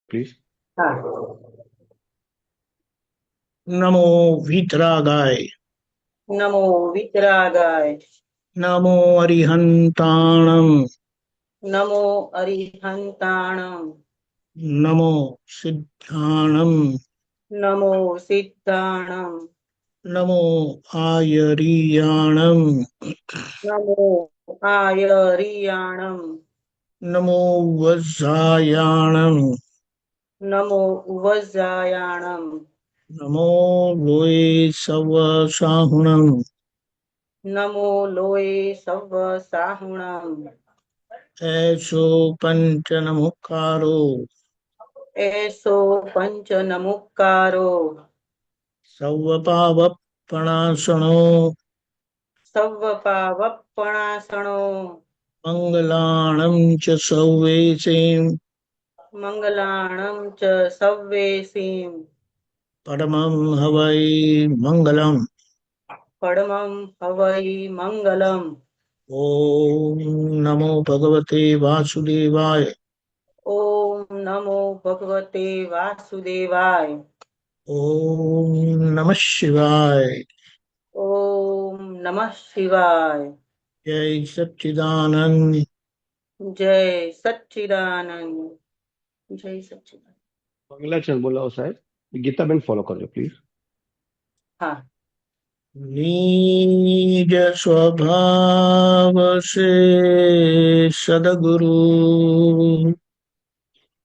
Please. हाँ। नमो वीतरागाय। नमो वितरागाय। नमो अरिहंताणम। नमो अरिहंताणं। नमो सिद्धाणम। नमो सिद्धाणं। नमो आयरीयाणम। नमो आयरियाणं। नमो वज्रायाणम। नमो वज्रायाणं। नमो लोये सवसाहुणम। नमो लोये सव्व साहुणं। ऐसो पंच नमुकारो। एषो पंच नमुक्कारो। सर्वपावपणासनो। सव्व पावप्पणासनो। मंगलाणं च सर्वेषां। मङ्गलाणं च सव्वेसीं। परमं हवै मंगलम्। परमं हवै मङ्गलम्। ओम नमो भगवते वासुदेवाय। ॐ नमो भगवते वासुदेवाय। ओम नमः शिवाय। ॐ नमः शिवाय। जय सच्चिदानंद। जय सच्चिदानंद। जय सच्चिदानंद। मंगलाचरण बोलाओ साहब। गीताबेन फॉलो करજો प्लीज। हाँ। निज स्वभाव से सदगुरु।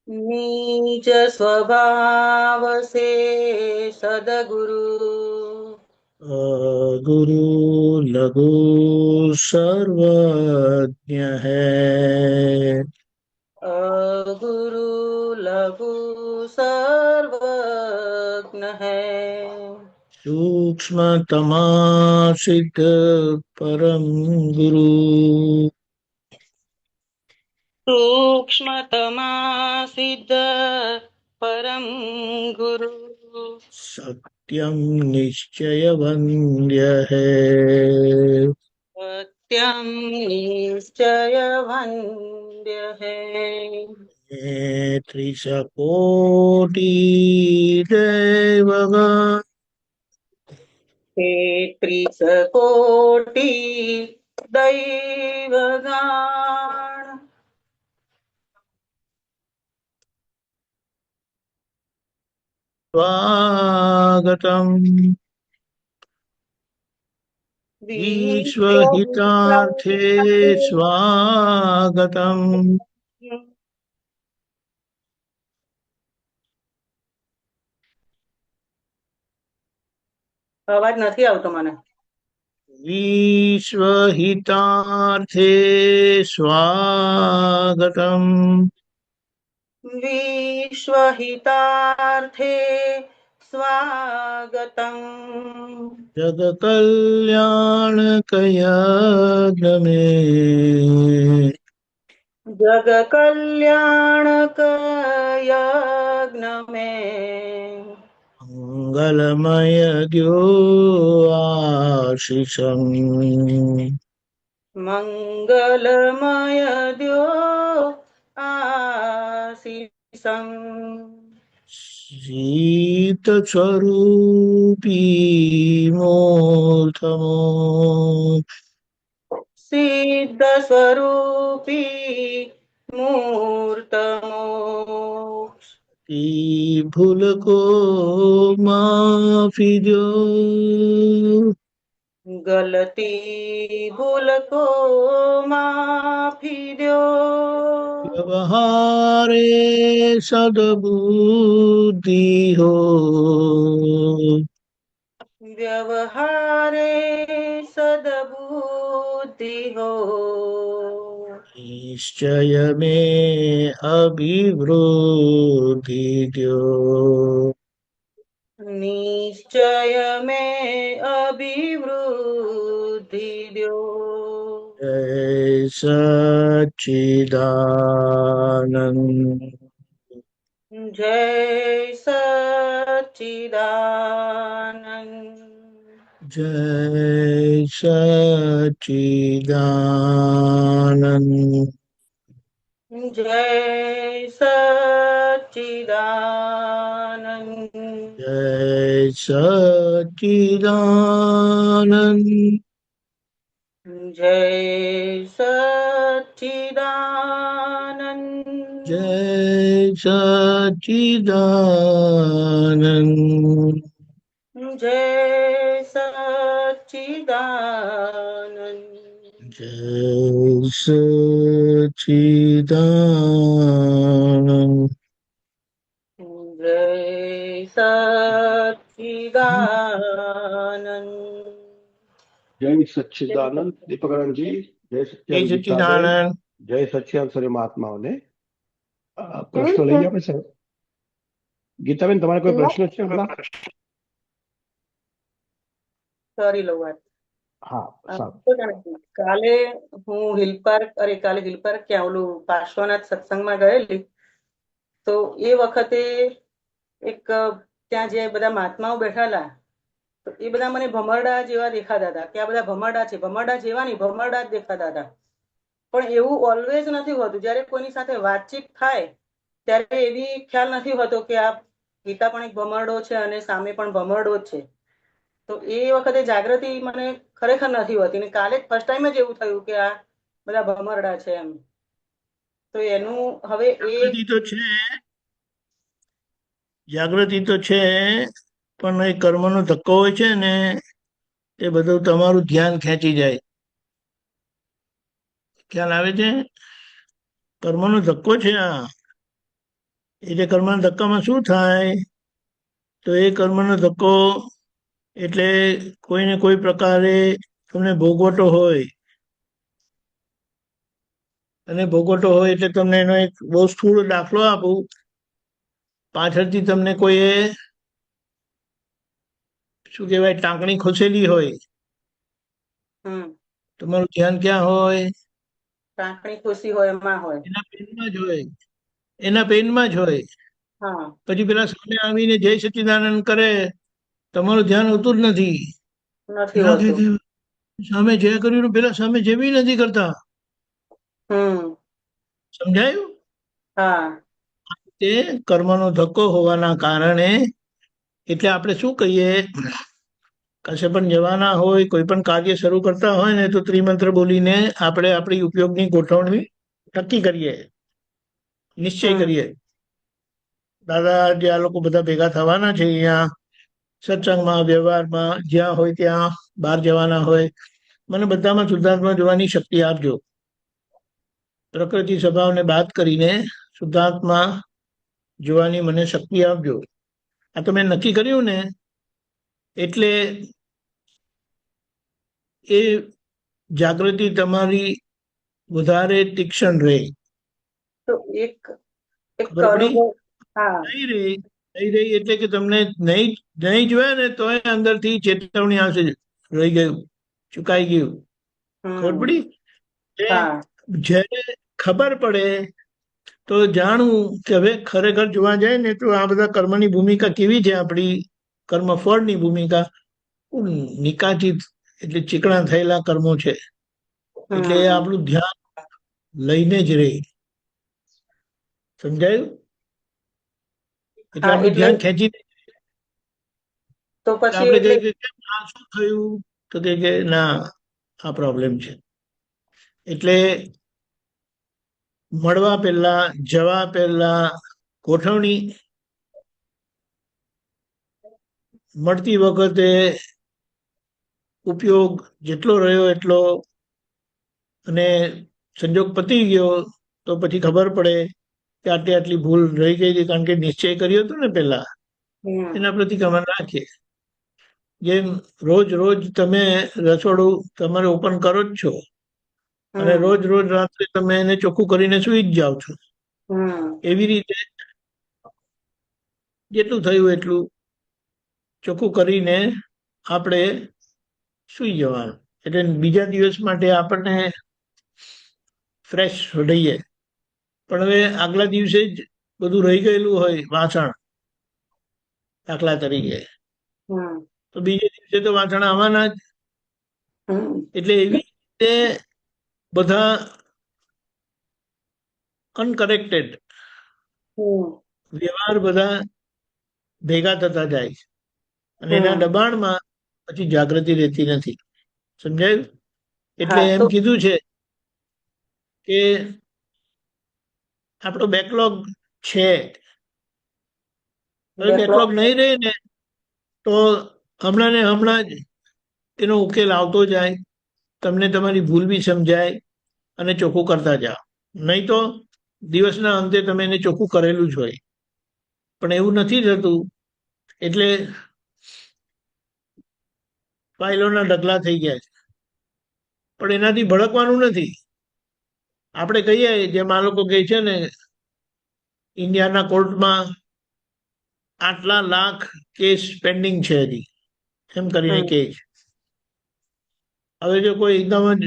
निज स्वभाव से सदगुरु। गुरु लघु सर्वज्ञ है। गुरु लघु सर्वज्ञ है। सूक्ष्मतमा सिद्ध परम गुरु। सूक्ष्मतमा सिद्ध परम गुरु। सत्यम निश्चय वन्द्य है। सत्यम निश्चय वन्द्य है। त्रिशकोटि देवगण। तेत्रिस कोटि दैवगान। स्वागतम् विश्वहितार्थे स्वागतम्। અવાજ નથી આવતો મને. विश्वहितार्थे स्वागतम्। विश्वहितार्थे स्वागतम्। जगकल्याणकयज्ञ में। जग कल्याणक यज्ञ में। मंगलमय द्यो आशीषम्। मंगलमय द्यो आशीषम्। शीत स्वरूपी मूर्तमो। सिद्ध स्वरूपी मूर्त मोक्ष। की भूल को माफी दो। गलती भूल को माफी दो। व्यवहारे सद्बुद्धि हो। व्यवहारे सद्बुद्धि हो। निश्चय में अभिवृद्धि दो। निश्चय में अभिवृद्धि दो। जय सच्चिदानंद। जय सच्चिदानंद। जय सच्चिदानंद। जय सच्चिदानंद। સચ્ચિદાનંદ. જય સચ્ચિદાનંદ. જય સચ્ચિદાનંદ. જય સચ્ચિદાનંદ. જય સચ્ચિદાનંદ. જય સચ્ચિદાનંદ. જય સચ્ચિદાનંદ. જય સચ્ચિદાનંદ દીપકરણજી, જય જય સચ્ચિદાનંદ ગીતાબેન, સચ્ચિદાનંદ. જય સચ્ચિદાનંદ સર્વે મહાત્માઓને. પ્રશ્નો લઈ આપણે સર. ગીતાબેન, તમારે કોઈ પ્રશ્ન છે હમણાં? કરી લઉં વાત. હા, સારું. કાલે હું કાલે હિલ પાર્ક ક્યાં ઓલું પાર્શ્વનાથ સત્સંગમાં ગયેલી. તો એ વખતે એક ત્યાં જે બધા મહાત્માઓ બેઠેલા, તો એ બધા મને ભમરડા જેવા દેખાતા હતા કે આ બધા ભમરડા છે. ભમરડા જેવા નહીં, ભમરડા જ દેખાતા હતા. પણ એવું ઓલવેઝ નથી હોતું. જ્યારે કોઈની સાથે વાતચીત થાય ત્યારે એવી ખ્યાલ નથી હોતો કે આ ગીતા પણ એક ભમરડો છે અને સામે પણ ભમરડો જ છે. તો એ વખતે જાગૃતિ મને ખરેખર નથી હોતી. ને કાલે ફર્સ્ટ ટાઈમ જ એવું થયું કે આ બધા ભમરડા છે એમ. તો એનું હવે જાગૃતિ તો છે, પણ એ કર્મનો ધક્કો હોય છે ને, એ બધું તમારું ધ્યાન ખેંચી જાય. ખ્યાલ આવે છે? કર્મનો ધક્કો છે આ. એટલે કર્મના ધક્કામાં શું થાય? તો એ કર્મનો ધક્કો એટલે કોઈને કોઈ પ્રકારે તમને ભોગવટો હોય, અને ભોગવટો હોય એટલે તમને એનો એક બહુ સ્થૂળ દાખલો આપું. પાછળથી તમને કોઈએ શું કહેવાય ટાંકણી ખોસેલી હોય, તમારું ધ્યાન ક્યાં હોય? ટાંકણી ખુશી હોય એમાં હોય. એના પેનમાં જ હોય, એના પેનમાં જ હોય. હા, પછી પેલા સામે આવીને જય સચ્ચિદાનંદ કરે, તમારું ધ્યાન હોતું જ નથી. નથી પેલા હોતું. સામે જય કર્યું, પેલા સામે જય બી નથી કરતા. સમજાયું? હા, તે કર્મનો ધક્કો હોવાના કારણે. એટલે આપણે શું કહીએ, કશે પણ જવાના હોય, કોઈ પણ કાર્ય શરૂ કરતા હોય ને, તો ત્રિમંત્ર બોલીને આપણે આપણી ઉપયોગની ગોઠવણી નક્કી કરીએ, નિશ્ચય કરીએ. દાદા જે આ લોકો બધા ભેગા થવાના છે અહીંયા સત્સંગમાં, વ્યવહારમાં, જ્યાં હોય ત્યાં, બહાર જવાના હોય, મને બધામાં શુદ્ધાત્મા જોવાની શક્તિ આપજો. પ્રકૃતિ સ્વભાવને બાદ કરીને શુદ્ધાત્મા જોવાની મને શક્તિ આપજો. આ તો મેં નક્કી કર્યું ને, એટલે એ જાગૃતિ તમારી વધારે તીક્ષ્ણ રહે. તો એક ખબર પડી? અનુભવ. હા, નહીં રહી એટલે કે તમને નહીં જોયા ને તો અંદરથી ચેતવણી આવશે, રહી ગયું, ચુકાઈ ગયું. ખબર પડી? હા, જ્યારે ખબર પડે તો જાણવું કે હવે ખરેખર જોવા જાય ને તો આ બધા કર્મની ભૂમિકા કેવી છે. આપણી કર્મફળની ભૂમિકા નિકાચિત એટલે ચીકણા થયેલા કર્મો છે. એટલે આપણું ધ્યાન લઈને જ રહે. સમજાયું? એટલે હા, આપણું ધ્યાન ખેંચી તો પછી આપણે એટલે કહીએ કે આ શું થયું, તો કે ના આ પ્રોબ્લેમ છે. એટલે મળવા પહેલા, જવા પહેલા ગોઠવણી, મળતી વખતે ઉપયોગ જેટલો રહ્યો એટલો, અને સંજોગ પતી ગયો તો પછી ખબર પડે કે આટલી ભૂલ રહી ગઈ હતી, કારણ કે નિશ્ચય કર્યો હતો ને પહેલા, એના પ્રતિક્રમણ રાખીએ. જેમ રોજ તમે રસોડું તમારે ઓપન કરો જ છો, અને રોજ રાત્રે તમે એને ચોખ્ખું કરીને સુઈ જ જાઓ છો. એવી રીતે જેટલું થયું એટલું ચોખ્ખું કરીને આપણે સુઈ જવાનું. એટલે બીજા દિવસ માટે આપણને ફ્રેશ રહીએ. પણ હવે આગલા દિવસે જ બધું રહી ગયેલું હોય, વાસણ દાખલા તરીકે, તો બીજે દિવસે તો વાસણ આવવાના જ. એટલે એવી રીતે બધા અનકરેક્ટેડ વ્યવહાર બધા ભેગા થતા જાય છે અને એના હમ દબાણમાં પછી જાગૃતિ રહેતી નથી. સમજાયું? એટલે હા એમ તો કીધું છે કે આપણો બેકલોગ છે. હવે બેકલોગ બેકલોગ નહીં રહે ને તો હમણાં ને હમણાં જ એનો ઉકેલ આવતો જાય, તમને તમારી ભૂલ બી સમજાય અને ચોખ્ખું કરતા જાઓ. નહીં તો દિવસના અંતે તમે એને ચોખ્ખું કરેલું જ હોય, પણ એવું નથી થતું. એટલે ફાઇલોના ઢગલા થઈ ગયા છે. પણ એનાથી ભડકવાનું નથી. આપણે કહીએ જેમ આ લોકો કહે છે ને, ઇન્ડિયાના કોર્ટમાં આટલા લાખ કેસ પેન્ડિંગ છે હજી, એમ કરીને હમ કહે છે. હવે જો કોઈ એકદમ જ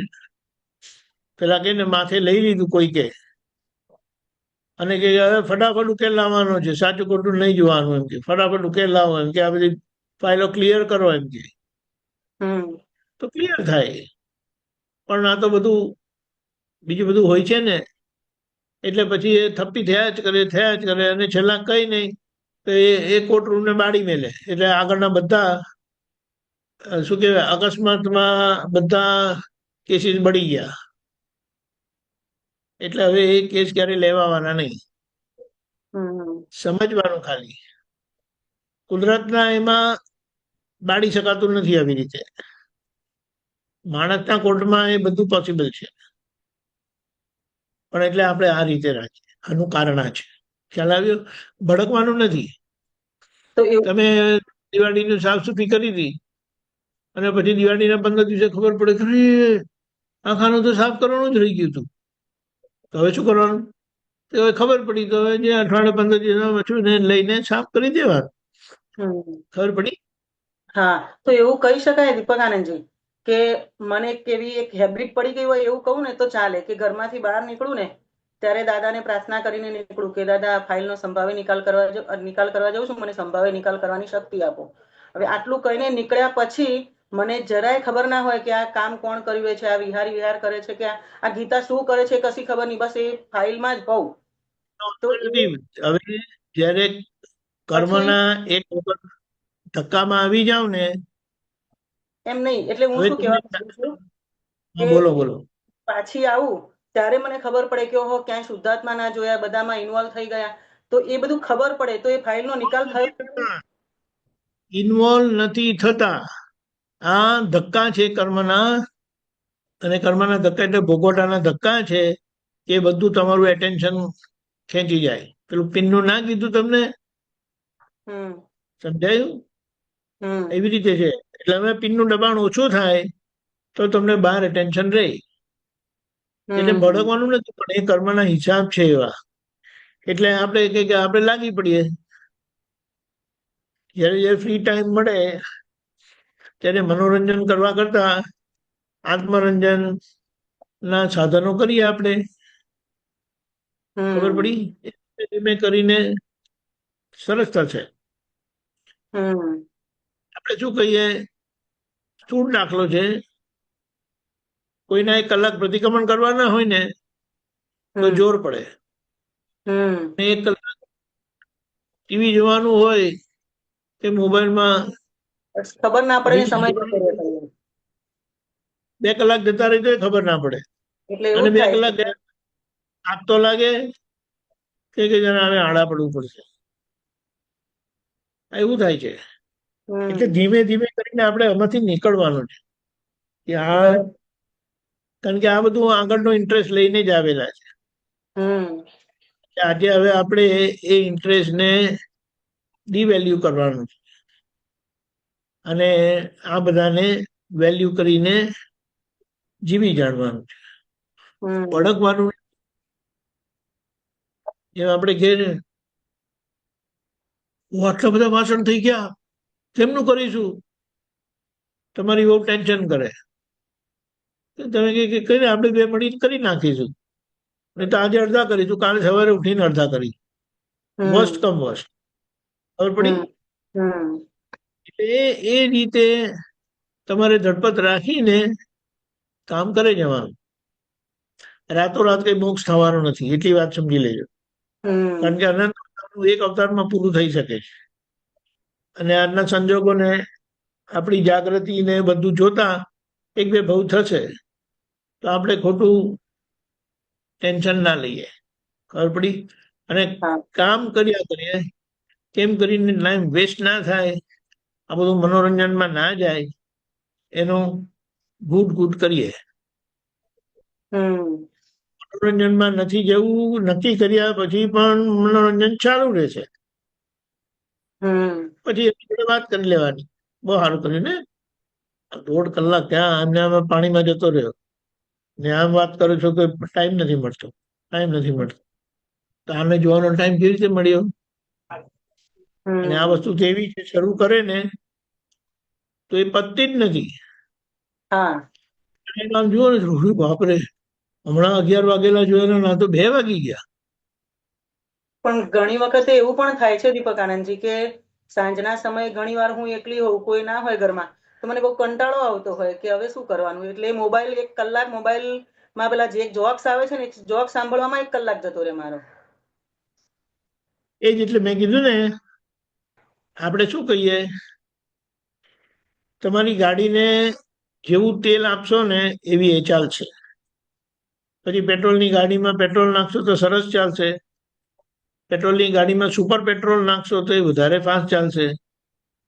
પેલા કે ને માથે લઈ લીધું કોઈ કે, અને કે હવે ફટાફટ ઉકેલ લાવવાનો છે, સાચું ખોટું નહીં જોવાનું, એમ કે ફટાફટ ઉકેલ લાવો, એમ કે આ બધી ફાઇલો ક્લિયર કરો, એમ કે હમ તો ક્લિયર થાય. પણ આ તો બધું બીજું બધું હોય છે ને, એટલે પછી એ થપ્પી થયા જ કરે અને છેલ્લા કઈ નહીં તો એ કોર્ટરૂમને બાળી મેલે. એટલે આગળના બધા શું કહેવાય, અકસ્માતમાં બધા કેસીસ બળી ગયા. એટલે હવે એ કેસ ક્યારે લેવાના નહીં. હમ સમજવાનું ખાલી. કુદરતના એમાં બાળી શકાતું નથી આવી રીતે. માણસના કોર્ટમાં એ બધું પોસિબલ છે, પણ એટલે આપણે આ રીતે રાખીએ. આનું કારણ આ છે. ખ્યાલ આવ્યો? ભડકવાનું નથી. તો એવું તમે દિવાળીની સાફ સફાઈ કરી હતી અને પછી દિવાળીના 15 દિવસે ખબર પડે કે અરે, આ ખાનું તો સાફ કરવાનું જ રહી ગયું હતું. તો હવે શું કરવાનું? તો હવે ખબર પડી તો હવે જે અઠવાડિયે 15 દિવસમાં પાછું એને લઈને સાફ કરી દેવાનું. હમ ખબર પડી? હા તો એવું કહી શકાય દીપક આનંદજી કે મને એક એવી એક હેબિટ પડી ગઈ હોય એવું કહું ને તો ચાલે, કે ઘરમાંથી બહાર નીકળું ને ત્યારે દાદાને પ્રાર્થના કરીને નીકળું કે દાદા આ ફાઇલનો સંભાવે નિકાલ કરવા જાઉં છું, મને સંભાવે નિકાલ કરવાની શક્તિ આપો. હવે આટલું કહીને નીકળ્યા પછી મને જરાય ખબર ના હોય કે આ કામ કોણ કર્યું છે, આ વિહાર કરે છે, કે આ ગીતા શું કરે છે, કશી ખબર નહીં. બસ એ ફાઇલમાં જ હોઉં તો નથી. હવે જ્યારે પછી કર્મના એક વખત ધક્કામાં આવી જાવ ને, એમ નહીં, એટલે હું હવે શું તમને કહેવા માંગુ છું હા, કે બોલો બોલો. પાછી આવું ત્યારે મને ખબર પડે કે ઓહો ક્યાંય શુદ્ધાત્મા ના જોયા, બધામાં ઇન્વોલ્વ થઈ ગયા, તો એ બધું ખબર પડે તો એ ફાઇલનો નિકાલ થયો. ઇન્વોલ્વ નથી થતા. આ ધક્કા છે કર્મના, અને કર્મના ધક્કા એટલે ભોગવટાના ધક્કા છે. એ બધું તમારું એટેન્શન ખેંચી જાય. પેલું પિનનું ના કીધું તમને? હમ સમજાયું? હમ એવી રીતે છે. એટલે હવે પિનનું દબાણ ઓછું થાય તો તમને બહાર એટેન્શન રહે. એટલે હમ ભડકવાનું નથી, પણ એ કર્મના હિસાબ છે એવા. એટલે આપણે કે આપણે લાગી પડીએ. જ્યારે જ્યારે ફ્રી ટાઈમ મળે ત્યારે મનોરંજન કરવા કરતા આત્મરંજન ના સાધનો કરીએ આપણે. ખબર હમ પડી? ધીમે કરીને સરસ થશે. હમ આપણે શું કહીએ, સ્થૂળ દાખલો છે. કોઈના 1 કલાક પ્રતિક્રમણ કરવાના હોય ને તો હમ જોર પડે. હમ 1 કલાક ટીવી જોવાનું હોય કે મોબાઈલમાં ખબર ના પડે ને રીલ્સ સમય જતો રહે જોવાની, કલાક. 2 કલાક જતા રહી તો ખબર ના પડે. એટલે અને એવું જ 2 કલાક થાય છે. આગ તો લાગે કે જણા હવે આડા પડવું પડશે. એવું થાય છે. એટલે હમ ધીમે ધીમે કરીને આપણે આમાંથી નીકળવાનું છે. કે આ, બરાબર. કારણ કે આ બધું આગળનો ઇન્ટરેસ્ટ લઈને જ આવેલા છે. હમ આજે હવે આપણે એ ઇન્ટરેસ્ટને ડિવેલ્યુ કરવાનું છે અને આ બધાને વેલ્યુ કરીને જીવી જાણવાનું છે. હમ ભડકવાનું. જેમ આપણે કહે ને, આટલા બધા ભાષણ થઈ ગયા, કેમનું કરીશું? તમારી બહુ ટેન્શન કરે. તમે કહીને આપણે 2 મળીને કરી નાખીશું. નહીં તો આજે અડધા કરીશું, કાલે સવારે ઉઠીને અડધા કરી. વર્સ્ટ હમ કમ વર્સ્ટ. ખબર પડી? હમ હમ એટલે એ રીતે તમારે ધડપત રાખીને કામ કરે જવાનું. રાતોરાત કઈ મોક્ષ થવાનો નથી, એટલી વાત સમજી લેજો. કારણ હમ કે અનંત એક અવતારમાં પૂરું થઈ શકે છે. અને આજના સંજોગોને આપણી જાગૃતિ ને બધું જોતા એક બે ભવ થશે તો આપણે ખોટું ટેન્શન ના લઈએ. ખબર પડી? અને હા કામ કર્યા કરીએ, કેમ કરીને ટાઈમ વેસ્ટ ના થાય, આ બધું મનોરંજનમાં ના જાય, એનું ગુડ કરીએ. હમ મનોરંજનમાં નથી જવું નક્કી કર્યા પછી પણ મનોરંજન ચાલુ રહે છે. હમ પછી એની જોડે વાત કરી લેવાની, બહુ સારું કર્યું ને, 1.5 કલાક ત્યાં આમને આમ પાણીમાં જતો રહ્યો ને આમ વાત કરો છો કે ટાઈમ નથી મળતો. તો આને જોવાનો ટાઈમ કેવી રીતે મળ્યો? અને આ હમ વસ્તુ કેવી છે, શરૂ કરે ને તો એ પતતી જ નથી. હા અને આમ જુઓ ને, બાપરે, હમણાં 11 વાગેલા જોયેલા ના તો 2 વાગી ગયા. પણ ઘણી વખતે એવું પણ થાય છે દીપક આનંદજી કે સાંજના સમયે ઘણી વાર હું એકલી હોઉં, કોઈ ના હોય ઘરમાં, તો મને બહુ કંટાળો આવતો હોય કે હવે શું કરવાનું, એટલે મોબાઈલ 1 કલાક મોબાઈલમાં પેલા જે જોક્સ આવે છે ને, જોક સાંભળવામાં 1 કલાક જતો રહે મારો. એ જ એટલે મેં કીધું ને, આપણે શું કહીએ, તમારી ગાડીને જેવું તેલ આપશો ને એવી એ ચાલશે. પછી પેટ્રોલની ગાડીમાં પેટ્રોલ નાખશો તો સરસ ચાલશે. પેટ્રોલની ગાડીમાં સુપર પેટ્રોલ નાખશો તો એ વધારે ફાસ્ટ ચાલશે.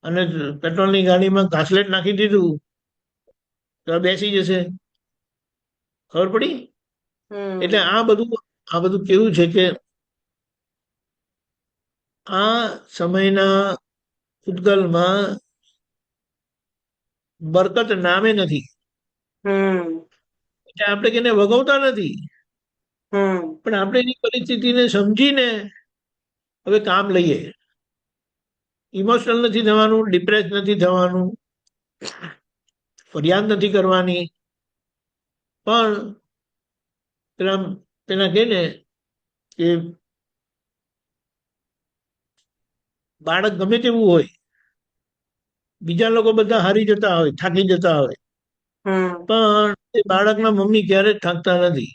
અને પેટ્રોલની ગાડીમાં ઘાસલેટ નાખી દીધું તો બેસી જશે. ખબર પડી? એટલે હમ આ બધું કેવું છે કે આ સમયના ઉદ્ગલમાં બરકત નામે નથી. હમ એટલે આપણે એને વગવતા નથી, હમ પણ આપણે એની પરિસ્થિતિને સમજીને હવે કામ લઈએ. ઇમોશનલ નથી થવાનું, ડિપ્રેસ નથી થવાનું, ફરિયાદ નથી કરવાની. પણ પેલા કહે ને કે બાળક ગમે તેવું હોય, બીજા લોકો બધા હારી જતા હોય, થાકી જતા હોય, હમ પણ એ બાળકના મમ્મી ક્યારે જ થાકતા નથી.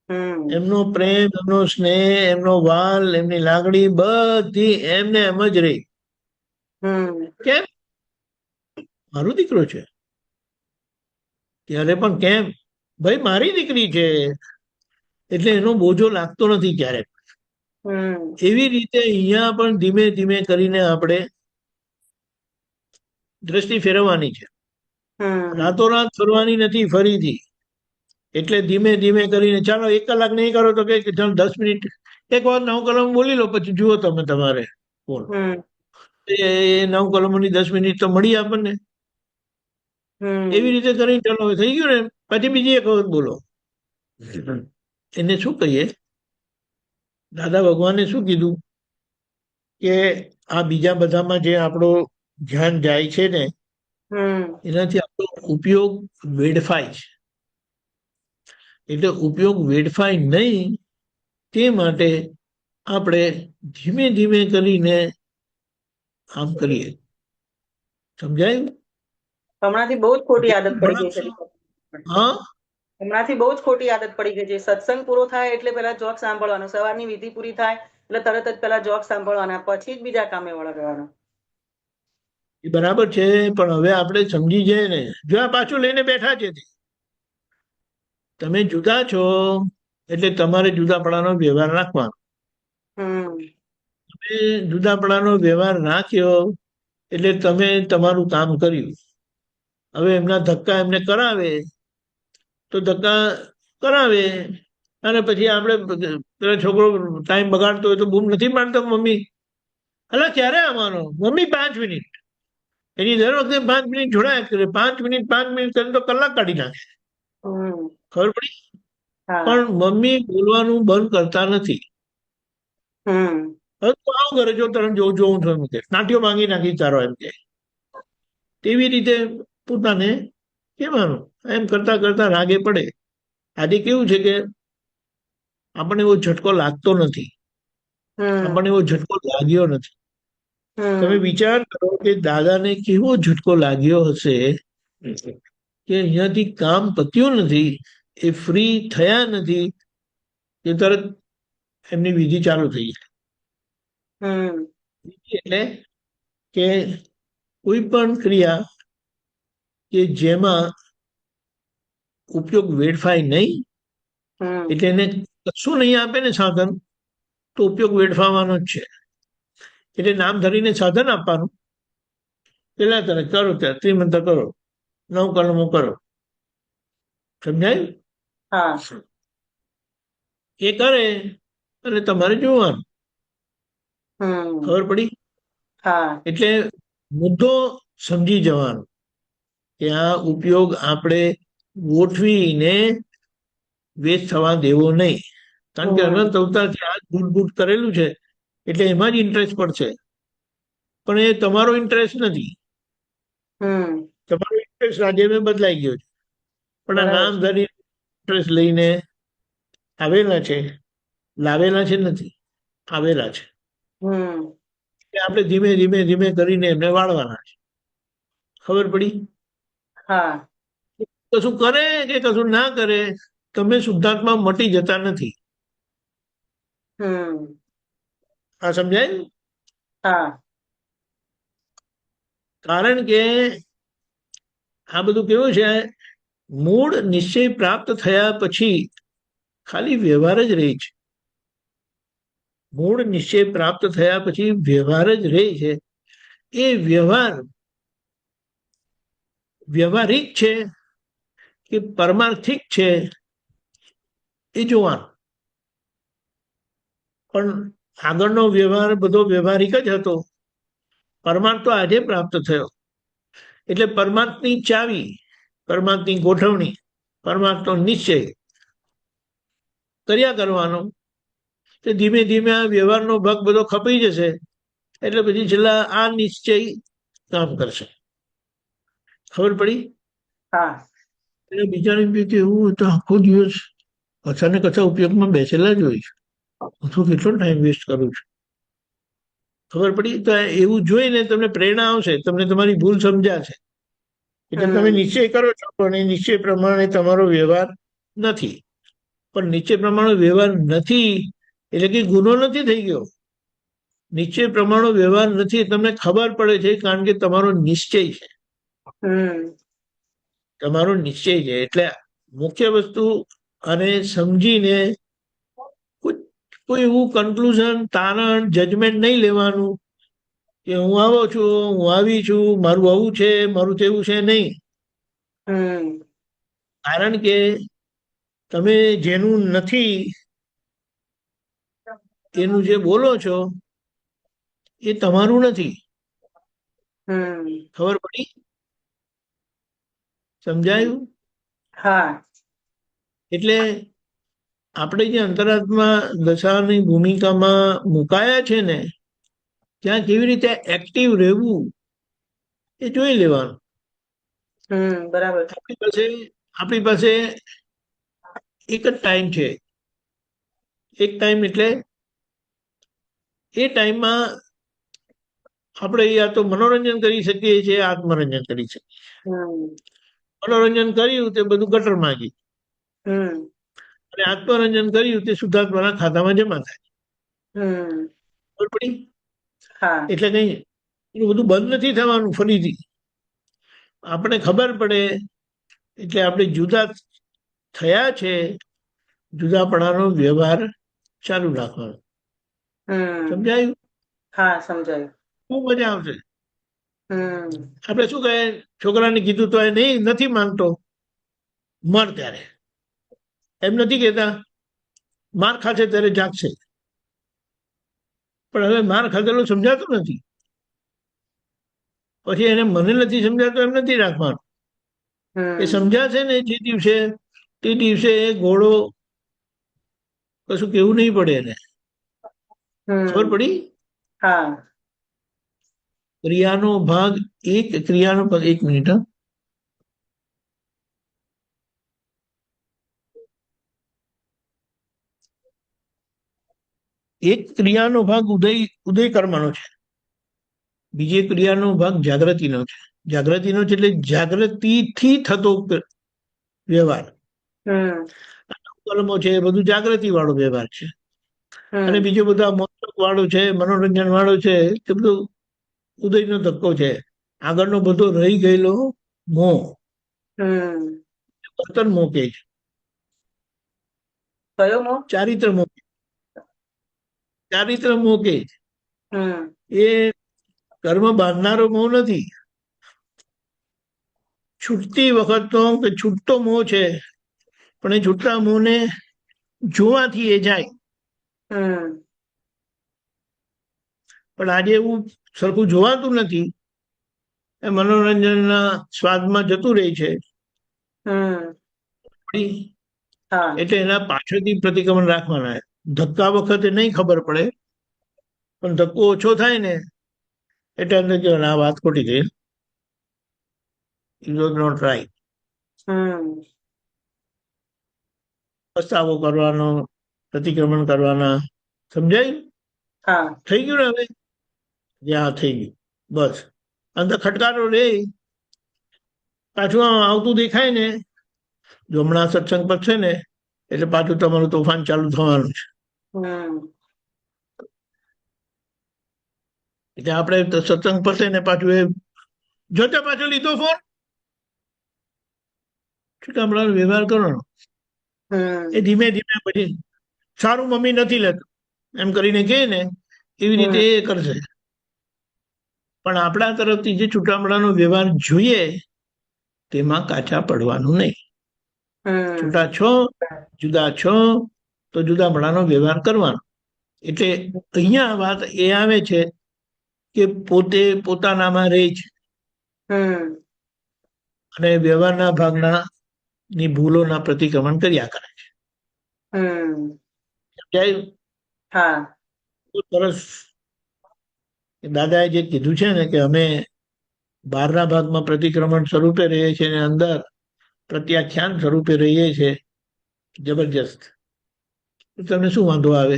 હમ એમનો પ્રેમ, એમનો સ્નેહ, એમનો વાલ, એમની લાગણી બધી એમને એમ જ રહી. હમ કેમ? મારો દીકરો છે ત્યારે પણ કેમ, ભાઈ મારી દીકરી છે એટલે એનો બોજો લાગતો નથી ક્યારેક. હમ એવી રીતે અહીંયા પણ ધીમે ધીમે કરીને આપણે દ્રષ્ટિ ફેરવવાની છે. હમ રાતોરાત ફરવાની નથી ફરીથી. એટલે ધીમે ધીમે કરીને, ચાલો 1 કલાક નહીં કરો તો કે ચાલો 10 મિનિટ એક વાર 9 કલમ બોલી લો, પછી જુઓ તમે તમારે ફોન. હમ એ 9 કલમોની 10 મિનિટ તો મળી આપણને. એવી હમ રીતે કરીને ચાલો હવે થઈ ગયું ને, પછી બીજી એક વખત બોલો. એને શું કહીએ, દાદા ભગવાને શું કીધું કે આ બીજા બધામાં જે આપણું ધ્યાન જાય છે ને, હમ એનાથી આપણો ઉપયોગ વેડફાય છે. એટલે ઉપયોગ વેડફાય નહીં તે માટે આપણે ધીમે ધીમે કરીને આમ કરીએ. સમજાયું? હમણાંથી બહુ જ ખોટી આદત પડી ગઈ છે દીપક. હા, હમણાંથી બહુ જ ખોટી આદત પડી ગઈ છે. સત્સંગ પૂરો થાય એટલે પેલા જોક સાંભળવાનો, સવારની વિધિ પૂરી થાય એટલે તરત જ પેલા જોક સાંભળવાના, પછી જ બીજા કામે વળગવાનું. એ બરાબર છે, પણ હવે આપણે સમજી જાય ને, જો આ પાછું લઈને બેઠા છે, તમે જુદા છો એટલે તમારે જુદાપણાનો વ્યવહાર રાખવાનો. હમ તમે જુદાપણાનો વ્યવહાર રાખ્યો એટલે તમે તમારું કામ કર્યું. હવે એમના ધક્કા એમને કરાવે તો ધક્કા કરાવે, અને પછી આપણે પેલો છોકરો ટાઈમ બગાડતો હોય તો બૂમ નથી પાડતો, મમ્મી અલા ક્યારે આવવાનો, મમ્મી 5 મિનિટ. એની દર વખતે 5 મિનિટ જોડાયા કરે, 5 મિનિટ કરીને તો કલાક કાઢી નાખે. હમ ખબર પડી? હા પણ મમ્મી બોલવાનું બંધ કરતા નથી. હમ હવે તું આવું કરે, જો તને જોઉં છું એમ કે નાટ્યો માંગી નાખી તારો, એમ કે. તેવી રીતે પોતાને કહેવાનું, એમ કરતા કરતા રાગે પડે. આજે કેવું છે કે આપણને એવો ઝટકો લાગતો નથી, આપણને હમ એવો ઝટકો લાગ્યો નથી. તમે હમ વિચાર કરો કે દાદાને કેવો ઝટકો લાગ્યો હશે કે અહીંયાથી કામ પત્યું નથી, એ ફ્રી થયા નથી, એ તરત એમની વિધિ ચાલુ થઈ જાય. હમ એટલે કે કોઈ પણ ક્રિયા કે જેમાં ઉપયોગ વેડફાય નહીં, હમ એટલે એને કશું નહીં આપે ને સાધન, તો ઉપયોગ વેડફાવાનો જ છે. એટલે નામ ધરીને સાધન આપવાનું, પેલા તરત કરો ત્યારે ત્રિમંત્ર કરો, 9 કલમો કરો. સમજાયું? હા એ કરે અને તમારે જોવાનું. હમ ખબર પડી? હા એટલે મુદ્દો સમજી જવાનો કે આ ઉપયોગ આપણે ગોઠવીને વેસ્ટ થવા દેવો નહીં. કારણ કે હમ અનંત અવતારથી આ બૂટ કરેલું છે, એટલે એમાં જ ઇન્ટરેસ્ટ પડશે. પણ એ તમારો ઇન્ટરેસ્ટ નથી. હમ તમારો ઇન્ટરેસ્ટ આજે બદલાઈ ગયો છે, પણ આ બરાબર નામ છે. ધરી ઇન્ટરેસ્ટ લઈને આવેલા છે, લાવેલા છે નથી, આવેલા છે. હમ એટલે આપણે ધીમે ધીમે ધીમે કરીને એમને વાળવાના છે. ખબર પડી? હા કશું કરે કે કશું ના કરે, તમે શુદ્ધાત્મા મટી જતા નથી. હમ આ સમજાય? હા કારણ કે આ બધું કેવું છે, મૂળ નિશ્ચય પ્રાપ્ત થયા પછી ખાલી વ્યવહાર જ રહે છે. મૂળ નિશ્ચય પ્રાપ્ત થયા પછી વ્યવહાર જ રહે છે. એ વ્યવહારિક છે કે પરમાર્થિક છે, એ જોવાનું. પણ આગળનો વ્યવહાર બધો વ્યવહારિક જ હતો. પરમાર્થ તો આજે પ્રાપ્ત થયો. એટલે પરમાર્થની ચાવી, પરમાર્થની ગોઠવણી, પરમાર્થનો નિશ્ચય કર્યા કરવાનો. તો ધીમે ધીમે આ વ્યવહારનો ભાગ બધો ખપાઈ જશે. એટલે પછી છેલ્લા આ નિશ્ચય કામ કરશે. ખબર પડી? હા એટલે બીજાને બી કે એવું તો આખો દિવસ કથા ને કથા ઉપયોગમાં બેસેલા જ હોય છે, હું તો કેટલો ટાઈમ વેસ્ટ કરું છું. ખબર પડી? તો એવું જોઈને તમને પ્રેરણા આવશે, તમને તમારી ભૂલ સમજાશે. એટલે તમે હમ નિશ્ચય કરો છો, પણ એ નિશ્ચય પ્રમાણે તમારો વ્યવહાર નથી. પણ નિશ્ચય પ્રમાણે વ્યવહાર નથી એટલે કે ગુનો નથી થઈ ગયો. નિશ્ચય પ્રમાણે વ્યવહાર નથી, તમને ખબર પડે છે, કારણ કે તમારો નિશ્ચય છે. હમ તમારો નિશ્ચય છે. એટલે મુખ્ય વસ્તુ અને સમજીને કોઈ એવું કન્ક્લુઝન, તારણ, જજમેન્ટ નહીં લેવાનું કે હું આવો છું, હું આવી છું, મારું આવું છે, મારું તેવું છે, નહીં. હમ કારણ કે તમે જેનું નથી એનું જે બોલો છો એ તમારું નથી. હમ ખબર પડી? સમજાયું? હા એટલે આપણે જે અંતરાત્મા દશાની ભૂમિકામાં મુકાયા છે ને, ત્યાં કેવી રીતે એક્ટિવ રહેવું એ જોઈ લેવાનું. બરાબર આપણી પાસે એક જ ટાઈમ છે. એક ટાઈમ એટલે એ ટાઈમમાં આપણે યા તો મનોરંજન કરી શકીએ છીએ, આત્મરંજન કરી શકીએ. હમ મનોરંજન કર્યું તે બધું ગટરમાં ગયું, હમ અને આત્મરંજન કર્યું તે શુદ્ધાત્માના ખાતામાં જમા થાય. હમ ખબર પડી? હા એટલે કઈ એનું બધું બંધ નથી થવાનું. ફરીથી આપણે ખબર પડે એટલે આપણે જુદા થયા છે, જુદાપણાનો વ્યવહાર ચાલુ રાખવાનો. હમ સમજાયું? હા સમજાયું. ખૂબ મજા આવશે. હમ આપણે શું કહે, છોકરાને કીધું તો એ નહીં, નથી માંગતો, મર ત્યારે. એમ નથી કહેતા, માર ખાશે ત્યારે જાગશે. પણ હવે માર ખાધેલું સમજાતું નથી, પછી એને મને નથી સમજાતું એમ નથી રાખવાનું. એ હમ સમજાશે ને જે દિવસે, તે દિવસે એ ઘોડો કશું કેવું નહીં પડે એને. ખબર હમ પડી? હા ક્રિયાનો ભાગ એક, ક્રિયાનો ભાગ 1 મિનિટ. એક ક્રિયાનો ભાગ ઉદય કર્મનો છે, બીજી ક્રિયાનો ભાગ જાગૃતિનો છે. જાગૃતિનો છે એટલે જાગૃતિથી થતો વ્યવહાર. હમ કર્મો છે એ બધું જાગૃતિ વાળો વ્યવહાર છે. અને હમ બીજું બધા મોજ વાળું છે, મનોરંજન વાળું છે, તે બધું ઉદયનો ધક્કો છે. આગળનો બધો રહી ગયેલો મોહ, હમ વર્તન મોહ કે છે, કયો મોહ? ચારિત્ર મોહ, ચારિત્ર મોહ કે છે. હમ એ કર્મ બાંધનારો મોહ નથી. છૂટતી વખતનો કે છૂટતો મોહ છે, પણ એ છૂટતા મોહને જોવાથી એ જાય. હમ પણ આજે એવું સરખું જોવાતું નથી. એ મનોરંજનના સ્વાદમાં જતું રહે છે. હમ હા એટલે એના પાછળથી પ્રતિક્રમણ રાખવાના. ધક્કા વખતે નહીં ખબર પડે, પણ ધક્કો ઓછો થાય ને એટલે અંદર કહેવાય, આ વાત ખોટી ગઈ, યુ વોઝ નોટ રાઈટ. હમ પસ્તાવો કરવાનો, પ્રતિક્રમણ કરવાના. સમજાય? હા થઈ ગયું ને હવે? હા, થઈ ગયું. બસ અંદર ખટકારો રે, પાછું આવતું દેખાય ને, જો હમણાં સત્સંગ પર છે ને, એટલે પાછું તમારું તોફાન ચાલુ થવાનું છે. હમ એટલે આપણે સત્સંગ પતે ને પાછું એ જોતા પાછો લીધો ફોન, હમણાં વ્યવહાર કરવાનો. એ હમ ધીમે ધીમે પછી સારું મમ્મી નથી લેતું એમ કરીને કહે ને, એવી રીતે હમ એ કરશે. પણ આપણા તરફથી જે છૂટામણાનો વ્યવહાર જોઈએ, તેમાં કાચા પડવાનું નહીં. છૂટા હમ છો, જુદા છો, તો જુદાપણાનો વ્યવહાર કરવાનો. એટલે અહીંયા વાત એ આવે છે કે પોતે પોતાનામાં રહે છે હમ અને વ્યવહારના ભાગના ની ભૂલોના પ્રતિક્રમણ કર્યા કરે છે. હમ સમજાયું? હા બહુ સરસ. દાદાએ જે કીધું છે ને કે અમે બહારના ભાગમાં પ્રતિક્રમણ સ્વરૂપે રહીએ છીએ અને અંદર પ્રત્યાખ્યાન સ્વરૂપે રહીએ છીએ, જબરજસ્ત. તમને શું વાંધો આવે?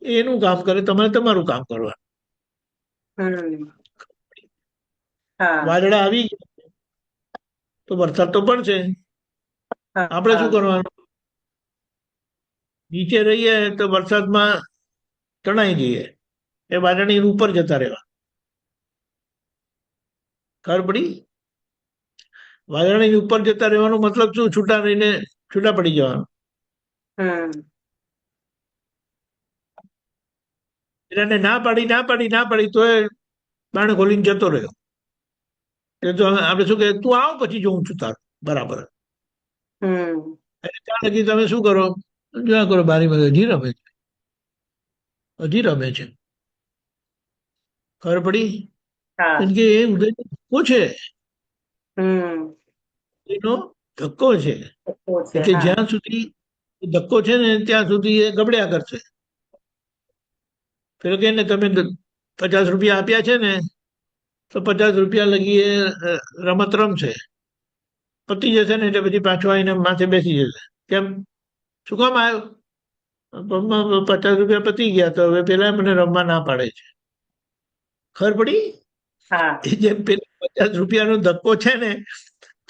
એનું કામ કરે, તમારે તમારું કામ કરવાનું. હમ હા વાદળા આવી ગયા તો વરસાદ તો પડશે. હા આપણે શું હા કરવાનું? નીચે રહીએ તો વરસાદમાં તણાઈ જઈએ, એ વાદળની ઉપર જતા રહેવા. ખબર પડી? વાદળની ઉપર જતા રહેવાનો મતલબ શું? છૂટા રહીને છૂટા પડી જવાનું. હમ એટલે ના પાડી તો એ બાણ ખોલીને જતો રહ્યો. એ તો આપણે શું કે, તું આવ પછી જોઉં છું તાર બરાબર. હમ ત્યાં લગી તમે શું કરો? જોયા કરો બારીમાં, હજી રમે છે, હજી રમે છે. ખબર પડી? હા કારણ કે એ ઉદય ધક્કો છે, હમ એનો ધક્કો છે. તો છે એટલે હા જ્યાં સુધી ધક્કો છે ને ત્યાં સુધી એ ગબડ્યા કરશે. પેલો કે ને તમે 50 રૂપિયા આપ્યા છે ને, તો 50 રૂપિયા લગી એ રમત રમશે. પતી જશે ને એટલે પછી પાછો આવીને માથે બેસી જશે. કેમ? શું કામ આવ્યો? 50 રૂપિયા પતી ગયા, તો હવે પેલા મને રમવા ના પાડે છે. ખબર પડી? હા એ જેમ પેલા 50 રૂપિયાનો ધક્કો છે ને,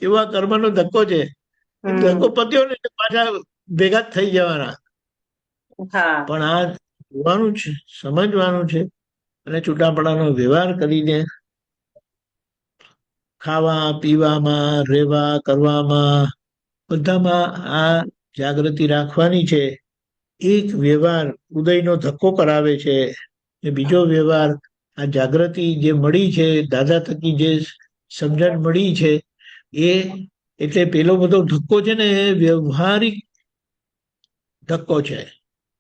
એવા કર્મનો ધક્કો છે. એ ધક્કો હમ પત્યો ને એટલે પાછા ભેગા જ થઈ જવાના. હા પણ આ જોવાનું છે, સમજવાનું છે, અને છૂટાપડાનો વ્યવહાર કરીને ખાવા પીવામાં, રહેવા કરવામાં, બધામાં આ જાગૃતિ રાખવાની છે. એક વ્યવહાર ઉદયનો ધક્કો કરાવે છે, ને બીજો વ્યવહાર આ જાગૃતિ જે મળી છે, દાદા થકી જે સમજણ મળી છે, એ એટલે પેલો બધો ધક્કો છે ને એ વ્યવહારિક ધક્કો છે.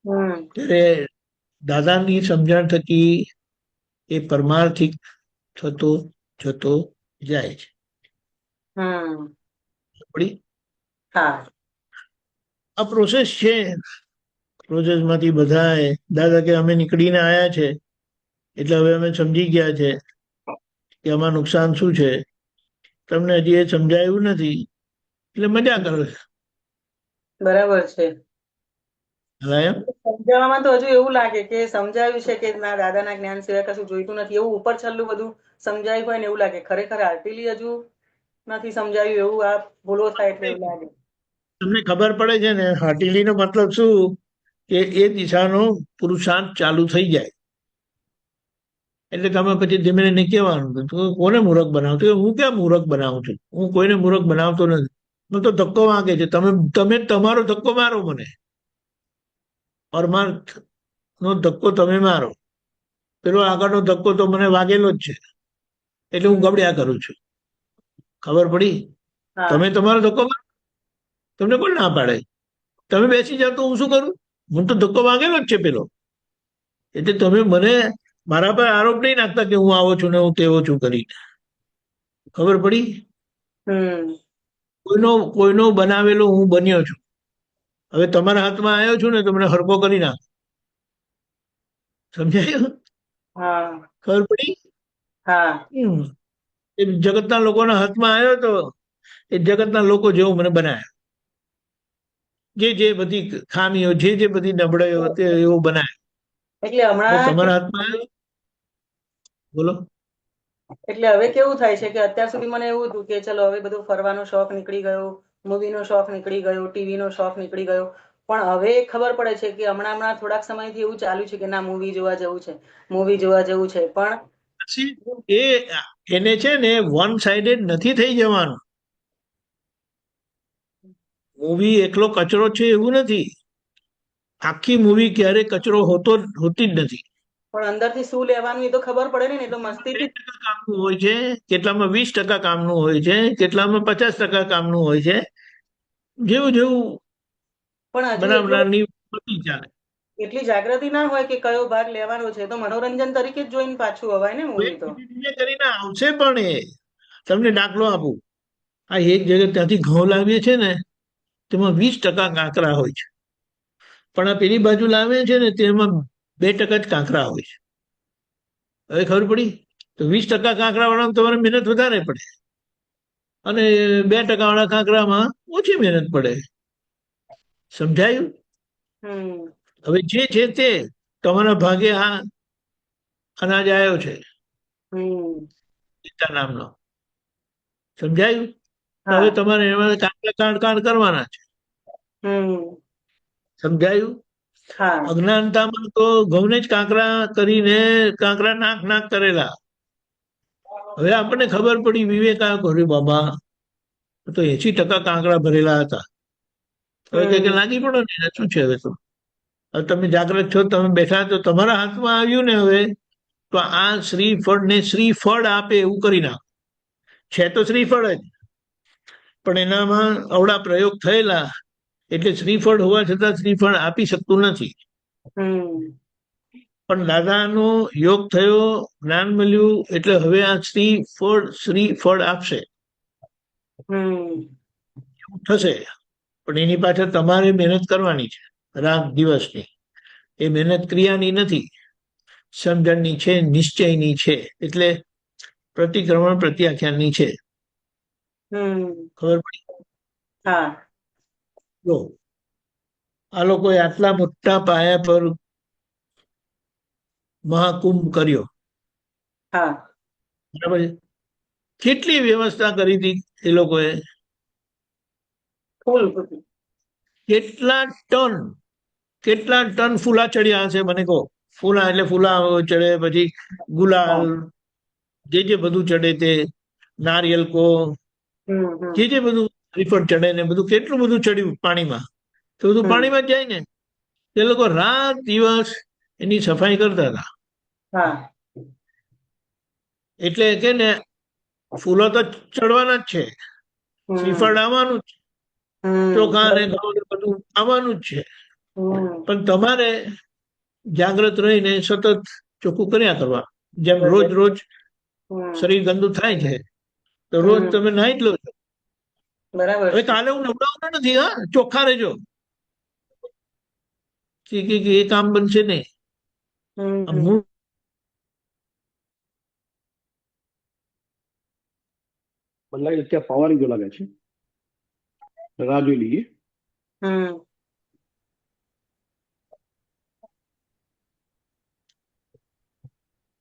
હમ ત્યારે દાદાની સમજણ થકી એ પરમાર્થિક થતો જતો જાય છે. હમ આપણી હા આ પ્રોસેસ છે. પ્રોસેસમાંથી બધાએ દાદા કે અમે નીકળીને આવ્યા છે, એટલે હવે અમે સમજી ગયા છે કે આમાં નુકસાન શું છે. તમને હજી એ સમજાયું નથી, એટલે મજા કરો છો. બરાબર છે. હા એમ સમજાવવામાં તો હજુ એવું લાગે કે સમજાવ્યું છે કે ના દાદાના જ્ઞાન સિવાય કશું જોઈતું નથી, એવું ઉપર છલ્લું બધું સમજાયું હોય ને એવું લાગે. ખરેખર આર્ટિલી હજુ નથી સમજાવ્યું, એવું આ ભૂલો થાય એટલે એવું લાગે. તમને ખબર પડે છે ને હાટીલી નો મતલબ શું? કે એ દિશાનો પુરુષાર્થ ચાલુ થઈ જાય. એટલે તમે પછી ધીમે ધીમે કહેવાનું કે તું કોને મૂર્ખ બનાવતો? હું ક્યાં મૂર્ખ બનાવું છું? હું કોઈને મૂર્ખ બનાવતો નથી. મને તો ધક્કો વાગે છે. તમે તમે તમારો ધક્કો મારો મને. પરમાર્થ નો ધક્કો તમે મારો. પેલો આગળનો ધક્કો તો મને વાગેલો જ છે, એટલે હું ગબડ્યા કરું છું. ખબર પડી? હા તમે તમારો ધક્કો મારો, તમને કોણ ના પાડે? તમે બેસી જાઓ તો હું શું કરું? મને તો ધક્કો વાગેલો જ છે પેલો. એટલે તમે મને મારા પર આરોપ નહીં નાખતા કે હું આવો છું ને હું તેવો છું કરીને. ખબર પડી? હમ કોઈનો બનાવેલો હું બન્યો છું. હવે તમારા હાથમાં આવ્યો છું ને તો મને હરકો કરી નાખ. સમજાયું? હા ખબર પડી? હા હમ. એ જગતના લોકોના હાથમાં આવ્યો તો એ જગતના લોકો જેવું મને બનાવ્યા. જે બધી ખામીઓ, જે બધી નબળાઈઓ તે એવું બનાવે. એટલે હવે હમણાં તમારા હાથમાં આવ્યો, બોલો. એટલે હવે કેવું થાય છે કે અત્યાર સુધી મને એવું હતું કે ચલો હવે બધું ફરવાનો શોખ નીકળી ગયો, મૂવીનો શોખ નીકળી ગયો, ટીવીનો શોખ નીકળી ગયો. પણ હવે ખબર પડે છે કે હમણાં થોડાક સમયથી એવું ચાલ્યું છે કે ના મૂવી જોવા જવું છે, મૂવી જોવા જવું છે. પણ પછી એ એને છે ને વન સાઇડેડ નથી થઈ જવાનું. મૂવી એકલો કચરો છે એવું નથી. આખી મૂવી ક્યારે કચરો હોતી જ નથી. પણ અંદરથી શું લેવાનું એ તો ખબર પડે ને એ તો મસ્તીથી. 10% કામનું હોય છે, કેટલામાં 20% કામનું હોય છે, કેટલામાં 50% કામનું હોય છે. જેવું જેવું પણ હજુ બનાવનારની બધી ચાલે. એટલી જાગૃતિ ના હોય કે કયો ભાગ લેવાનો છે. તો મનોરંજન તરીકે જ જોઈને પાછું અવાય ને હવે મૂવી તો. ધીમે ધીમે કરીને આવશે. પણ એ તમને દાખલો આપું. આ એક જગ્યાએ ત્યાંથી ઘઉં લાવીએ છે ને તેમાં 20% કાંકરા હોય છે, પણ આ પેલી બાજુ લાવે છે ને તેમાં 2% જ કાંકરા હોય છે. હવે ખબર પડી? તો 20% કાંકરા વાળામાં તમારે મહેનત વધારે પડે અને 2% વાળા કાંકરામાં ઓછી મહેનત પડે. સમજાયું? હમ હવે જે છે તે તમારા ભાગે આ અનાજ આવ્યો છે હમ પિતા નામનો. સમજાયું? તો હવે હા તમારે એમાં કાંકરા કાંડ કરવાના છે. હમ સમજાયું? હા અજ્ઞાનતામાં તો ઘઉંને જ કાંકરા કરીને કાંકરા નાક નાક કરેલા. હવે આપણને ખબર પડી, વિવેકા કર્યું બાબા તો 80% કાંકરા ભરેલા હતા. હવે કે હમ લાગી પડો ને, શું છે હવે તો. હવે તમે જાગૃત છો, તમે બેઠા તો તમારા હાથમાં આવ્યું ને હવે તો આ શ્રીફળ ને શ્રીફળ આપે એવું કરી નાખો. છે તો શ્રીફળ જ, પણ એનામાં અવળા પ્રયોગ થયેલા એટલે શ્રીફળ હોવા છતાં શ્રીફળ આપી શકતું નથી. હમ પણ દાદાનો યોગ થયો, જ્ઞાન મળ્યું એટલે હવે આ શ્રીફળ આપશે. હમ એવું થશે. પણ એની પાછળ તમારે મહેનત કરવાની છે, રાત દિવસની. એ મહેનત ક્રિયાની નથી, સમજણની છે, નિશ્ચયની છે. એટલે પ્રતિક્રમણ પ્રત્યાખ્યાનની છે. હમ ખબર પડી? હા જો આ લોકોએ આટલા મોટા પાયા પર મહાકુંભ કર્યો, હા બરાબર છે? કેટલી વ્યવસ્થા કરી હતી એ લોકોએ. ફૂલ કેટલા ટન ફૂલા ચડ્યા હશે મને કહો. ફૂલા એટલે ફૂલા ચડે, પછી ગુલાલ, હા જે બધું ચડે તે, નારિયેલ કો, હમ જે બધું શ્રીફળ ચડે ને બધું કેટલું બધું ચડ્યું પાણીમાં. તો બધું હમ પાણીમાં જ જાય ને. એ લોકો રાત દિવસ એની સફાઈ કરતા હતા. હા એટલે કે ને ફૂલો તો ચડવાના જ છે, હમ શ્રીફળ આવવાનું જ, હમ ચોખા અને ઘઉં બધું આવવાનું જ છે. હમ પણ તમારે જાગ્રત રહીને સતત ચોખ્ખું કર્યા કરવા. જેમ રોજ બરાબર. રોજ હમ શરીર ગંદુ થાય છે તો રોજ હમ તમે નાહી જ લો છો. બરાબર હવે છે. કાલે હું નવડાવતો નથી, હા, ચોખ્ખા રહેજો. કે એ કામ બનશે નહીં. આ હમ મૂળ મને લાગે છે ત્યાં પવન ગયો લાગે છે. રાહ જોઈ લઈએ. હમ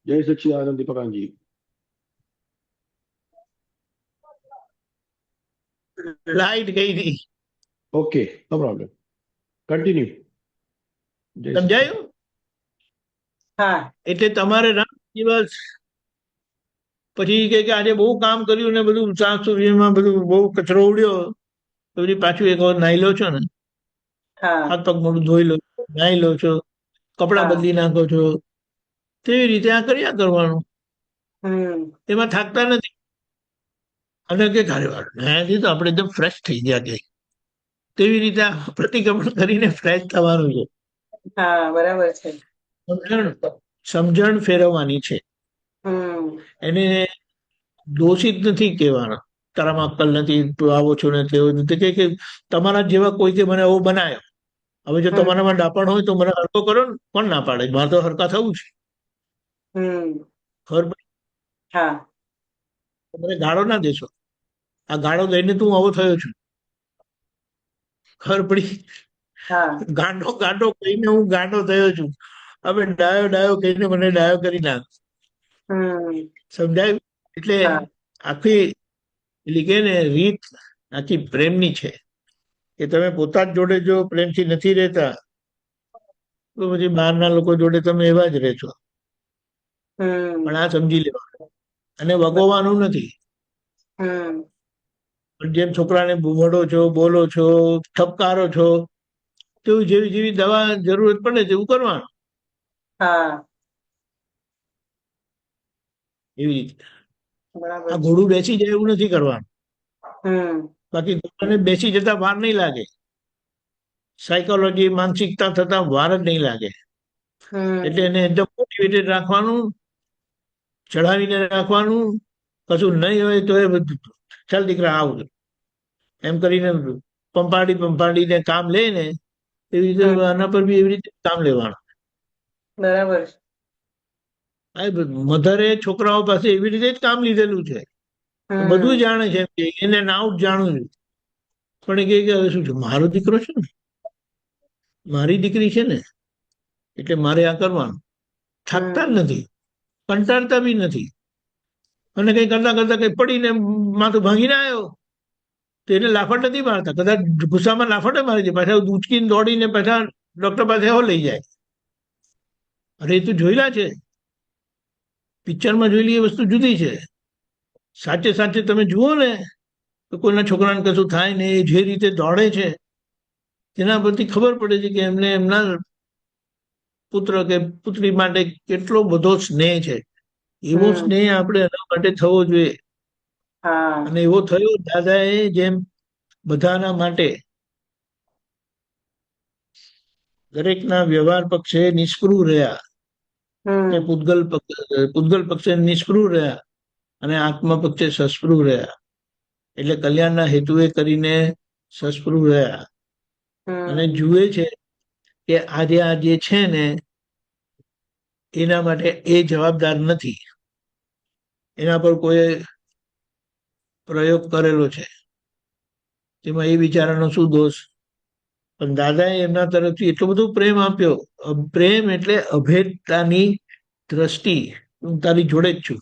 જય સચ્ચિદાનંદ દીપકાનજી. લાઈટ ગઈ હતી. ઓકે, નો પ્રોબ્લેમ. કન્ટિન્યુ. જય સચિદાનંદ. સમજાયું? હા એટલે તમારે રાત દિવસ પછી કે આજે બહુ કામ કર્યું ને બધું સાફ સફાઈમાં બધું બહુ કચરો ઉડ્યો, તો પછી પાછું એક વખત નાહી લો છો ને, હા હાથ પગ મોઢું ધોઈ લો, નાહી લો છો, કપડાં હા બદલી નાખો છો. તેવી રીતે આ કર્યા કરવાનું, એમાં થાકતા નથી. અને કે કાર્યવાર નાયાથી તો આપણે એકદમ ફ્રેશ થઈ ગયા કે તેવી રીતે આ પ્રતિક્રમણ કરીને ફ્રેશ થવાનું છે. હા બરાબર છે. સમજણ સમજણ ફેરવવાની છે. એને દોષિત નથી કહેવાના, તારામાં અક્કલ નથી, તું આવો છો ને તેવો નથી, કે તમારા જેવા કોઈ કે મને આવો બનાયો. હવે જો તમારામાં ડાપણ હોય તો મને હરકો કરો ને, કોણ ના પાડે? મારે તો હરકા થવું છે. ખબર પડી? હા મને ગાળો ના દેશો. આ ગાળો દઈને તું આવો થયો છું. ખબર પડી? હા ગાંડો ગાંડો કહીને હું ગાંડો થયો છું. હવે ડાયો ડાયો કહીને મને ડાયો કરી નાખ. સમજાયું? એટલે હા આખી પેલી કે ને રીત આખી પ્રેમની છે. કે તમે પોતા જ જોડે જો પ્રેમથી નથી રહેતા, તો પછી બહારના લોકો જોડે તમે એવા જ રહેશો. પણ આ સમજી લેવાનું અને વગોવાનું નથી. પણ જેમ છોકરાને ભૂમડો છો, બોલો છો, ઠપકારો છો, તેવું જેવી જેવી દવા જરૂરત પડે તેવું કરવાનું. હા એવી રીતે બરાબર આ છે. ઘોડું બેસી જાય એવું નથી કરવાનું. હમ બાકી ઘોડાને બેસી જતા વાર નહીં લાગે. સાયકોલોજી માનસિકતા થતા વાર જ નહીં લાગે. એટલે એને એકદમ મોટિવેટેડ રાખવાનું, ચડાવીને રાખવાનું. કશું નહીં હોય તો એ બધું ચાલ દીકરા આવું એમ કરીને પંપાડીને કામ લે ને, એવી રીતે આના પર બી એવી રીતે કામ લેવાનું. બરાબર છે. મધરે છોકરાઓ પાસે એવી રીતે જ કામ લીધેલું છે. બધું જાણે છે, એને આઉટ જાણું છું. પણ એ કે હવે શું છે, મારો દીકરો છે ને, મારી દીકરી છે ને, એટલે મારે આ કરવાનું. થાકતા જ નથી, કંટાળતા બી નથી. અને કઈ કરતા કરતા કઈ પડીને માથું ભાંગીને આવ્યો તો એને લાફટ નથી મારતા. કદાચ ગુસ્સામાં લાફટે મારી દે, પાછા ઉચકીને દોડીને પાછા ડોક્ટર પાસે એવો લઈ જાય. અરે એ તો જોયેલા છે, પિક્ચરમાં જોયેલી એ વસ્તુ જુદી છે. સાચે સાચે તમે જુઓ ને તો કોઈના છોકરાને કશું થાય ને, એ જે રીતે દોડે છે તેના પરથી ખબર પડે છે કે એમને એમના પુત્ર કે પુત્રી માટે કેટલો બધો સ્નેહ છે. એવો સ્નેહ આપણે એના માટે થવો જોઈએ. અને એવો થયો દાદાએ જેમ બધાના માટે દરેકના વ્યવહાર પક્ષે નિષ્પૃહ રહ્યા, કે પૂતગલ પક્ષે નિષ્પૃહ રહ્યા અને આત્મા પક્ષે સસ્પૃહ રહ્યા. એટલે કલ્યાણના હેતુએ કરીને સસ્પૃહ રહ્યા. અને જુએ છે કે આજે આ જે છે ને એના માટે એ જવાબદાર નથી, એના પર કોઈ પ્રયોગ કરેલો છે, તેમાં એ બિચારાનો શું દોષ? પણ દાદાએ એમના તરફથી એટલો બધો પ્રેમ આપ્યો. પ્રેમ એટલે અભેદતાની દ્રષ્ટિ, હું તારી જોડે જ છું,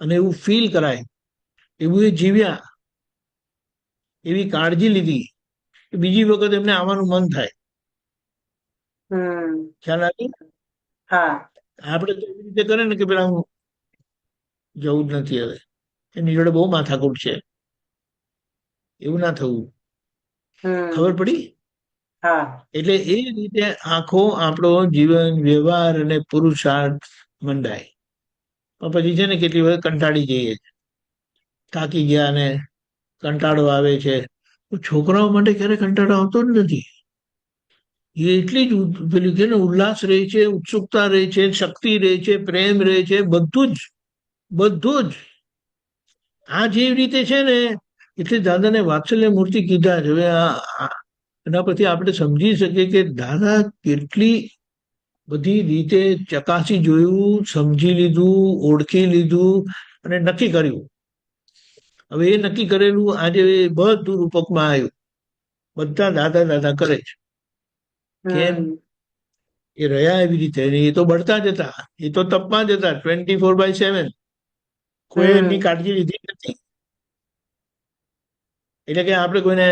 અને એવું ફીલ કરાય એવું એ જીવ્યા. એવી કાળજી લીધી કે બીજી વખત એમને આવવાનું મન થાય. ખ્યાલ આવી? આપણે તો એવી રીતે કરે ને કે પેલા હું જવું જ નથી, હવે એની જોડે બહુ માથાકૂટ છે, એવું ના થવું. ખબર પડી? એટલે એ રીતે આખો આપણો જીવન વ્યવહાર અને પુરુષાર્થ મંડાય. પણ પછી છે ને કેટલી વખત કંટાળી જઈએ, થાકી ગયા ને કંટાળો આવે છે. છોકરાઓ માટે ક્યારે કંટાળો આવતો જ નથી. એ એટલી જ પેલી કે ને ઉલ્લાસ રહે છે, ઉત્સુકતા રહે છે, શક્તિ રહે છે, પ્રેમ રહે છે, બધું જ બધું જ. આ જેવી રીતે છે ને, એટલે દાદાને વાત્સલ્ય મૂર્તિ કીધા છે. હવે એના પરથી આપણે સમજી શકીએ કે દાદા કેટલી બધી રીતે ચકાસી જોયું, સમજી લીધું, ઓળખી લીધું અને નક્કી કર્યું. હવે એ નક્કી કરેલું આજે બધું રૂપકમાં આવ્યું. બધા દાદા દાદા કરે છે. કેમ? એ રહ્યા એવી રીતે. એ તો બળતા જ હતા, એ તો તપમાં જ હતા 24/7. કોઈ એમની કાળજી લીધી નથી. એટલે કે આપણે કોઈને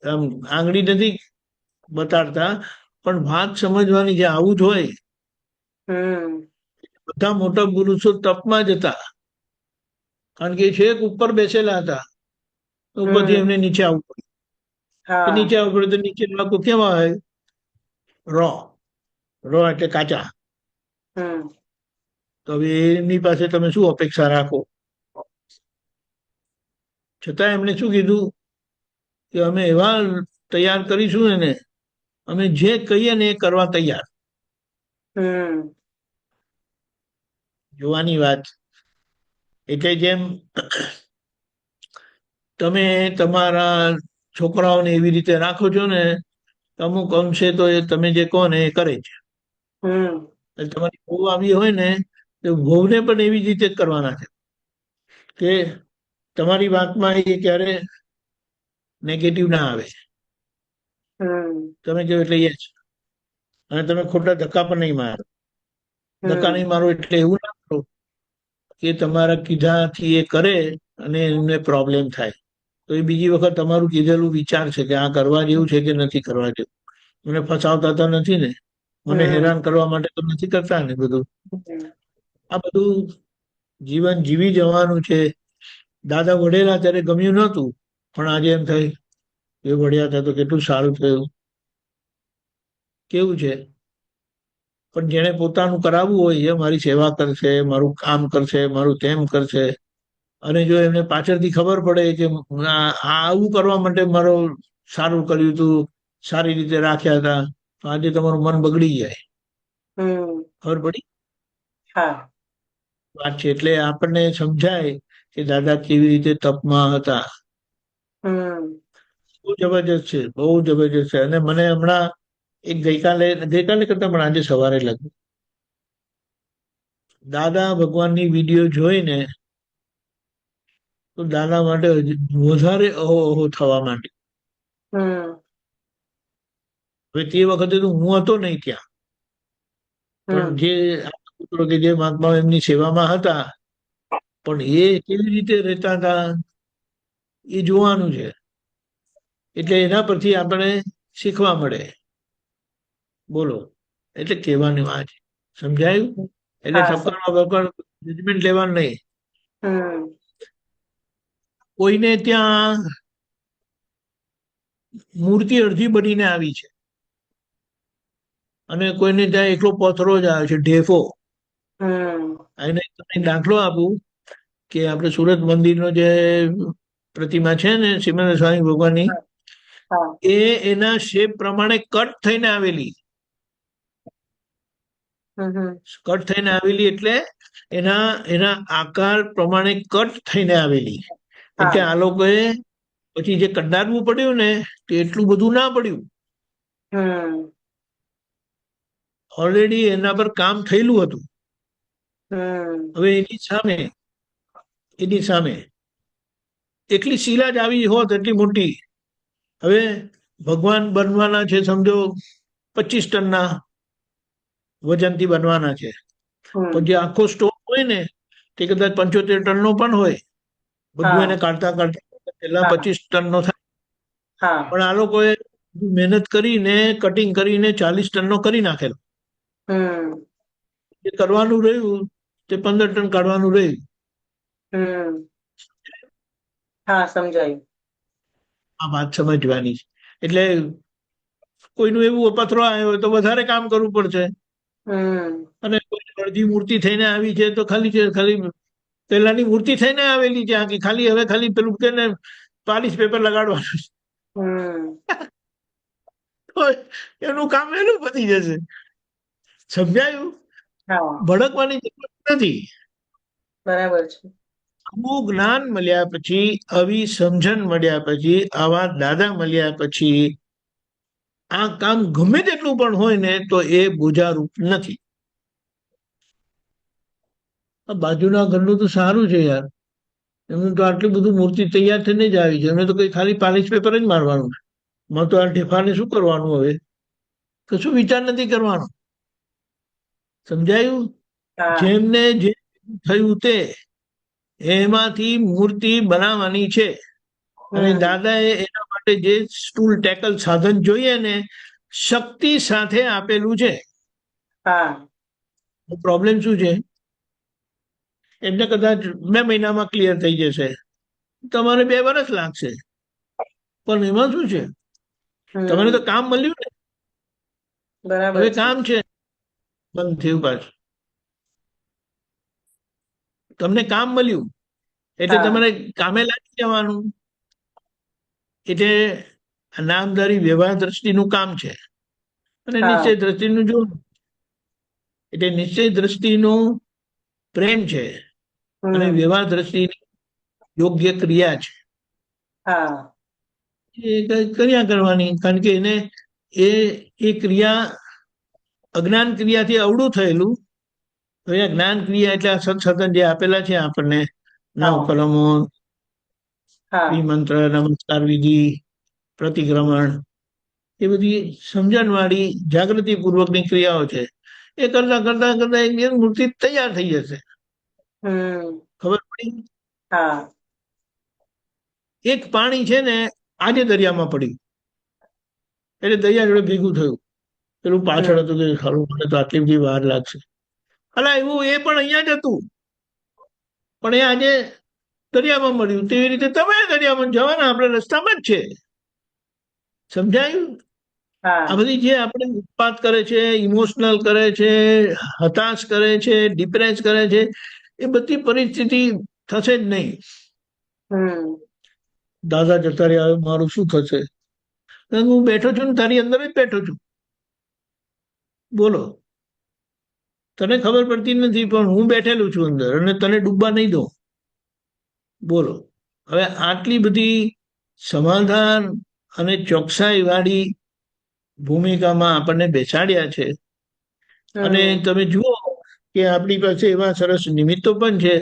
આમ આંગળી નથી બતાડતા, પણ વાત સમજવાની છે. આવું જ હોય. હમ બધા મોટા પુરુષો તપમાં જ હતા, કારણ કે છેક ઉપર બેસેલા હતા, તો ઉપરથી હમ એમને નીચે આવવું પડે. તો હા નીચે આવવું પડે તો નીચે લોકો કેવા હોય? રો. રો એટલે કાચા. હમ તો હવે એમની પાસે તમે શું અપેક્ષા રાખો? છતાં એમણે શું કીધું કે અમે એવા તૈયાર કરીશું એને, અમે જે કહીએ ને એ કરવા તૈયાર. હમ જોવાની વાત. એટલે જેમ તમે તમારા છોકરાઓને એવી રીતે રાખો છો ને, અમુક અંશે તો એ તમે જે કહો ને એ કરે છે. હમ એટલે તમારી વહુ આવી હોય ને, તો વહુને પણ એવી જ રીતે જ કરવાના છે કે તમારી વાતમાં એ ક્યારે નેગેટિવ ના આવે. હમ તમે કહો એટલે યસ. અને તમે ખોટા ધક્કા પણ નહીં મારો. ધક્કા નહીં મારો એટલે એવું ના કરો કે તમારા કીધાથી એ કરે અને એમને પ્રોબ્લેમ થાય. તો એ બીજી વખત તમારું કીધેલું વિચાર છે કે આ કરવા જેવું છે કે નથી કરવા જેવું. મને ફસાવતા તો નથી ને, મને હમ હેરાન કરવા માટે તો નથી કરતા ને બધું. હમ આ બધું જીવન જીવી જવાનું છે. દાદા વડેલા ત્યારે ગમ્યું નહોતું, પણ આજે એમ થાય એ વળ્યા હતા તો કેટલું સારું થયું. કેવું છે? પણ જેને પોતાનું કરાવવું હોય એ મારી સેવા કરશે, મારું કામ કરશે, મારું તેમ કરશે. અને જો એમને પાછળથી ખબર પડે કે આ આવું કરવા માટે મારો સારું કર્યું હતું, સારી રીતે રાખ્યા હતા, તો આજે તમારું મન બગડી જાય. હમ ખબર પડી હા વાત છે. એટલે આપણને સમજાય કે દાદા કેવી રીતે તપમાં હતા. હમ બહુ જબરજસ્ત છે, બહુ જબરજસ્ત છે. અને મને હમણાં એક ગઈકાલે કરતા પણ આજે સવારે લાગ્યું, દાદા ભગવાનની વિડીયો જોઈને તો દાદા માટે વધારે અહો અહો થવા માંડી. હમ હવે તે વખતે તો હું હતો નહીં ત્યાં, પણ હમ જે પુત્રો કે જે મહાત્માઓ એમની સેવામાં હતા, પણ એ કેવી રીતે રહેતા હતા એ જોવાનું છે. એટલે એના પરથી આપણે શીખવા મળે. બોલો, એટલે કહેવાની વાત. સમજાયું? એટલે હા ઠપકારવા બપકાર જજમેન્ટ લેવાનું નહીં. હમ કોઈને ત્યાં મૂર્તિ અડધી બનીને આવી છે, અને કોઈને ત્યાં એકલો પથરો જ આવે છે, ઢેફો. હમ એને તમને દાખલો આપું કે આપણે સુરત મંદિરનો જે પ્રતિમા છે ને સિમંદર સ્વામી ભગવાનની, હા હા એ એના શેપ પ્રમાણે કટ થઈને આવેલી. હમ કટ થઈને આવેલી એટલે એના એના આકાર પ્રમાણે કટ થઈને આવેલી. એટલે હા આ લોકોએ પછી જે કંડારવું પડ્યું ને, તે એટલું બધું ના પડ્યું. હમ ઓલરેડી એના પર કામ થયેલું હતું. હમ હવે એની સામે એટલી શિલા જ આવી હોત એટલી મોટી. હવે ભગવાન બનવાના છે સમજો 25 ટનના વજનથી બનવાના છે, પણ હમ જે આખો સ્ટોક હોય ને તે કદાચ 75 ટનનો પણ હોય. બધું એને હા કાઢતા પેલા હા 25 ટનનો થાય. હા પણ આ લોકોએ મહેનત કરીને કટિંગ કરીને 40 ટનનો કરી નાખેલો. હમ જે કરવાનું રહ્યું તે 15 ટન કાઢવાનું રહ્યું. હમ હા સમજાયું. આ વાત સમજવાની છે. એટલે કોઈનું એવું પથરો આવ્યો હોય તો વધારે કામ કરવું પડશે, હમ અને અડધી મૂર્તિ થઈને આવી છે તો ખાલી પેલાની મૂર્તિ થઈને આવેલી છે આખી, ખાલી પેલું કે ને પાલિશ પેપર લગાડવાનું છે. હમ તો એનું કામ એનું પતી જશે. સમજાયું? હા ભડકવાની જરૂર નથી. બરાબર છે. આવું જ્ઞાન મળ્યા પછી, આવી સમજણ મળ્યા પછી, આવા દાદા મળ્યા પછી આ કામ ગમે તેટલું પણ હોય ને તો એ બોજારૂપ નથી. આ બાજુના ઘરનું તો સારું છે યાર, એમનું તો આટલું બધું મૂર્તિ તૈયાર થઈને જ આવી છે. એમને તો કઈ ખાલી પાલિશ પેપર જ મારવાનું છે. મને તો આ ઢેફાને શું કરવાનું? હવે કશું વિચાર નથી કરવાનો. સમજાયું? હા જેમને જે થયું તે એમાંથી મૂર્તિ બનાવવાની છે. અને હમ દાદાએ એના માટે જે સ્ટૂલ ટેકલ સાધન જોઈએ ને શક્તિ સાથે આપેલું છે. હા પ્રોબ્લેમ શું છે? એમને કદાચ 2 મહિનામાં ક્લિયર થઈ જશે, તમારે 2 વર્ષ લાગશે. પણ એમાં શું છે, તમને તો કામ મળ્યું ને. બરાબર હવે છે. કામ છે, બંધ થયું પાછું. તમને કામ મળ્યું એટલે હા તમારે કામે લાગી જવાનું. એટલે આ નામધારી વ્યવહાર દ્રષ્ટિનું કામ છે અને હા નિશ્ચય દ્રષ્ટિનું જો, એટલે નિશ્ચય દ્રષ્ટિનો પ્રેમ છે અને વ્યવહાર દ્રષ્ટિની યોગ્ય ક્રિયા છે. હા એ કર્યા કરવાની, કારણ કે એને એ ક્રિયા અજ્ઞાન ક્રિયાથી અવળું થયેલું. હવે આ જ્ઞાન ક્રિયા એટલે આ સત્સંગ જે આપેલા છે આપણને, નવ હા કલમો, હા મંત્ર, નમસ્કાર વિધિ, પ્રતિક્રમણ, એ બધી સમજણવાળી જાગૃતિપૂર્વકની ક્રિયાઓ છે. એ કરતા કરતા કરતા એક દિવસ મૂર્તિ તૈયાર થઈ જશે. ખબર પડી? હા એક પાણી છે ને આજે દરિયામાં પડ્યું એટલે દરિયા જોડે ભેગું થયું. પેલું પાછળ હતું કે ખરું મને તો આટલી બધી વાર લાગશે. અલા એવું એ પણ અહીંયા જ હતું, પણ એ આજે દરિયામાં મળ્યું. તેવી રીતે તમે દરિયામાં જવાના, આપણે રસ્તામાં જ છે. સમજાયું? આ બધી જે આપણે ઉત્પાત કરે છે, ઇમોશનલ કરે છે, હતાશ કરે છે, ડિપ્રેસ કરે છે, એ બધી પરિસ્થિતિ થશે જ નહીં. દાદા જતા રહ્યા, મારું શું થશે? હું બેઠો છું ને તારી અંદર જ બેઠો છું. બોલો, તને ખબર પડતી નથી પણ હું બેઠેલું છું અંદર અને તને ડૂબવા નહીં દઉં. બોલો, હવે આટલી બધી સમાધાન અને ચોકસાઈ વાળી ભૂમિકામાં આપણને બેસાડ્યા છે. અને તમે જુઓ કે આપણી પાસે એવા સરસ નિમિત્તો પણ છે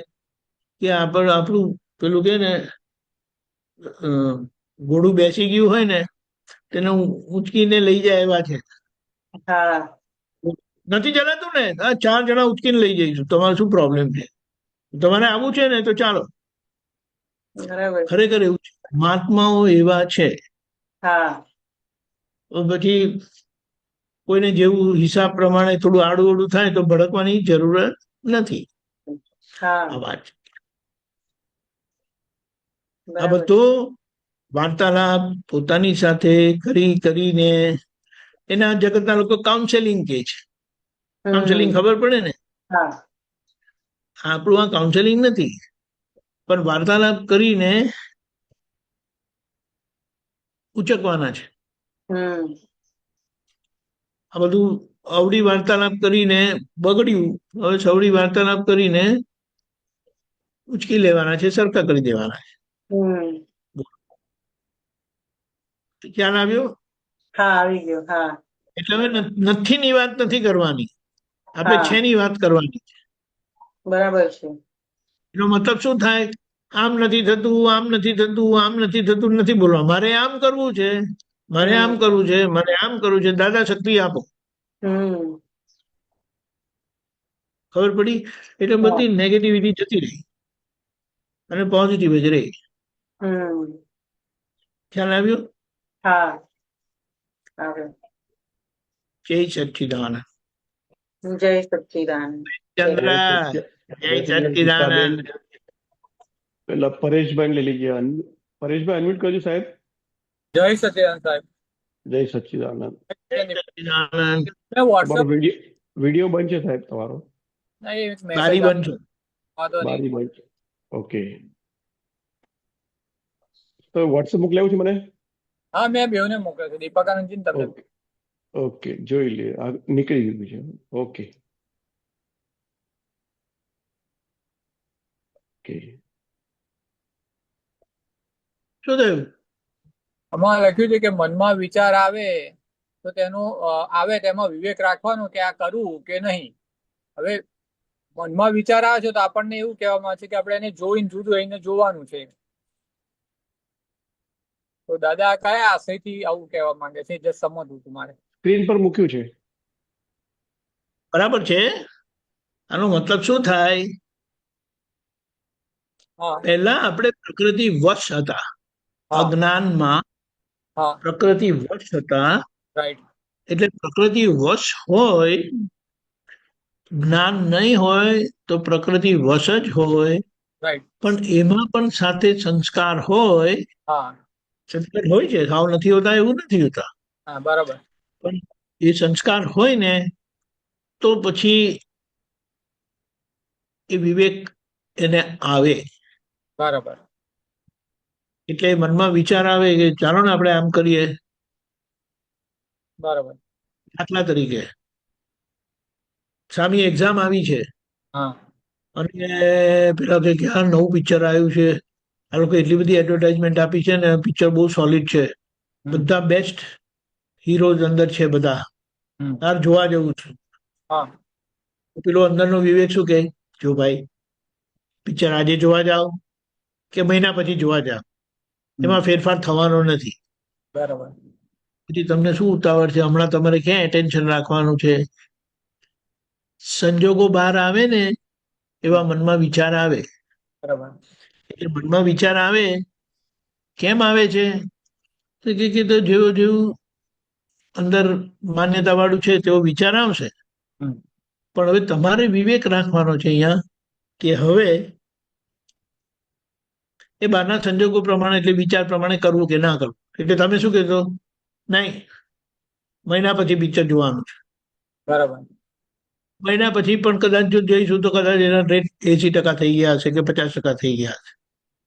કે આપણું પેલું કે ને ઘોડું બેસી ગયું હોય ને તેને ઉંચકીને લઈ જાય એવા છે. નથી ચલાતું ને, 4 જણા ઉચકીને લઈ જઈશું. તમારે શું પ્રોબ્લેમ છે? તમારે આવું છે ને તો ચાલો. ખરેખર એવું છે, મહાત્માઓ એવા છે. પછી કોઈને જેવું હિસાબ પ્રમાણે થોડું આડું અવડું થાય તો ભડકવાની જરૂરત નથી. આ વાત, આ બધો વાર્તાલાપ પોતાની સાથે કરીને એના જગતના લોકો કાઉન્સેલિંગ કે છે. કાઉન્સેલિંગ ખબર પડે ને? આપણું આ કાઉન્સેલિંગ નથી, પણ વાર્તાલાપ કરીને ઉચકવાના છે. આ બધું અવળી વાર્તાલાપ કરીને બગડ્યું, હવે સવળી વાર્તાલાપ કરીને ઉચકી લેવાના છે, સરખા કરી દેવાના છે. ખ્યાલ આવ્યો? હા આવી ગયો. હા એટલે હવે નથી ની વાત નથી કરવાની, આપણે છે ની વાત કરવાની. બરાબર છે. એનો મતલબ શું થાય? આમ નથી થતું, આમ નથી થતું, આમ નથી થતું નથી બોલવા. મારે આમ કરવું છે, મારે આમ કરવું છે, મારે આમ કરવું છે. દાદા શક્તિ આપો. ખબર પડી? એટલે બધી નેગેટિવિટી જતી રહી અને પોઝિટિવ જ રહી. ખ્યાલ આવ્યો? હા જય સચ્ચિદાનંદ. જય સચ્ચિદાનંદ. ચંદ્રા, જય સચ્ચિદાનંદ. પેલા પરેશભાઈ લઈ લીજે. પરેશભાઈ અનમ્યુટ કરજો સાહેબ. જય સચ્ચિદાનંદ સાહેબ. જય સચ્ચિદાનંદ. સચ્ચિદાનંદ. તમારો વિડીયો બંધ છે સાહેબ તમારો. બારી બંધ છે. બારી બંધ છે. ઓકે, તો વોટ્સએપ મોકલાવ્યું છે મને. હા મેં બેઉને મોકલ્યો છે, દીપકાનંદજી તમને. ઓકે, જોઈ લે. નીકળી ગયું છે. Okay okay. શું થયું? આમાં લખ્યું છે કે મનમાં વિચાર આવે તો તેનું આવે તેમાં વિવેક રાખવાનો કે આ કરવું કે નહીં. હવે મનમાં વિચાર આવે છે તો આપણને એવું કહેવામાં આવે છે કે આપણે એને જોઈને જુદું એને જોવાનું છે. તો દાદા કયા આશયથી આવું કહેવા માંગે છે, જે સમજવું તમારે. સ્ક્રીન પર મૂક્યું છે. બરાબર છે. આનો મતલબ શું થાય? પહેલા આપણે પ્રકૃતિ વશ હતા, અજ્ઞાનમાં પ્રકૃતિ વશ હતા. એટલે પ્રકૃતિ વશ હોય, જ્ઞાન નહીં હોય તો પ્રકૃતિ વશ જ હોય, રાઈટ. પણ એમાં પણ સાથે સંસ્કાર હોય. હા સંસ્કાર હોય છે, સાવ નથી હોતા એવું નથી હોતા, હા બરાબર. પણ એ સંસ્કાર હોય ને તો પછી એ વિવેક એને આવે. બરાબર. એટલે મનમાં વિચાર આવે કે ચાલો ને આપણે આમ કરીએ. બરાબર. દાખલા તરીકે સામી એક્ઝામ આવી છે હા અને પેલા કે આ નવું પિક્ચર આવ્યું છે, આ લોકો એટલી બધી એડવર્ટાઇઝમેન્ટ આપી છે ને પિક્ચર બહુ સોલિડ છે, હમ. બધા બેસ્ટ હીરોઝ અંદર છે બધા, હમ. તાર જોવા જેવું છે. હા પેલો અંદરનો વિવેક શું કહે, જો ભાઈ પિક્ચર આજે જોવા જાઓ કે મહિના પછી જોવા જાઓ, હમ. એમાં ફેરફાર થવાનો નથી. બરાબર. પછી તમને શું ઉતાવળ છે, હમણાં તમારે ક્યાં એટેન્શન રાખવાનું છે. સંજોગો બહાર આવે ને એવા મનમાં વિચાર આવે. બરાબર. એટલે મનમાં વિચાર આવે, કેમ આવે છે તો કે તો જેવું જેવું અંદર માન્યતા વાળું છે તેવો વિચાર આવશે. હમ. પણ હવે તમારે વિવેક રાખવાનો છે અહીંયા કે હવે એ બહારના સંજોગો પ્રમાણે એટલે વિચાર પ્રમાણે કરવું કે ના કરવું. એટલે તમે શું કહેશો, નહીં મહિના પછી પિક્ચર જોવાનું છે. બરાબર. મહિના પછી પણ કદાચ જો જઈશું તો કદાચ એના રેટ 80% થઈ ગયા હશે કે 50% થઈ ગયા હશે.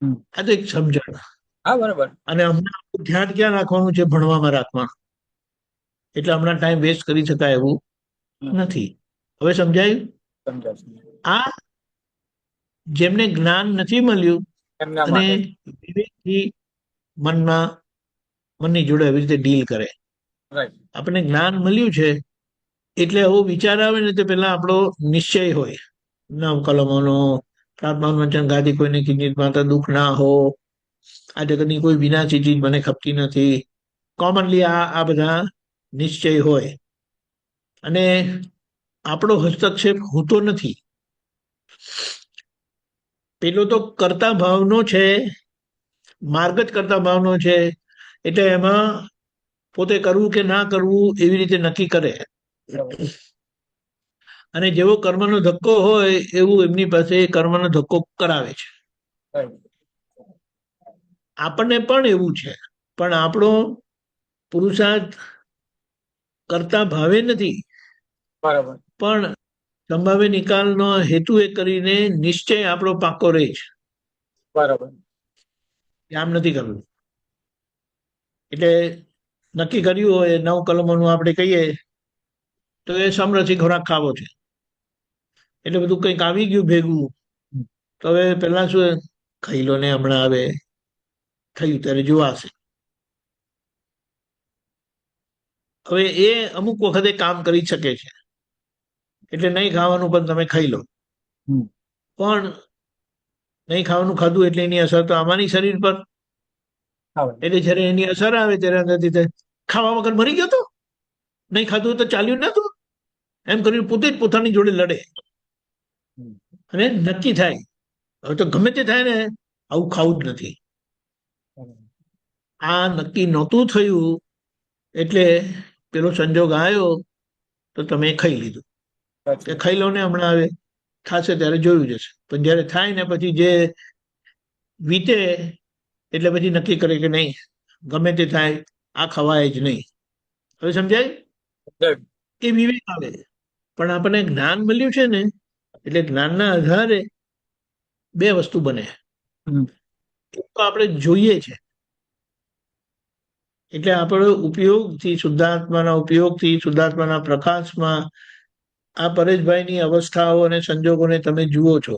હમ. આ તો એક સમજણ. હા બરાબર. અને હમણાં આપણું ધ્યાન ક્યાં રાખવાનું છે, ભણવામાં રાખવાનું. એટલે હમણાં ટાઈમ વેસ્ટ કરી શકાય એવું નથી. હવે સમજાયું? સમજાશે આ જેમને જ્ઞાન નથી મળ્યું એમના અને માટે. વિવેકથી મનની જોડે એવી રીતે ડીલ કરે. રાઈટ. આપણને જ્ઞાન મળ્યું છે એટલે આવો વિચાર આવે ને તે પેલા આપણો નિશ્ચય હોય, નવ કલમોનો પ્રાર્થનાનું વચન ગાદી કોઈને કિંચિત માત્ર દુઃખ ના હો, આ જગતની કોઈ વિનાશી ચીજ મને ખપતી નથી. કોમનલી આ બધા નિશ્ચય હોય અને આપણો હસ્તક્ષેપ હોતો નથી. પેલો તો કરતા ભાવનો છે, માર્ગ જ કરતા ભાવનો છે. એટલે એમાં પોતે કરવું કે ના કરવું એવી રીતે નક્કી કરે. અને જેવો કર્મનો ધક્કો હોય એવું એમની પાસે કર્મનો ધક્કો કરાવે છે. આપણને પણ એવું છે, પણ આપણો પુરુષાર્થ કરતા ભાવે નથી. બરાબર. પણ સંભાવ્ય નિકાલનો હેતુ એ કરીને નિશ્ચય આપણો પાકો રહે છે. બરાબર. આમ નથી કરવું. એટલે નક્કી કર્યું હોય 9 કલમોનું આપણે કહીએ તો એ સમરસી ખોરાક ખાવો છે. એટલે બધું કંઈક આવી ગયું ભેગું, તો હવે પેલા શું ખાઈ લો ને, હમણાં આવે થયું ત્યારે જોવાશે. હવે એ અમુક વખતે કામ કરી શકે છે, એટલે નહીં ખાવાનું પણ તમે ખાઈ લો. પણ નહીં ખાવાનું ખાધું એટલે એની અસર તો આવવાની શરીર પર. એટલે જયારે એની અસર આવે ત્યારે અંદરથી ખાવા વગર મરી ગયો તો, નહીં ખાધું તો ચાલ્યું નતું, એમ કરીને પોતે જ પોતાની જોડે લડે અને નક્કી થાય હવે તો ગમે તે થાય ને આવું ખાવું જ નથી. આ નક્કી નહોતું થયું એટલે પેલો સંજોગ આવ્યો તો તમે ખાઈ લીધું કે ખાઈ લો ને, હમણાં આવે થશે ત્યારે જોયું જશે. પણ જયારે થાય ને પછી જે વીતે એટલે પછી નક્કી કરે કે નહીં, ગમે તે થાય આ ખવાય જ નહીં. હવે સમજાય? એ વિવેક આવે. પણ આપણને જ્ઞાન મળ્યું છે ને એટલે જ્ઞાનના આધારે બે વસ્તુ બને. એક તો આપણે જોઈએ છે એટલે આપણો ઉપયોગથી, શુદ્ધાત્માના પ્રકાશમાં આ પરેશભાઈની અવસ્થાઓ અને સંજોગોને તમે જુઓ છો.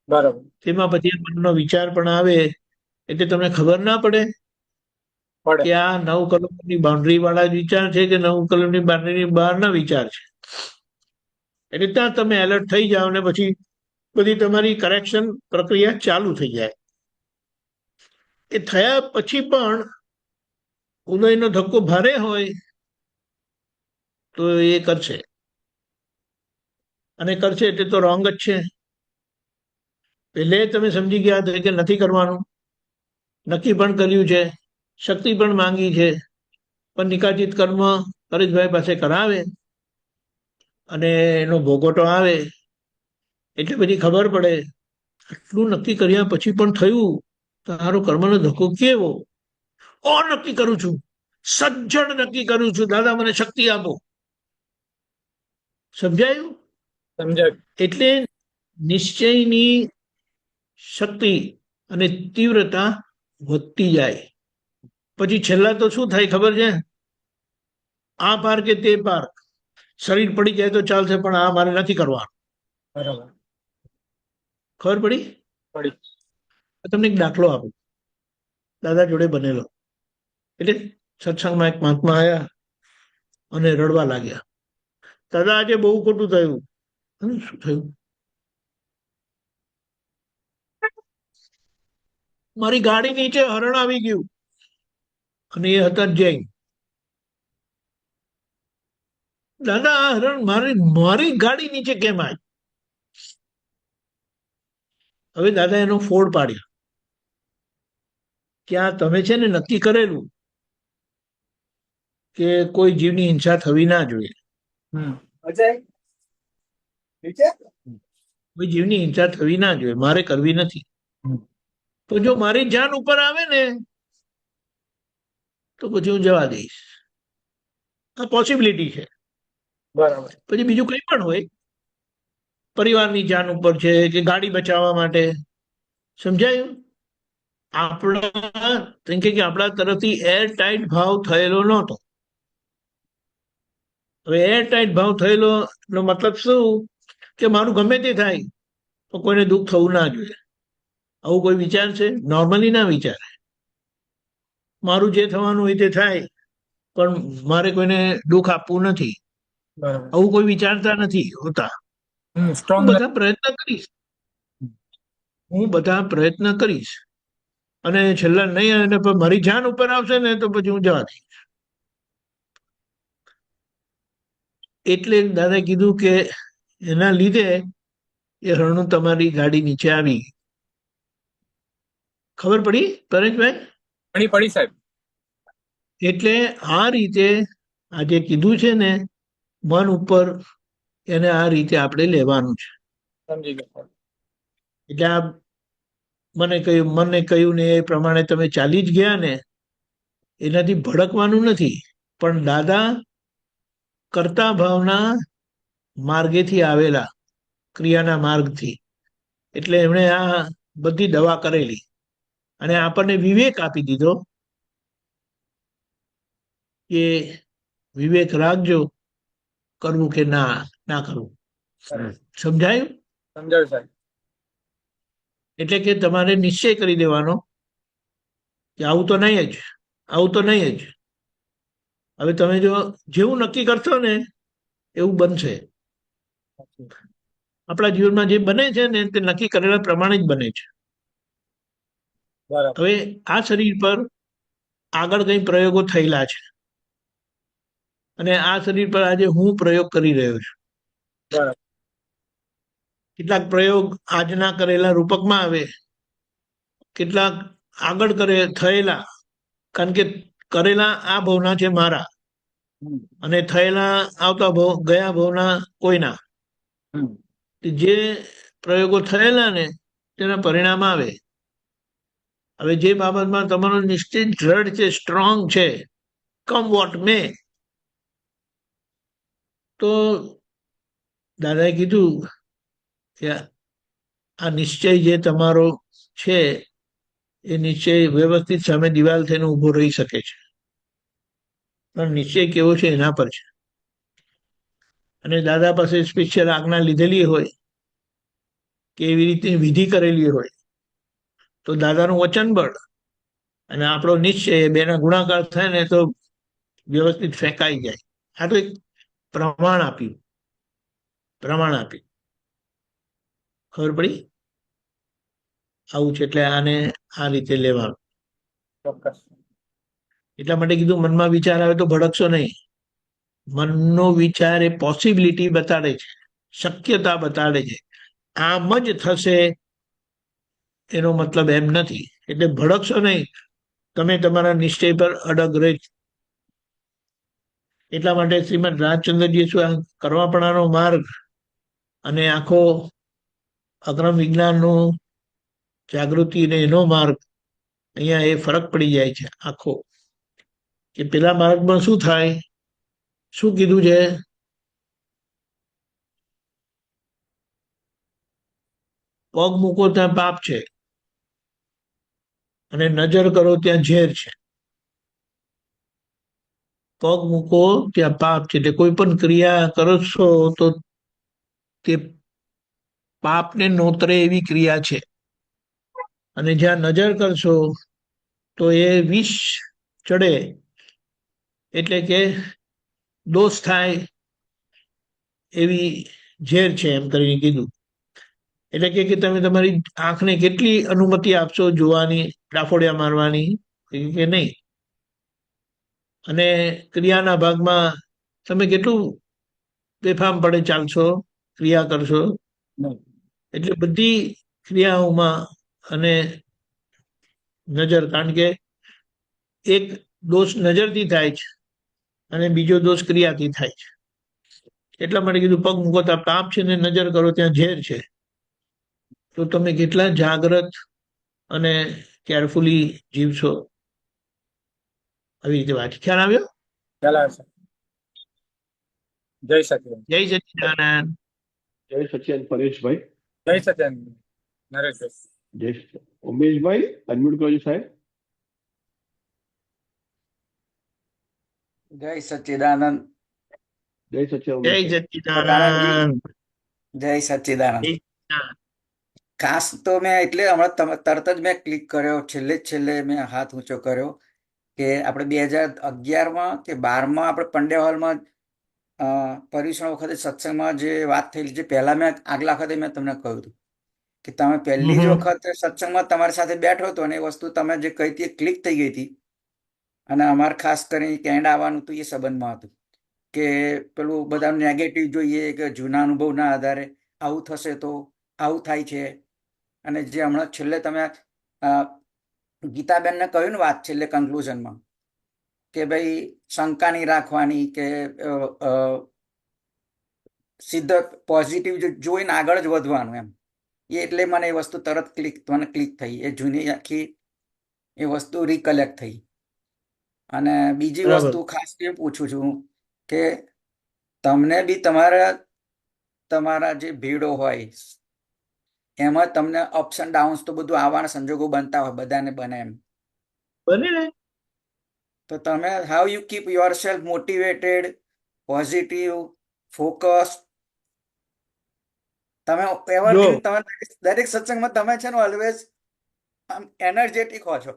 બરાબર. તેમાં પછી મનનો વિચાર પણ આવે એટલે તમને ખબર ના પડે કે આ 9 કલમની બાઉન્ડ્રી વાળા વિચાર છે કે 9 કલમની બાઉન્ડ્રીની બહારના વિચાર છે. એટલે ત્યાં તમે એલર્ટ થઈ જાઓ ને પછી બધી તમારી કરેક્શન પ્રક્રિયા ચાલુ થઈ જાય. એ થયા પછી પણ ઉદયનો ધક્કો ભારે હોય તો એ કરશે, અને કરશે એટલે તો રોંગ જ છે. પહેલે તમે સમજી ગયા હતા કે નથી કરવાનું, નક્કી પણ કર્યું છે, શક્તિ પણ માંગી છે, પણ નિકાચિત કર્મ પરેશભાઈ પાસે કરાવે અને એનો ભોગવટો આવે એટલે બધી ખબર પડે. આટલું નક્કી કર્યા પછી પણ થયું તો તારો કર્મનો ધક્કો કેવો. નક્કી કરું છું, સજ્જડ નક્કી કરું છું, દાદા મને શક્તિ આપો. સમજાયું? સમજાય. એટલે નિશ્ચયની શક્તિ અને તીવ્રતા વધતી જાય. પછી છેલ્લા તો શું થાય ખબર છે? આ પાર કે તે પાર, શરીર પડી જાય તો ચાલશે, પણ આ મારે નથી કરવાનું. બરાબર. ખબર પડી? પડી. તમને એક દાખલો આપું, દાદા જોડે બનેલો. એટલે સત્સંગમાં એક મહાત્મા આવ્યા અને રડવા લાગ્યા. દાદા આજે બહુ ખોટું થયું. શું થયું? મારી ગાડી નીચે હરણ આવી ગયું. અને એ હતા જૈન. દાદા આ હરણ મારી ગાડી નીચે કેમ આવી? હવે દાદા એનો ફોડ પાડ્યો કે આ તમે છે ને નક્કી કરેલું કે કોઈ જીવની હિંસા થવી ના જોઈએ. કોઈ જીવની હિંસા થવી ના જોઈએ, મારે કરવી નથી. તો જો મારી જાન ઉપર આવે ને તો પછી હું જવા દઈશ. આ પોસિબિલિટી છે. બરાબર. પછી બીજું કંઈ પણ હોય, પરિવારની જાન ઉપર છે કે ગાડી બચાવવા માટે. સમજાયું? આપણા તરફથી એર ટાઈટ ભાવ થયેલો નહોતો. હવે એર ટાઈટ ભાવ થયેલો નો મતલબ શું? કે મારું ગમે તે થાય તો કોઈને દુઃખ થવું ના જોઈએ. આવું કોઈ વિચાર છે? નોર્મલી ના વિચારે. મારું જે થવાનું હોય તે થાય, પણ મારે કોઈને દુઃખ આપવું નથી. બરાબર. આવું કોઈ વિચારતા નથી હોતા. સ્ટ્રોંગ. હું બધા પ્રયત્ન કરીશ અને છેલ્લા નહીં અને મારી જાન ઉપર આવશે ને તો પછી હું જવા દઈશ. એટલે દાદા કીધું કે એના લીધે એ હરણું તમારી ગાડી નીચે આવી. ખબર પડી પરેશભાઈ? પડી સાહેબ. એટલે આ રીતે આ જે કીધું છે ને મન ઉપર, એને આ રીતે આપણે લેવાનું છે. સમજી ગયો. એટલે આ મને કહ્યું ને એ પ્રમાણે તમે ચાલી જ ગયા ને, એનાથી ભડકવાનું નથી. પણ દાદા કર્તા ભાવના માર્ગેથી આવેલા, ક્રિયાના માર્ગથી. એટલે એમણે આ બધી દવા કરેલી અને આપણને વિવેક આપી દીધો કે વિવેક રાખજો, કરવું કે ના કરવું. સમજાયું? સમજાયું સાહેબ. એટલે કે તમારે નિશ્ચય કરી દેવાનો કે આવું તો નહીં જ, આવું તો નહીં જ. હવે તમે જો જેવું નક્કી કરશો ને એવું બનશે. આપણા જીવનમાં જે બને છે ને તે નક્કી કરેલા પ્રમાણે જ બને છે. બરાબર. હવે આ શરીર પર આગળ કઈ પ્રયોગો થયેલા છે અને આ શરીર પર આજે હું પ્રયોગ કરી રહ્યો છું. બરાબર. કેટલાક પ્રયોગ આજના કરેલા રૂપકમાં આવે, કેટલાક આગળ થયેલા, કારણ કે કરેલા આ ભવના છે મારા અને થયેલા આવતા ગયા ભવના કોઈના. જે પ્રયોગો થયેલા ને તેના પરિણામ આવે. હવે જે બાબતમાં તમારો નિશ્ચિત દ્રઢ છે, સ્ટ્રોંગ છે, કમ વોટ મે, તો દાદાએ કીધું કે આ નિશ્ચય જે તમારો છે એ નિશ્ચય વ્યવસ્થિત સામે દિવાલ થઈને ઉભો રહી શકે છે. પણ નિશ્ચય કેવો છે એના પર છે. અને દાદા પાસે સ્પેશિયલ આજ્ઞા લીધેલી હોય કે એવી રીતે વિધિ કરેલી હોય તો દાદાનું વચન બળ અને આપણો નિશ્ચય એ બેના ગુણાકાર થાય ને તો વ્યવસ્થિત ફેંકાઈ જાય. આ તો એક પ્રમાણ આપ્યું. ખબર પડી? આવું છે. એટલે આને આ રીતે લેવાનું. ચોક્કસ. એટલા માટે કીધું મનમાં વિચાર આવે તો ભડકશો નહીં. મનનો વિચાર એ પોસિબિલિટી બતાડે છે, શક્યતા બતાડે છે. આમ જ થશે એનો મતલબ એમ નથી. એટલે ભડકશો નહીં. તમે તમારા નિશ્ચય પર અડગ રહે. એટલા માટે શ્રીમદ રાજચંદ્રજીએ શું આ કર્મપણાનો માર્ગ અને આખો અક્રમ વિજ્ઞાનનો જાગૃતિ ને એનો માર્ગ અહીંયા એ ફરક પડી જાય છે આખો, કે પેલા માર્ગમાં શું થાય, શું કીધું છે, પગ મૂકો ત્યાં પાપ છે અને નજર કરો ત્યાં ઝેર છે. પગ મૂકો ત્યાં પાપ છે, એટલે કોઈ પણ ક્રિયા કરો છો તો તે પાપને નોતરે એવી ક્રિયા છે. અને જ્યાં નજર કરશો તો એ વિષ ચડે, એટલે કે દોષ થાય એવી ઝેર છે એમ કરીને કીધું. એટલે કે તમે તમારી આંખને કેટલી અનુમતિ આપશો જોવાની, ડાફોડિયા મારવાની કે નહીં, અને ક્રિયાના ભાગમાં તમે કેટલું બેફામ પડે ચાલશો, ક્રિયા કરશો. એટલે બધી ક્રિયાઓમાં અને નજર, કારણ કે એક દોષ નજરથી થાય છે અને બીજો દોષ ક્રિયાથી થાય છે. એટલા માટે કીધું પગ મૂકો ત્યાં પાપ છે ને નજર કરો ત્યાં ઝેર છે. તો તમે કેટલા જાગ્રત અને કેરફુલી જીવશો, આવી રીતે વાત. ખ્યાલ આવ્યો? ખ્યાલ આવે છે. જય સચિદાનંદ. જય સચ્ચિદાનંદ. જય સચ્ચિદાનંદ પરેશભાઈ. જય સચિદાનંદ નરેશભાઈ. જય સચ્ચિદાનંદ. ઉમેશભાઈ અનમ્યુટ કરજો સાહેબ. જય સચ્ચિદાનંદ. જય સચ્ચિદાનંદ. જય સચ્ચિદાનંદ. જય સચ્ચિદાનંદ. જય ખાસ તો મેં એટલે હમણાં તરત જ મેં ક્લિક કર્યો, છેલ્લે મેં હાથ ઊંચો કર્યો કે આપણે 2011માં કે 12માં આપણે પંડ્યા હોલમાં પર્યુષણ વખતે સત્સંગમાં જે વાત થયેલી, જે પહેલા મેં આગલા વખતે મેં તમને કહ્યું હતું કે તમે પહેલી જ વખત સત્સંગમાં તમારી સાથે બેઠો હતો અને એ વસ્તુ તમે જે કહી હતી એ ક્લિક થઈ ગઈ હતી. અને અમારે ખાસ કરીને કેનેડા આવવાનું હતું, એ સંબંધમાં હતું કે પેલું બધા નેગેટિવ જોઈએ કે જૂના અનુભવના આધારે આવું થશે તો આવું થાય છે. અને જે હમણાં છેલ્લે તમે ગીતાબેનને કહ્યું ને વાત છેલ્લે કન્ક્લુઝનમાં કે ભાઈ શંકા નહીં રાખવાની, કે સીધો પોઝિટિવ જોઈને આગળ જ વધવાનું એમ. એ એટલે મને એ વસ્તુ તરત ક્લિક થઈ, એ જૂની આખી એ વસ્તુ રિકલેક્ટ થઈ. અને બીજી વસ્તુ ખાસ એ પૂછું છું કે તમને બી તમારા જે ભીડો હોય એમાં તમને અપ્સ એન્ડ ડાઉન્સ તો બધું આવવાના સંજોગો બનતા હોય, બધાને બને એમ. બને ને. તો તમે how you keep your self motivated, positive, focus? તમે એવરગ્રીન, તમે દરેક સત્સંગમાં તમે છે ને ઓલવેઝ એનર્જેટિક હો છો.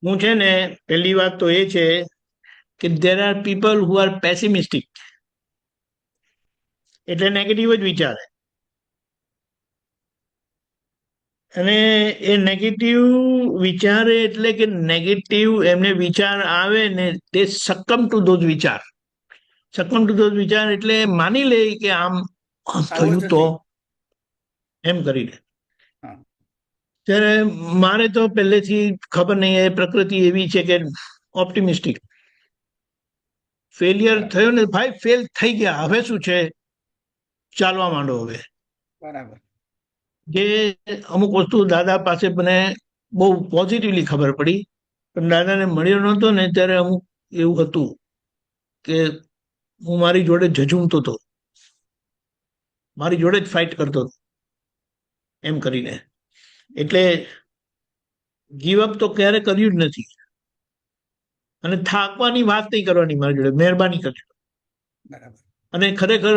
હું છે ને, પહેલી વાત તો એ છે કે there are people who are pessimistic, એટલે નેગેટિવ જ વિચારે. અને એ નેગેટિવ વિચારે એટલે કે નેગેટિવ એમને વિચાર આવે ને તે સક્કમ ટુ ધોઝ વિચાર. સક્કમ ટુ ધોઝ વિચાર એટલે માની લે કે આમ થયું તો એમ કરીને. ત્યારે મારે તો પહેલેથી ખબર નહીં, એ પ્રકૃતિ એવી છે કે ઓપ્ટિમિસ્ટિક. ફેલિયર થયો ને ભાઈ, ફેલ થઈ ગયા, હવે શું છે, ચાલવા માંડો હવે. બરાબર. જે અમુક વસ્તુ દાદા પાસે મને બહુ પોઝિટિવલી ખબર પડી, પણ દાદાને મળ્યો નહોતો ને ત્યારે અમુક એવું હતું કે હું મારી જોડે ઝઝૂમતો હતો, મારી જોડે જ ફાઇટ કરતો હતો એમ કરીને. એટલે ગીવઅપ તો ક્યારે કર્યું જ નથી. અને થાકવાની વાત નહીં કરવાની મારી જોડે, મહેરબાની કરજો. બરાબર. અને ખરેખર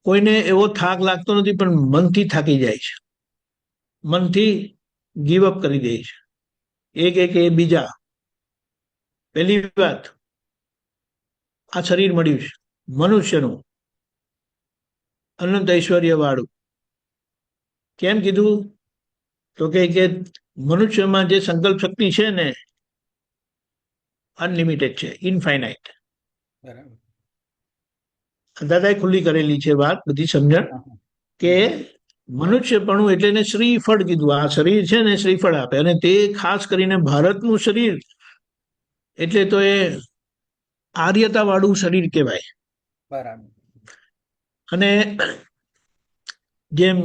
કોઈને એવો થાક લાગતો નથી, પણ મનથી થાકી જાય છે, મનથી ગીવઅપ કરી દે છે. એક બીજા. પહેલી વાત, આ શરીર મળ્યું છે મનુષ્યનું, અનંત ઐશ્વર્ય વાળું. કેમ કીધું? તો કે મનુષ્યમાં જે સંકલ્પ શક્તિ છે ને અનલિમિટેડ છે, ઇનફાઇનાઇટ. બરાબર. દાદાએ ખુલ્લી કરેલી છે વાત, બધી સમજણ કે મનુષ્યપણું એટલે એને શ્રીફળ કીધું. આ શરીર છે ને શ્રીફળ આપે, અને તે ખાસ કરીને ભારતનું શરીર એટલે તો એ આર્યતા વાળું શરીર કહેવાય. બરાબર. અને જેમ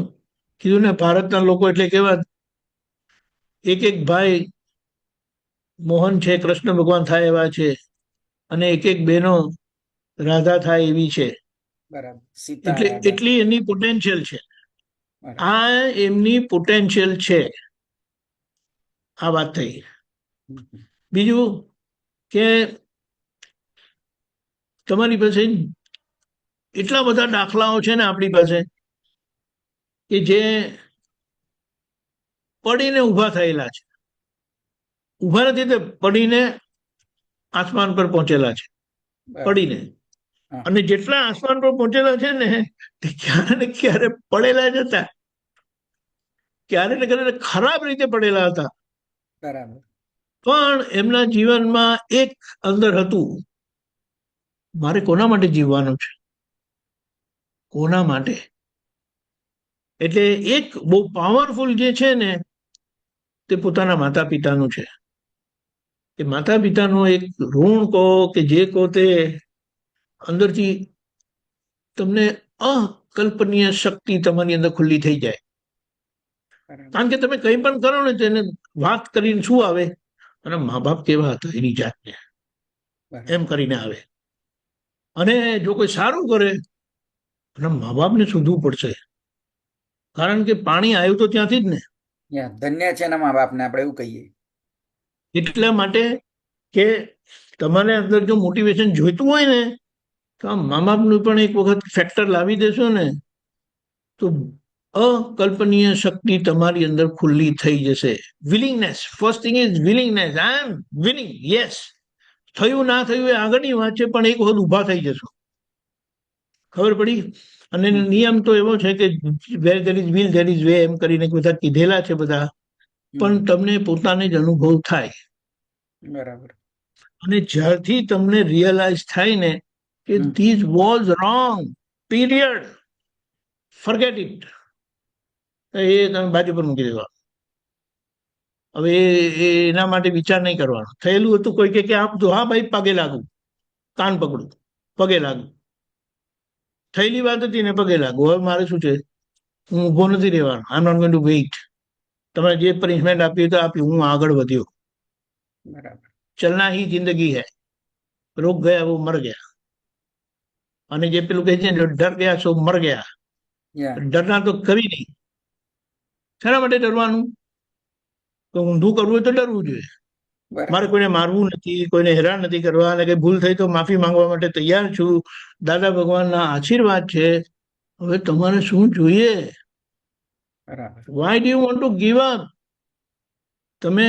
કીધું ને, ભારતના લોકો એટલે કેવા, એક એક ભાઈ મોહન છે, કૃષ્ણ ભગવાન થાય એવા છે, અને એક એક બહેનો રાધા થાય એવી છે. બરાબર. સીતા એટલે રાધા. એટલી એની પોટેન્શિયલ છે. બરાબર. આ એમની પોટેન્શિયલ છે. આ વાત થઈ. હમ, હમ. બીજું કે તમારી પાસે એટલા બધા દાખલાઓ છે ને આપણી પાસે, કે જે પડીને ઊભા થયેલા છે. ઊભા નથી, તે પડીને આસમાન પર પહોંચેલા છે. બરાબર. પડીને. હા. અને જેટલા આસમાન પર પહોંચેલા છે ને, તે ક્યારે ને ક્યારે પડેલા જ હતા. ક્યારે ને ક્યારે ખરાબ રીતે પડેલા હતા. બરાબર. પણ એમના જીવનમાં એક અંદર હતું, મારે કોના માટે જીવવાનું છે, કોના માટે. એટલે એક બહુ પાવરફુલ જે છે ને, તે પોતાના માતા પિતાનું છે. એ માતા પિતાનો એક ઋણ કહો કે જે કહો, તે અંદરથી તમને અકલ્પનીય શક્તિ તમારી અંદર ખુલ્લી થઈ જાય. બરાબર. કારણ કે તમે કંઈ પણ કરો ને, તેને વાત કરીને શું આવે, અને મા બાપ કેવા હતા એની જાતને, બરાબર. એમ કરીને આવે. અને જો કોઈ સારું કરે, અને મા બાપને શોધવું પડશે, કારણ કે પાણી આવ્યું તો ત્યાંથી જ ને. ધન્ય છે એના મા બાપને, આપણે એવું કહીએ. એટલા માટે કે તમારે અંદર જો મોટિવેશન જોઈતું હોય ને, તો આ મા બાપનું પણ એક વખત ફેક્ટર લાવી દેશો ને, તો અકલ્પનીય શક્તિ તમારી અંદર ખુલ્લી થઈ જશે. Willingness, first thing is willingness. I am willing, yes. થયું ના થયું એ આગળની વાત છે, પણ એક વખત ઊભા થઈ જશો, ખબર પડી. અને નિયમ તો એવો છે કે where there is will there is way, એમ કરીને બધા કીધેલા છે બધા, પણ તમને પોતાને જ અનુભવ થાય. બરાબર. અને જ્યારથી તમને રિયલાઇઝ થાય ને કે this was wrong, period, forget it, એ તમે બાજુ પર મૂકી દેવા. હવે એના માટે વિચાર નહીં કરવાનો. થયેલું હતું, કોઈ કે આપજો, હા ભાઈ પગે લાગુ, કાન પકડું, પગે લાગુ. થયેલી વાત હતી ને, પગે લાગુ. હવે મારે શું છે, હું ઊભો નથી રહેવાનો. I am not going to wait. તમે જે પનિશમેન્ટ આપ્યું તો આપ્યું, હું આગળ વધ્યો. બરાબર. ચલના હી જિંદગી હૈ, રોક ગયા વો મર ગયા. અને જે પેલું કહે છે ડર ગયા સો મર ગયા, ડરના તો કभी નહીં. શેના માટે ડરવાનું? તો ઊંધું કરવું હોય તો ડરવું જોઈએ. મારે કોઈને મારવું નથી, કોઈને હેરાન નથી કરવા, અને કઈ ભૂલ થઈ તો માફી માંગવા માટે તૈયાર છું. દાદા ભગવાનના આશીર્વાદ છે. હવે તમારે શું જોઈએ? Why do you want to give up? તમે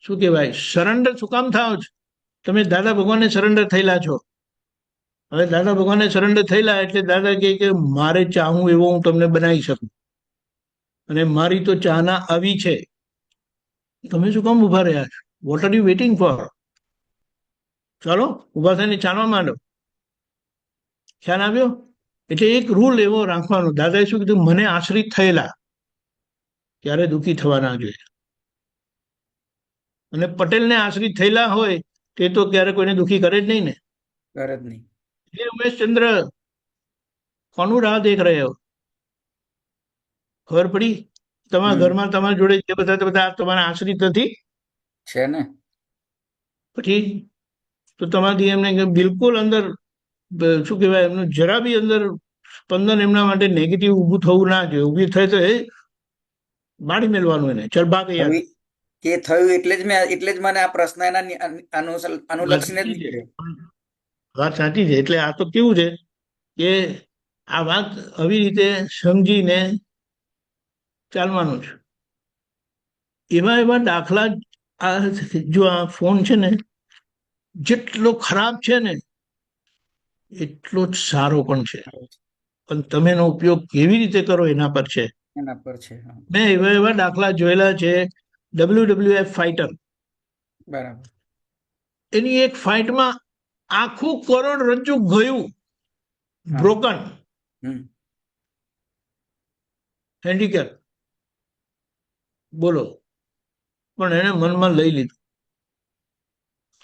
શું કહેવાય, સરેન્ડર શું કામ થાવ છો? તમે દાદા ભગવાનને સરેન્ડર થયેલા છો. હવે દાદા ભગવાનને સરેન્ડર થયેલા એટલે દાદા કહે કે મારે ચાહું એવો હું તમને બનાવી શકું, અને મારી તો ચાહના આવી છે. તમે શું કામ ઉભા રહ્યા છો? What are you waiting for? ચાલો ઉભા થઈને ચાલવા માંડો. ખ્યાલ આવ્યો? એટલે એક રૂલ એવો રાખવાનો. દાદાએ શું કીધું? મને આશ્રિત થયેલા ત્યારે દુઃખી થવા ના જોઈએ. અને પટેલને આશ્રિત થયેલા હોય તે તો ક્યારે કોઈને દુઃખી કરે જ નહીં ને. કરે જ નહીં. ઉમેશચંદ્ર, કોનું રાહ દેખ રહે હો? ખબર પડી? તમારા ઘરમાં તમારા જોડે જે બધા તમારા આશ્રિત નથી છે ને. પછી તો તમારાથી એમને બિલકુલ અંદર શું કહેવાય, એમનું જરા બી અંદર સ્પંદન એમના માટે નેગેટિવ ઊભું થવું ના જોઈએ. ઊભી થાય તો એ બાળી મેળવાનું એને. ચલ ભાગ યાર. કે થયું એટલે જ મને આ પ્રશ્ન એના અનુલક્ષીને જ નીકળ્યો. વાત સાચી છે. એટલે આ તો કેવું છે કે આ વાત આવી રીતે સમજીને ચાલવાનું છે. એવા એવા દાખલા, આ જો આ ફોન છે ને, જેટલો ખરાબ છે ને એટલો જ સારો પણ છે. પણ તમે એનો ઉપયોગ કેવી રીતે કરો એના પર છે. એના પર છે. મેં એવા એવા દાખલા જોયેલા છે. WWF ફાઇટર, બરાબર. એની એક ફાઇટમાં આખું કરોડરજ્જુ ગયું, બ્રોકન, હેન્ડીકેપ, બોલો. પણ એને મનમાં લઈ લીધું,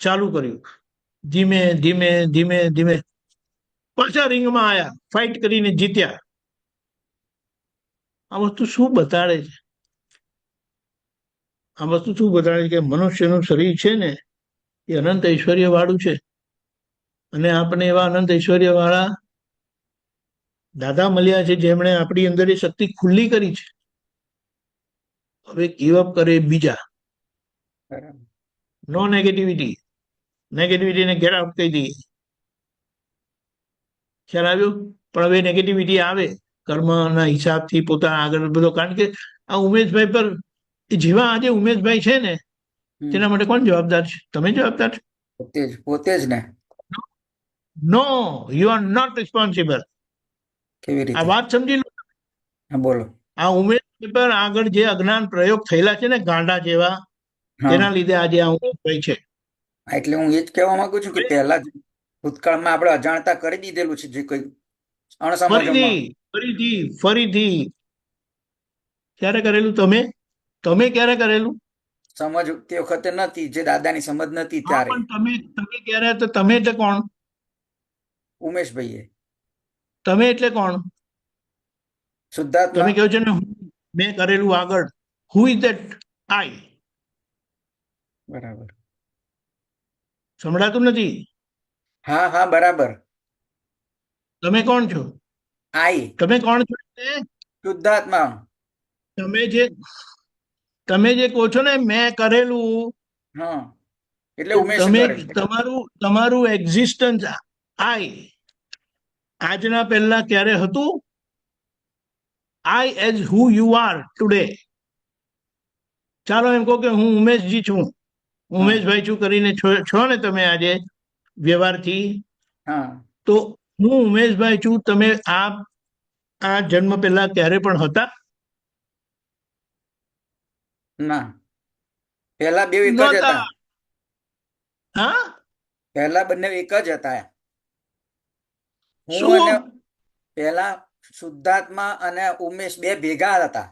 ચાલુ કર્યું. ધીમે ધીમે ધીમે ધીમે પાછા રિંગમાં આયા, ફાઇટ કરીને જીત્યા. આ વસ્તુ શું બતાડે છે? આ વસ્તુ શું બતાડે છે? કે મનુષ્યનું શરીર છે ને એ અનંત ઐશ્વર્ય વાળું છે, અને આપણે એવા અનંત ઐશ્વર્ય વાળા દાદા મળ્યા છે જેમણે આપણી અંદર એ શક્તિ ખુલ્લી કરી છે. હવે ગીવ અપ કરે બીજા. બરાબર. નો નેગેટિવિટી. નેગેટિવિટીને ગેટ આઉટ કહી દઈએ. ખ્યાલ આવ્યો? પણ હવે નેગેટિવિટી આવે કર્મના હિસાબથી પોતા આગળ બધો, કારણ કે આ ઉમેશભાઈ પર જેવા આજે ઉમેશભાઈ છે ને હમ. તેના માટે કોણ જવાબદાર છે? તમે જવાબદાર છો? પોતે જ ને. નો, યુ આર નોટ રિસ્પોન્સિબલ. કેવી આ રીતે? વાત સમજી લો. હા, બોલો. આ ઉમેશભાઈ પર આગળ જે અજ્ઞાન પ્રયોગ થયેલા છે ને ગાંડા જેવા, હા, તેના લીધે આજે આ ઉમેશભાઈ છે. એટલે હું એ જ કહેવા માંગુ છું કે પહેલા જ ભૂતકાળમાં આપણે અજાણતા કરી દીધેલું છે, જે કોઈ અણસમજમાં ફરીથી ફરીથી ફરીથી ક્યારે કરેલું? તમે ક્યારે કરેલું? સમજ તે વખતે નથી, જે દાદાની સમજ નથી હા, ત્યારે પણ તમે ક્યારે? તો તમે એટલે કોણ? ઉમેશભાઈએ તમે એટલે કોણ? શુદ્ધાત્મા. તમે કહો છો ને મેં કરેલું આગળ. Who is that I? બરાબર. સંભળાતું નથી. હા હા, બરાબર. તમે કોણ છો? આઈ તમે કોણ છો? શુદ્ધાત્મા. તમે જે કહો છો ને મેં કરેલું, હા, એટલે એ ઉમેશે તમે કરેલું. તમારું એક્ઝિસ્ટન્સ આઈ આજના પહેલા ક્યારે હતું? I as who you are today. ચાલો એમ કહો કે હું ઉમેશજી છું, હા ઉમેશભાઈ છું કરીને છો ને તમે આજે વ્યવહારથી, હા, તો હું ઉમેશભાઈ છું. તમે આ જન્મ પહેલા ક્યારે પણ હતા? ના. પહેલા બે એક જ નહોતા. હતા. હા, પહેલા બંને એક જ હતા. હું અને શું? પહેલા શુદ્ધાત્મા અને ઉમેશ બે ભેગા હતા.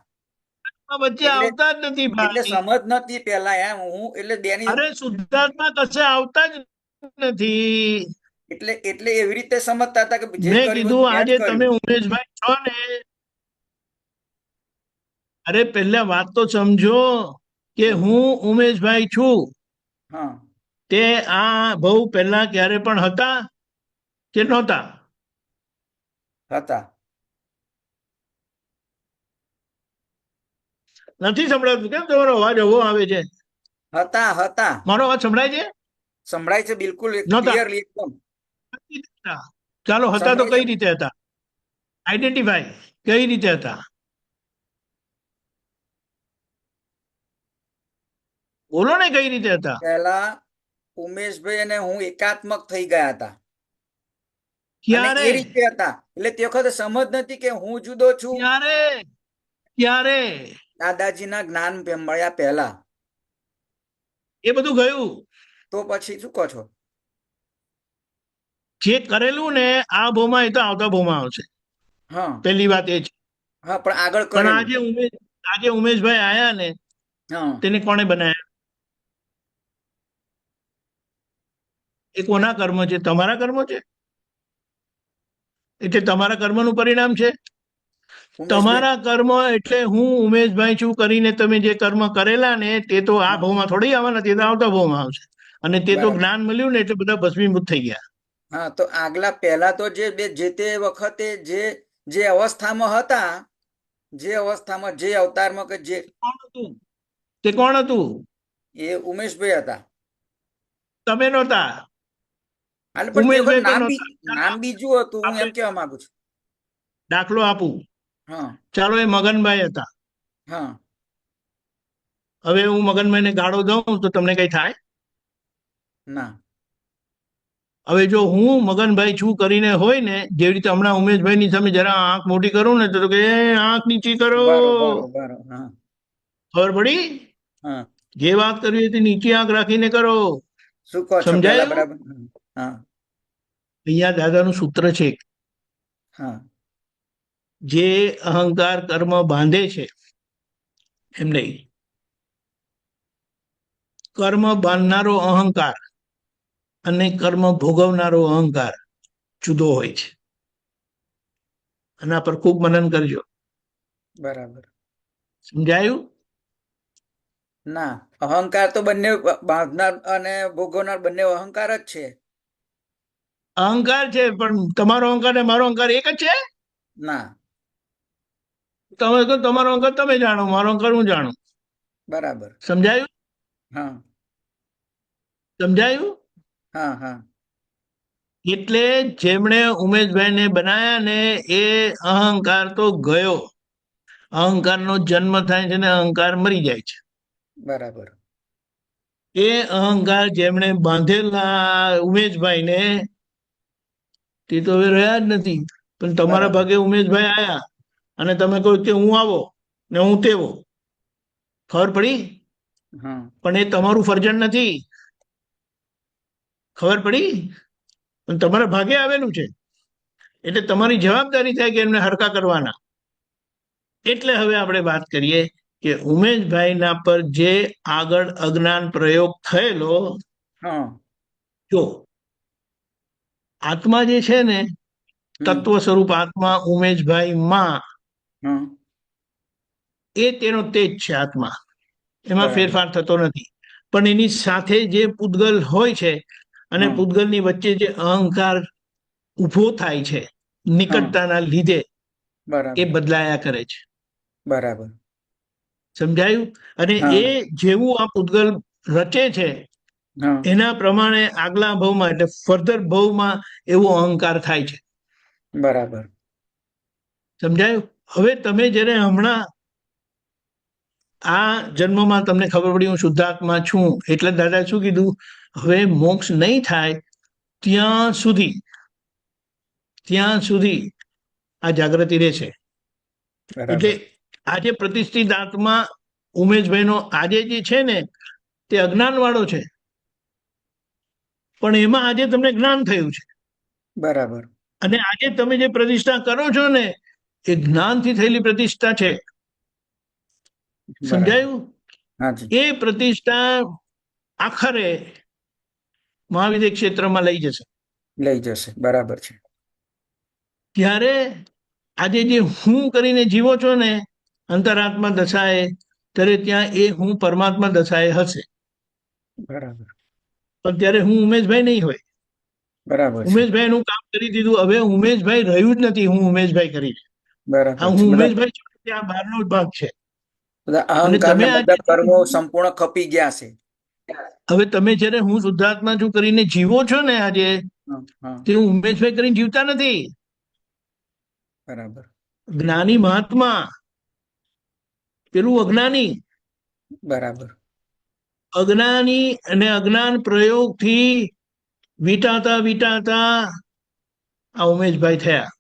વચ્ચે એટલે આવતા જ નથી એટલે ભાઈ. સમજ નથી પહેલા, એમ હું એટલે બેની અરે શુદ્ધાત્મા કશે આવતા જ નથી. એટલે એવી રીતે સમજતા હતા કે જે મેં કર્યું કીધું મેં જ આજે તમે કર્યું. ઉમેશભાઈ છો ને, અરે પહેલા વાત તો સમજો કે હું ઉમેશભાઈ છું હા, તે આ બહુ પહેલા ક્યારે પણ હતા કે નહોતા? હતા. નથી સંભળાતું કેમ? તમારો અવાજ એવો આવે છે. હતા હતા મારો અવાજ સંભળાય છે? સંભળાય છે બિલકુલ નહોતા. ક્લિયરલી એકદમ નથી હતા. ચાલો હતા તો સંભળાય કઈ છે. રીતે હતા? આઈડેન્ટિફાઈ કઈ રીતે હતા? બોલો ને કઈ રીતે હતા? પહેલા ઉમેશભાઈ અને હું એકાત્મક થઈ ગયા હતા, અને ક્યારે? એ રીતે હતા. એટલે તે વખતે સમજ નથી કે હું જુદો છું. ક્યારે? ક્યારે? દાદાજીના જ્ઞાન મળ્યા પહેલા. એ બધું ગયું. તો પછી શું કહો છો? જે કરેલું ને આ ભાવમાં એ તો આવતા ભાવમાં આવશે. હા પહેલી વાત એ છે. હા, પણ આગળ પણ કરેલું. આજે ઉમેશભાઈ આયા ને, હા, તેને કોણે બનાયા? એ કોના કર્મ છે? તમારા કર્મ છે. એટલે તમારા કર્મનું પરિણામ છે. ઉમેશભાઈ. તમારા કર્મ એટલે હું ઉમેશભાઈ છું કરીને તમે જે કર્મ કરેલા ને તે તો આ હા ભાવમાં થોડી આવવાના, તે તો આવતા ભાવમાં આવશે. અને તે તો બરાબર. જ્ઞાન મળ્યું ને એટલે બધા ભસ્મીભૂત થઈ ગયા. હા, તો આગલા પહેલા તો જે તે વખતે જે અવસ્થામાં હતા, જે અવસ્થામાં જે અવતારમાં કે જે કોણ હતું? તે કોણ હતું? એ ઉમેશભાઈ હતા. તમે નહોતા. હાલે, પણ તે વખત ઉમેશભાઈ પણ નહોતા. નામ બીજું હતું, હું એમ આપણે કહેવા માંગુ છું. દાખલો આપું. હા ચાલો એ મગનભાઈ હતા. હા, હવે હું મગનભાઈને ગાળો દઉં તો તમને કઈ થાય? ના. હવે જો હું મગનભાઈ છું કરીને હોય ને, જેવી રીતે હમણાં ઉમેશભાઈ ની સામે જરા આંખ મોટી કરું ને તો કે આંખ નીચી કરો. બરોબર. હા ખબર પડી? હા, જે વાત કરવી હતી નીચી આંખ રાખીને કરો. શું કહો છો પેલા? સમજાયું? બરાબર. હા અહીંયા દાદાનું સૂત્ર છે. હા જે અહંકાર કર્મ બાંધે છે એમ નહીં. કર્મ બાંધનારો અહંકાર અને કર્મ ભોગવનારો અહંકાર જુદો હોય છે. આના પર ખૂબ મનન કરજો. બરાબર. સમજાયું? ના, અહંકાર તો બંને બાંધનાર અને ભોગવનાર બંને અહંકાર જ છે. અહંકાર છે, પણ તમારો અહંકાર ને મારો અહંકાર એક જ છે. ના. તમે તો તમારો અહંકાર તમે જાણો, મારો અહંકાર હું જાણું. બરાબર. સમજાયું? હા સમજાયું? હા હા એટલે જેમણે ઉમેશભાઈને બનાયા ને એ અહંકાર તો ગયો. અહંકારનો જન્મ થાય છે ને અહંકાર મરી જાય છે. બરાબર. એ અહંકાર જેમણે બાંધેલા ઉમેશભાઈને તે તો હવે રહ્યા જ નથી. પણ તમારા બરાબર. ભાગે ઉમેશભાઈ આયા અને તમે કહો કે હું આવો ને હું તેવો. ખબર પડી? હા પણ એ તમારું ફરજન નથી. ખબર પડી? પણ તમારા ભાગે આવેલું છે. એટલે તમારી જવાબદારી થાય કે એમને હરકા કરવાના. એટલે હવે આપણે વાત કરીએ કે ઉમેશભાઈના પર જે આગળ અજ્ઞાન પ્રયોગ થયેલો, હા જો આત્મા જે છે ને, હમ તત્વ સ્વરૂપ આત્મા ઉમેશભાઈ માં, હા એ તેનો તેજ છે. આત્મા એમાં બરાબર. ફેરફાર થતો નથી. પણ એની સાથે જે પૂતગલ હોય છે અને હા પૂતગલની વચ્ચે જે અહંકાર ઉભો થાય છે હા નિકટતાના લીધે, એ બરાબર. બદલાયા કરે છે. બરાબર. સમજાયું? અને હા એ જેવું આ પૂતગલ રચે છે હા એના પ્રમાણે આગલા ભવમાં એટલે ફર્ધર ભવમાં એવો અહંકાર થાય છે. બરાબર. સમજાયું? હવે તમે જ્યારે હમણાં આ જન્મમાં તમને ખબર પડી હું શુદ્ધાત્મા છું, એટલે દાદા શું કીધું, હવે મોક્ષ નહીં થાય ત્યાં સુધી આ જાગૃતિ રહેશે. એટલે બરાબર. આજે પ્રતિષ્ઠિત આત્મા ઉમેશભાઈનો આજે જે છે ને તે અજ્ઞાન વાળો છે, પણ એમાં આજે તમને જ્ઞાન થયું છે. બરાબર. અને આજે તમે જે પ્રતિષ્ઠા કરો છો ને એ જ્ઞાનથી થયેલી પ્રતિષ્ઠા છે. બરાબર. સમજાયું? હાજી. એ પ્રતિષ્ઠા આખરે મહાવિદ્ય ક્ષેત્રમાં લઈ જશે. લઈ જશે. બરાબર છે. ત્યારે આજે જે હું કરીને જીવો છો ને અંતરાત્મા દશાએ, ત્યારે ત્યાં એ હું પરમાત્મા દશાએ હશે. બરાબર. પણ ત્યારે હું ઉમેશભાઈ નહીં હોય. બરાબર છે. ઉમેશભાઈ નું કામ કરી દીધું. હવે ઉમેશભાઈ રહ્યું જ નથી. હું ઉમેશભાઈ કરી, બરાબર હા છે. હું બધા ઉમેશભાઈ છું, ત્યાં બહારનો જ ભાગ છે. બધા અને અહંકાર તમે ને આજે બધા કર્મો સંપૂર્ણ ખપી ગયા છે. હવે તમે જયારે હું શુદ્ધાત્મા છું કરીને જીવો છો ને આજે, હા હા તે હું ઉમેશભાઈ કરીને જીવતા નથી. બરાબર. જ્ઞાની મહાત્મા, પેલું અજ્ઞાની. બરાબર. અજ્ઞાની અને અજ્ઞાન પ્રયોગથી વીટાતા વીટાતા આ ઉમેશભાઈ થયા.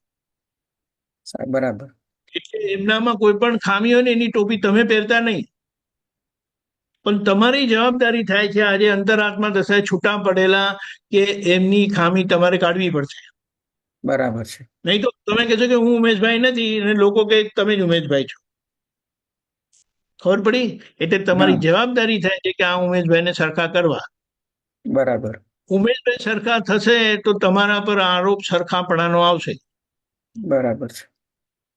બરાબર. એટલે એમનામાં કોઈ પણ ખામી હોય ને એની ટોપી તમે પહેરતા નહીં. પણ તમારી જવાબદારી થાય છે આજે અંતરાત્મા દશાએ છૂટા પડેલા કે એમની ખામી તમારે કાઢવી પડશે. બરાબર છે. નહીં તો તમે કહેશો કે હું ઉમેશભાઈ નથી અને લોકો કે તમે જ ઉમેશભાઈ છો. ખબર પડી? એટલે તમારી હા જવાબદારી થાય છે કે આ ઉમેશભાઈને સરખા કરવા. બરાબર. ઉમેશભાઈ સરખા થશે તો તમારા પર આરોપ સરખાપણાનો આવશે. બરાબર છે.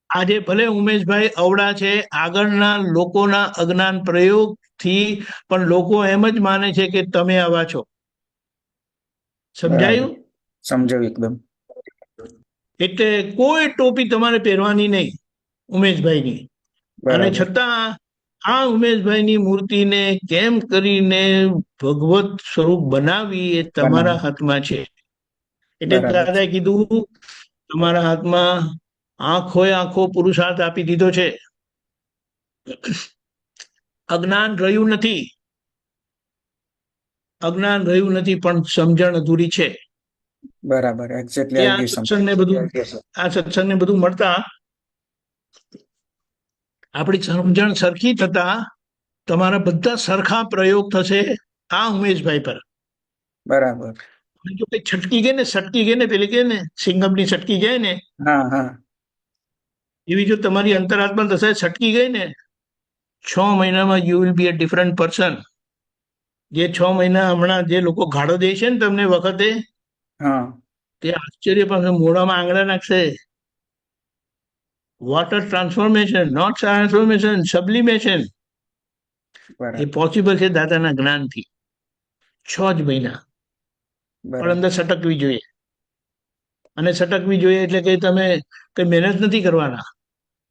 આજે ભલે ઉમેશભાઈ અવળા છે, આગળના લોકોના અજ્ઞાન પ્રયોગથી પણ લોકો એમ જ માને છે કે તમે આવા છો. બરાબર. સમજાયું? સમજાવ્યું એકદમ. એટલે કોઈ ટોપી તમારે પહેરવાની નહીં ઉમેશભાઈની. અને બરાબર. છતાં આ ઉમેશભાઈની મૂર્તિને કેમ કરીને ભગવત સ્વરૂપ બનાવી એ તમારા બનાવી. હાથમાં છે. એટલે બરાબર છે. દાદાએ કીધું તમારા હાથમાં આંખોએ આંખો પુરુષાર્થ આપી દીધો છે. અજ્ઞાન રહ્યું નથી. અજ્ઞાન રહ્યું નથી, પણ સમજણ અધૂરી છે. બરાબર. એક્ઝેક્ટલી એ આવી ગઈ આ સત્સંગને બધું મળતા આપણી સમજણ સરખી થતા તમારા બધા સરખા પ્રયોગ થશે આ ઉમેશભાઈ પર. બરાબર. જો કઈ છટકી ગઈ ને સટકી ગઈ ને પેલી કે ને સિંગમની સટકી જાય ને હા હા એવી જો તમારી અંતરાત્મા દશા છટકી ગઈ ને 6 મહિનામાં you will be a different person. જે 6 મહિના હમણાં જે લોકો ગાળો દે છે ને તમને વખતે, હા તે આશ્ચર્ય પામશે, મોઢામાં આંગળા નાખશે. વોટર ટ્રાન્સફોર્મેશન, નોટ ટ્રાન્સફોર્મેશન, સબ્લિમેશન, એ બરાબર પોસિબલ છે દાદાના જ્ઞાનથી. 6 જ મહિના પણ બરાબર અંદર સટકવી જોઈએ. અને સટકવી જોઈએ એટલે કે તમે કઈ મહેનત નથી કરવાના,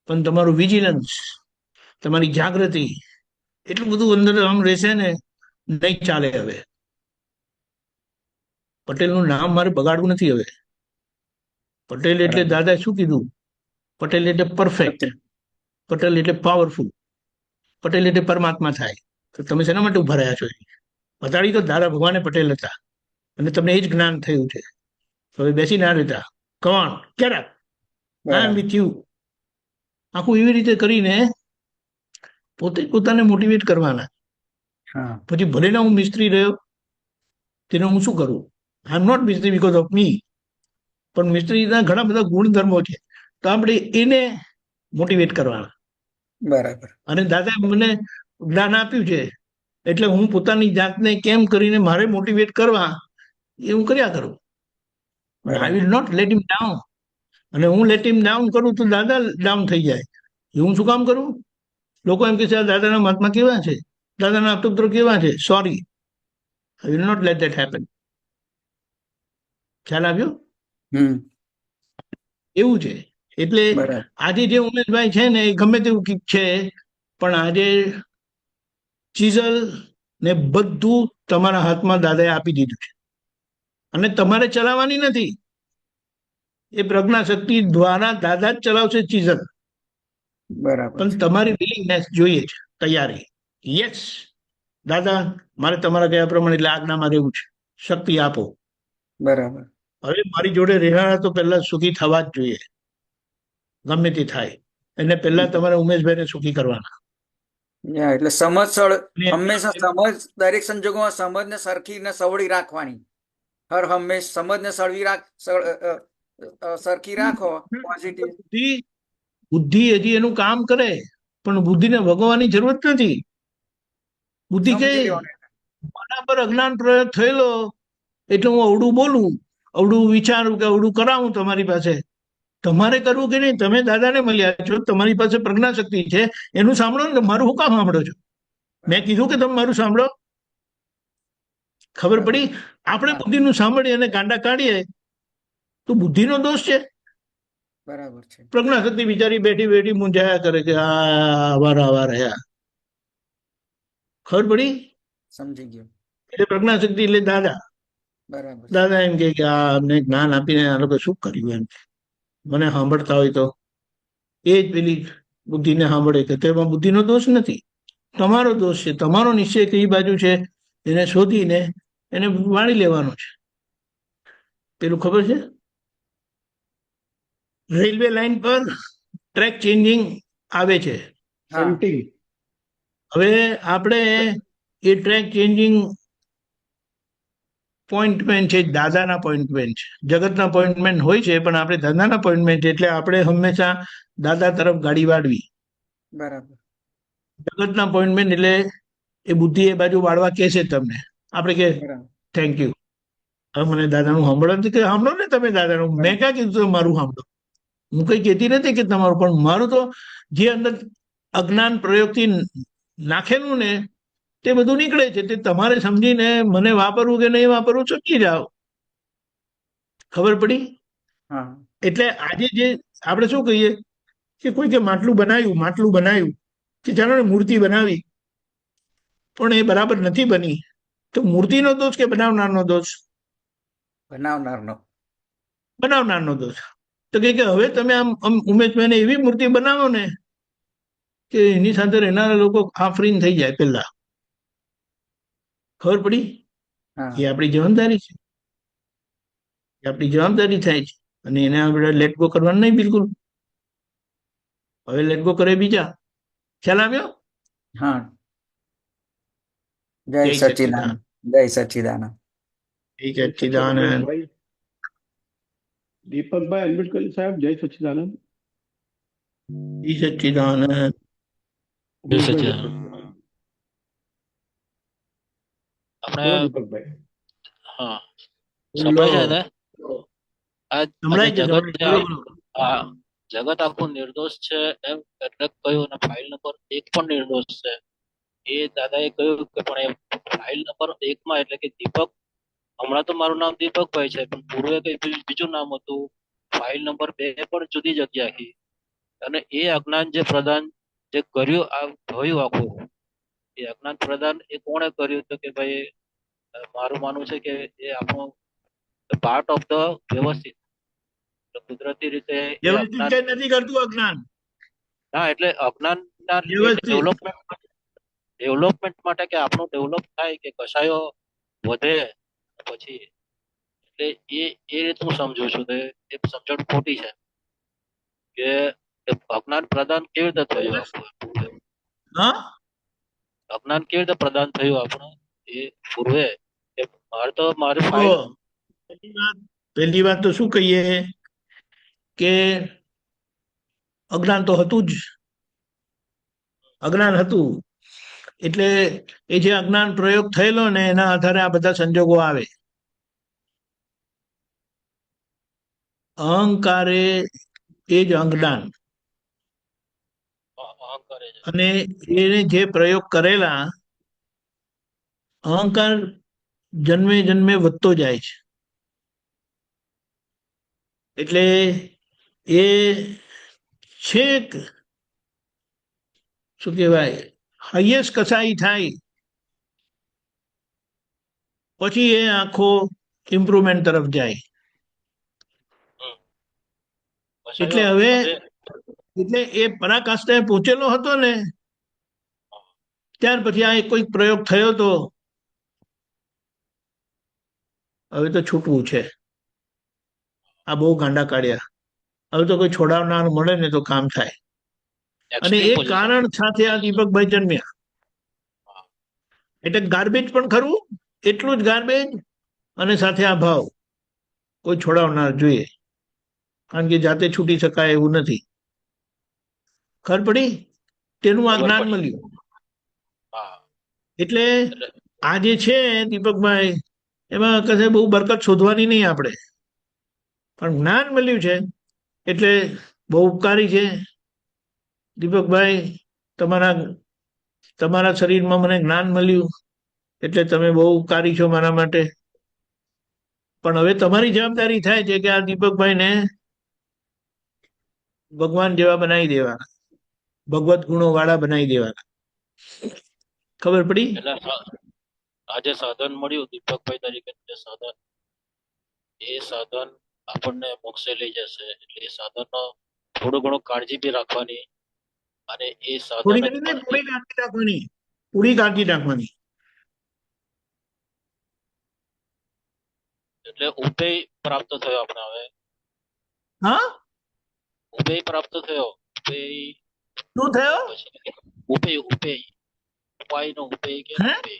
પણ તમારું વિજિલન્સ, તમારી જાગૃતિ, એટલું બધું અંદર આમ રહેશે ને, નહીં ચાલે. હવે પટેલનું નામ મારે બગાડવું નથી હવે. પટેલ એટલે બરાબર દાદાએ શું કીધું? પટેલ એટલે પરફેક્ટ, પટેલ એટલે પાવરફુલ, પટેલ એટલે પરમાત્મા થાય. તો તમે શેના માટે ઉભા રહ્યા છો? બતાડી તો દાદા ભગવાને પટેલ હતા અને તમને એ જ જ્ઞાન થયું છે. હવે બેસી ના રહેતા. કોણ ક્યારે આઈ એમ બરાબર વિથ યુ, આખું એવી રીતે કરીને પોતે જ પોતાને મોટિવેટ કરવાના. હા પછી ભલે ના હું મિસ્ત્રી રહ્યો, તેને હું શું કરું? I am not Mistry because of me, પણ મિસ્ત્રીના ઘણા બધા ગુણધર્મો છે, તો આપણે એને મોટિવેટ કરવાના. બરાબર અને દાદાએ મને જ્ઞાન આપ્યું છે, એટલે હું પોતાની જાતને કેમ કરીને મારે મોટિવેટ કરવા, એ હું કર્યા કરું. આઈ બરાબર will not let him down. અને હું લેટ હિમ ડાઉન કરું તો દાદા ડાઉન થઈ જાય. એ હું શું કામ કરું? લોકો એમ કે છે આ દાદાના મહાત્મા કેવા છે, દાદાના અપુત્રો કેવા છે. Sorry, I will not let that happen. ખ્યાલ આવ્યો? હમ એવું છે. એટલે બરાબર આજે જે ઉમેશભાઈ છે ને એ ગમે તેવું છે, પણ આજે ચીઝલ ને બધું તમારા હાથમાં દાદાએ આપી દીધું છે, અને તમારે ચલાવવાની નથી. એ પ્રજ્ઞા શક્તિ દ્વારા દાદા જ ચલાવશે ચીઝલ. બરાબર પણ છે તમારી વિલિંગનેસ જોઈએ છે, તૈયારી. યસ દાદા, મારે તમારા કયા પ્રમાણે એટલે આજ્ઞામાં રહેવું છે, શક્તિ આપો. બરાબર હવે મારી જોડે રહેવાના તો પહેલા સુખી થવા જ જોઈએ, ગમે તે થાય. એને પહેલા તમારે ઉમેશભાઈને સુખી કરવાના. એટલે સમજ અને હંમેશા સમજ દરેક સંજોગોમાં સમજને સરખી ને સવળી રાખવાની. હર હંમેશ સમજને સરખી રાખો, પોઝિટિવ. બુદ્ધિ બુદ્ધિ હજી એનું કામ કરે, પણ બુદ્ધિને ભગવવાની જરૂરત નથી. બુદ્ધિ કે સમજી લેવાનું. મારા પર અજ્ઞાન પ્રયોગ થયેલો, એટલે હું અવડું બોલું, અવડું વિચારું કે અવડું કરાવું તમારી પાસે. તમારે કરવું કે નહીં? તમે દાદાને મળ્યા છો, તમારી પાસે પ્રજ્ઞા શક્તિ છે, એનું સાંભળો ને. મારું શું કામ સાંભળો છો? મેં કીધું કે તમે મારું સાંભળો? ખબર પડી? આપણે હા બુદ્ધિનું સાંભળીએ અને ગાંડા કાઢીએ તો બુદ્ધિનો દોષ છે. બરાબર છે પ્રજ્ઞા શક્તિ બિચારી બેઠી બેઠી મૂંઝાયા કરે કે આ આવા રહ્યા. ખબર પડી? સમજી ગયો એટલે પ્રજ્ઞા શક્તિ એટલે દાદા. બરાબર છે દાદા એમ કે આ અમને જ્ઞાન આપીને આ લોકો શું કર્યું? એમ મને સાંભળતા હોય તો એ જ પેલી બુદ્ધિને સાંભળે કે તેમાં બુદ્ધિનો દોષ નથી, તમારો દોષ છે. તમારો નિશ્ચય કઈ બાજુ છે એને શોધીને એને વાળી લેવાનો છે. પેલું ખબર છે, રેલવે લાઈન પર ટ્રેક ચેન્જિંગ આવે છે. હા શન્ટિંગ. હવે આપણે એ ટ્રેક ચેન્જિંગ પોઈન્ટમેન્ટ છે, દાદાના પોઈન્ટમેન્ટ છે. જગતના પોઈન્ટમેન્ટ હોય છે, પણ આપણે દાદાના પોઈન્ટમેન્ટ, એટલે આપણે હંમેશા દાદા તરફ ગાડી વાળવી. બરાબર જગતના પોઈન્ટમેન્ટ એટલે એ બુદ્ધિ એ બાજુ વાળવા કહેશે તમને, આપણે કે બરાબર થેન્ક યુ. હવે મને દાદાનું સાંભળો નથી કે સાંભળો ને તમે દાદાનું. મેં ક્યાં કીધું તમે મારું સાંભળો? હું કઈ કહેતી નથી કે તમારું, પણ મારું તો જે અંદર અજ્ઞાન પ્રયોગથી નાખેલું ને તે બધું નીકળે છે. તે તમારે સમજીને મને વાપરવું કે નહીં વાપરવું ચૂકી જાઓ. ખબર પડી? હા એટલે આજે જે આપણે શું કહીએ કે કોઈ કે માટલું બનાવ્યું કે ચાલો ને મૂર્તિ બનાવી, પણ એ બરાબર નથી બની, તો મૂર્તિનો દોષ કે બનાવનારનો દોષ? બનાવનારનો બનાવનારનો દોષ. તો કે હવે તમે આમ ઉમેશભાઈને એવી મૂર્તિ બનાવો ને કે એની સાથે રહેનારા લોકો આફરીન થઈ જાય. પેલા ખબર પડી? હા એ આપણી જવાબદારી છે, એ આપણી જવાબદારી થાય છે. અને એને આપણે લેટ ગો કરવાનું નહીં બિલકુલ. હવે લેટ ગો કરે બીજા. ખ્યાલ આવ્યો? હા જય જય સચ્ચિદાનંદ જય સચ્ચિદાનંદ જય સચ્ચિદાનંદ. ભાઈ દીપકભાઈ અનમ્યુટ કરી સાહેબ. જય સચ્ચિદાનંદ. જય સચ્ચિદાનંદ. ઉમેશભાઈ સચ્ચિદાનંદ. આપણે બોલો દીપકભાઈ. હા બોલો. સંભળાય છે ને આ સંભળાય છે, જગત સંભળાય છે. બોલો, બોલો. આ જગત આખું નિર્દોષ છે એમ એટલે કહ્યું ને ફાઇલ નંબર 1 પણ નિર્દોષ છે એ દાદાએ કહ્યું કે પણ એ ફાઇલ નંબર 1 માં એટલે કે દીપક હમણાં તો મારું નામ દીપકભાઈ છે પણ પૂર્વે કઈ બીજું નામ હતું. ફાઇલ નંબર 2 પણ જુદી જગ્યા હતી અને એ અજ્ઞાન જે પ્રદાન જે કર્યું આ થયું આખું એ અજ્ઞાન પ્રદાન એ કોણે કર્યું તો કે ભાઈ મારું માનવું છે કે એ આપણું પાર્ટ ઓફ ધ વ્યવસ્થિત તો કુદરતી રીતે એ વ્યવસ્થિત અજ્ઞાન કઈ નથી કરતું અજ્ઞાન. ના એટલે અજ્ઞાનના લીધે વ્યવસ્થિત. ડેવલપમેન્ટ માટે કે આપણું ડેવલપ થાય કે કશાયો વધે પછી એટલે એ રીતે હું સમજુ છું કે એ સમજણ ખોટી છે કે એ અજ્ઞાન પ્રદાન કેવી રીતે થયું આપણું હા, અજ્ઞાન કેવી રીતે પ્રદાન થયું આપણું એ પૂર્વે એ મારી જુઓ, ફાઇલ પહેલી વાત તો શું કહીએ કે અજ્ઞાન તો હતું જ. અજ્ઞાન હતું એટલે એ જે અજ્ઞાન પ્રયોગ થયેલો ને એના આધારે આ બધા સંજોગો આવે. અહંકારે એ જ અજ્ઞાન અહંકારે છે અને એને જે પ્રયોગ કરેલા અહંકાર જન્મે જન્મે વધતો જાય છે એટલે એ છેક શું કહેવાય હાઈએસ્ટ કસાઈ થાય પછી એ આખો ઇમ્પ્રુવમેન્ટ તરફ જાય. એટલે કશાયો હવે વધે એટલે એ પરાકાષ્ઠાએ પહોંચેલો હતો ને ત્યાર પછી આ કોઈક પ્રયોગ થયો તો હવે તો છૂટવું છે. આ બહુ ગાંડા કાઢ્યા. હવે તો કોઈ છોડાવનાર મળે ને તો કામ થાય. અને એક્સ્ટ્રીમ એ પોઝિશન કારણ સાથે આ દીપકભાઈ જન્મ્યા એટલે ગાર્બેજ પણ ખરું, એટલું જ ગાર્બેજ અને સાથે આ ભાવ કોઈ છોડાવનાર જોઈએ કારણ કે જાતે છૂટી શકાય એવું નથી. ખબર પડી? તેનું આ ખબર જ્ઞાન પડી મળ્યું. હા એટલે એટલે આ જે છે દીપકભાઈ એમાં કશે બહુ બરકત શોધવાની નહીં આપણે, પણ જ્ઞાન મળ્યું છે એટલે બહુ ઉપકારી છે. દીપકભાઈ તમારા શરીરમાં મને જ્ઞાન મળ્યું એટલે તમે બહુ ઉપકારી છો મારા માટે. પણ હવે તમારી જવાબદારી થાય છે કે આ દીપકભાઈને ભગવાન જેવા બનાવી દેવાના, ભગવત ગુણો વાળા બનાવી દેવાના. ખબર પડી? એટલે આજે સાધન મળ્યું દીપકભાઈ તરીકે જે સાધન એ સાધન આપણને મોક્ષે લઈ જશે એટલે એ સાધનનો થોડું ઘણું કાળજી બી રાખવાની અને એ સાધન થોડી જ ઘણી નહીં, પણ પૂરી કાળજી રાખવાની, પૂરી કાળજી રાખવાની. એટલે ઉપેય પ્રાપ્ત થયો આપણે હવે હા, ઉપેય પ્રાપ્ત થયો ઉપેય શું થયો? પછી ઉપેય ઉપાય નો ઉપેય કે હે?